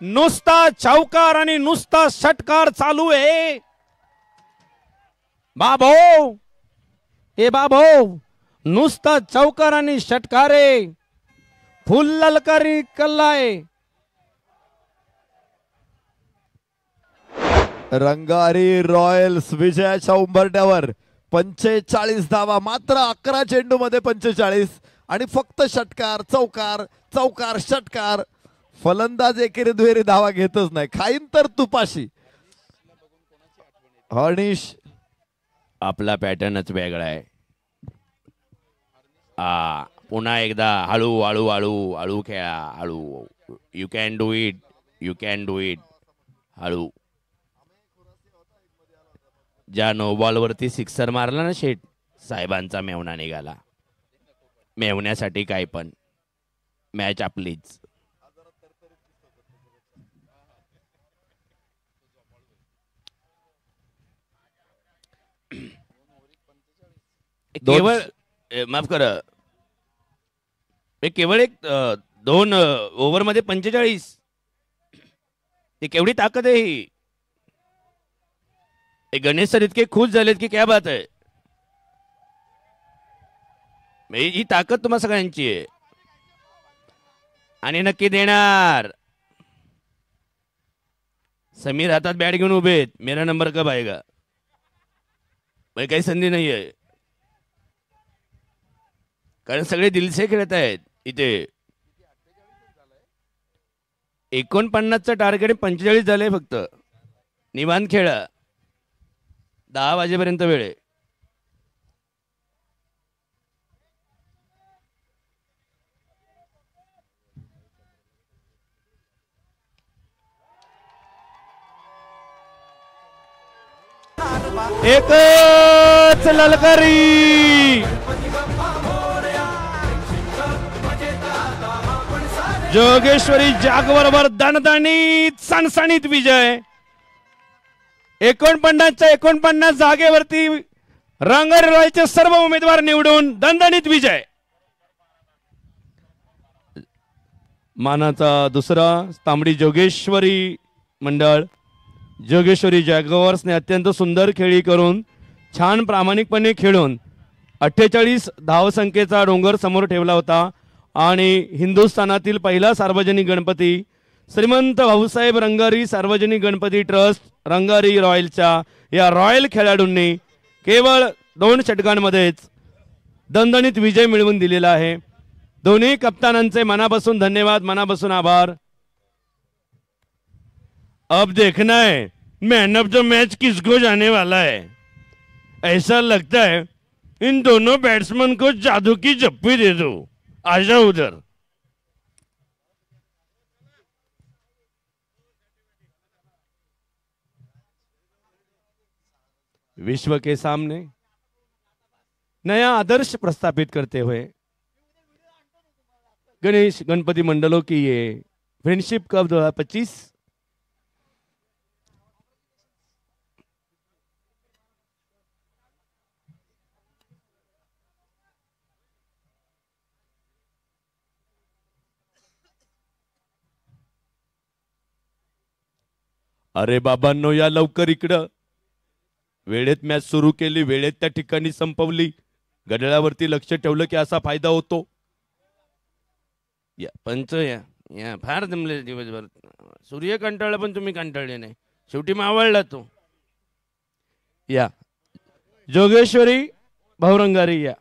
नुसता चौकार आणि नुसता षटकार चालू आहे. बाबो, ए बाबो, नुसता चौकार आणि षटकार आहे. फुल ललकारी कल्लाय. रंगारी रॉयल्स विजयाच्या उंबरठ्यावर. 45 धावा, मात्र 11 चेंडू मध्ये 45, आणि फक्त षटकार, चौकार, चौकार, षटकार. फलंदाज एकेरी दुहेरी धावा घेतच नाही. खाईन तर तुपाशी. हर्निश, आपला पॅटर्नच वेगळा आहे. पुन्हा एकदा हळू हळू हळू हळू खेळा, हळू. You can do it, you can do it. हळू. ज्या नो बॉल वरती सिक्सर मारला ना शेट, साहेबांचा मेवणा निघाला. मेवण्यासाठी काय पण. मॅच आपलीच. केवळ माफ करा, केवळ एक 2 ओव्हर मध्ये 45. ते केवढी ताकद आहे ही. गणेश सर इतके खुश झालेत की क्या बात आहे. ही ताकद तुम्हा सगळ्यांची आहे आणि नक्की देणार. समीर हातात बॅट घेऊन उभे आहेत. मेरा नंबर कब आएगा. काही संधी नाही आहे, कारण सगळे दिलसे खेळत आहेत इथे. 49चं टार्गेट 45 झालंय फक्त. निवांत खेळा. 10 वाजेपर्यंत वेळ आहे. एकच ललकारी. जोगेश्वरी जागवरवर दणदणीत सणसणीत विजय. 49च्या 49 जागेवरती रंगारी रॉयल्सचे सर्व उमेदवार निवडून दणदणीत विजय. मानाचा दुसरा तांबडी जोगेश्वरी मंडळ. जोगेश्वरी जॅगवर्सने अत्यंत सुंदर खेळी करून, छान प्रामाणिकपणे खेळून 48 धावसंख्येचा डोंगर समोर ठेवला होता आणि हिंदुस्थानातील पहिला सार्वजनिक गणपती श्रीमंत भाऊसाहेब रंगारी सार्वजनिक गणपती ट्रस्ट रंगारी रॉयलच्या या रॉयल खेळाडूंनी केवळ 2 षटकांमध्येच दणदणीत विजय मिळवून दिलेला आहे. दोन्ही कप्तानांचे मनापासून धन्यवाद, मनापासून आभार. अब देखना है मैन ऑफ द मैच किसको जाने वाला है. ऐसा लगता है इन दोनों बैट्समैन को जादू की जप्पी दे दो. आजा उधर. विश्व के सामने नया आदर्श प्रस्थापित करते हुए गणेश गणपति मंडलों की ये फ्रेंडशिप कप 2025 अरे बाबांनो या लवकर इकडं. वेळेत मॅच सुरू केली, वेळेत त्या ठिकाणी संपवली. घड्याळावरती लक्ष ठेवलं की असा फायदा होतो. या पंच या फार जमले दिवसभर. सूर्य कंटाळला पण तुम्ही कंटाळले नाही, शेवटी मावळला तो. या जोगेश्वरी भाऊरंगारी या.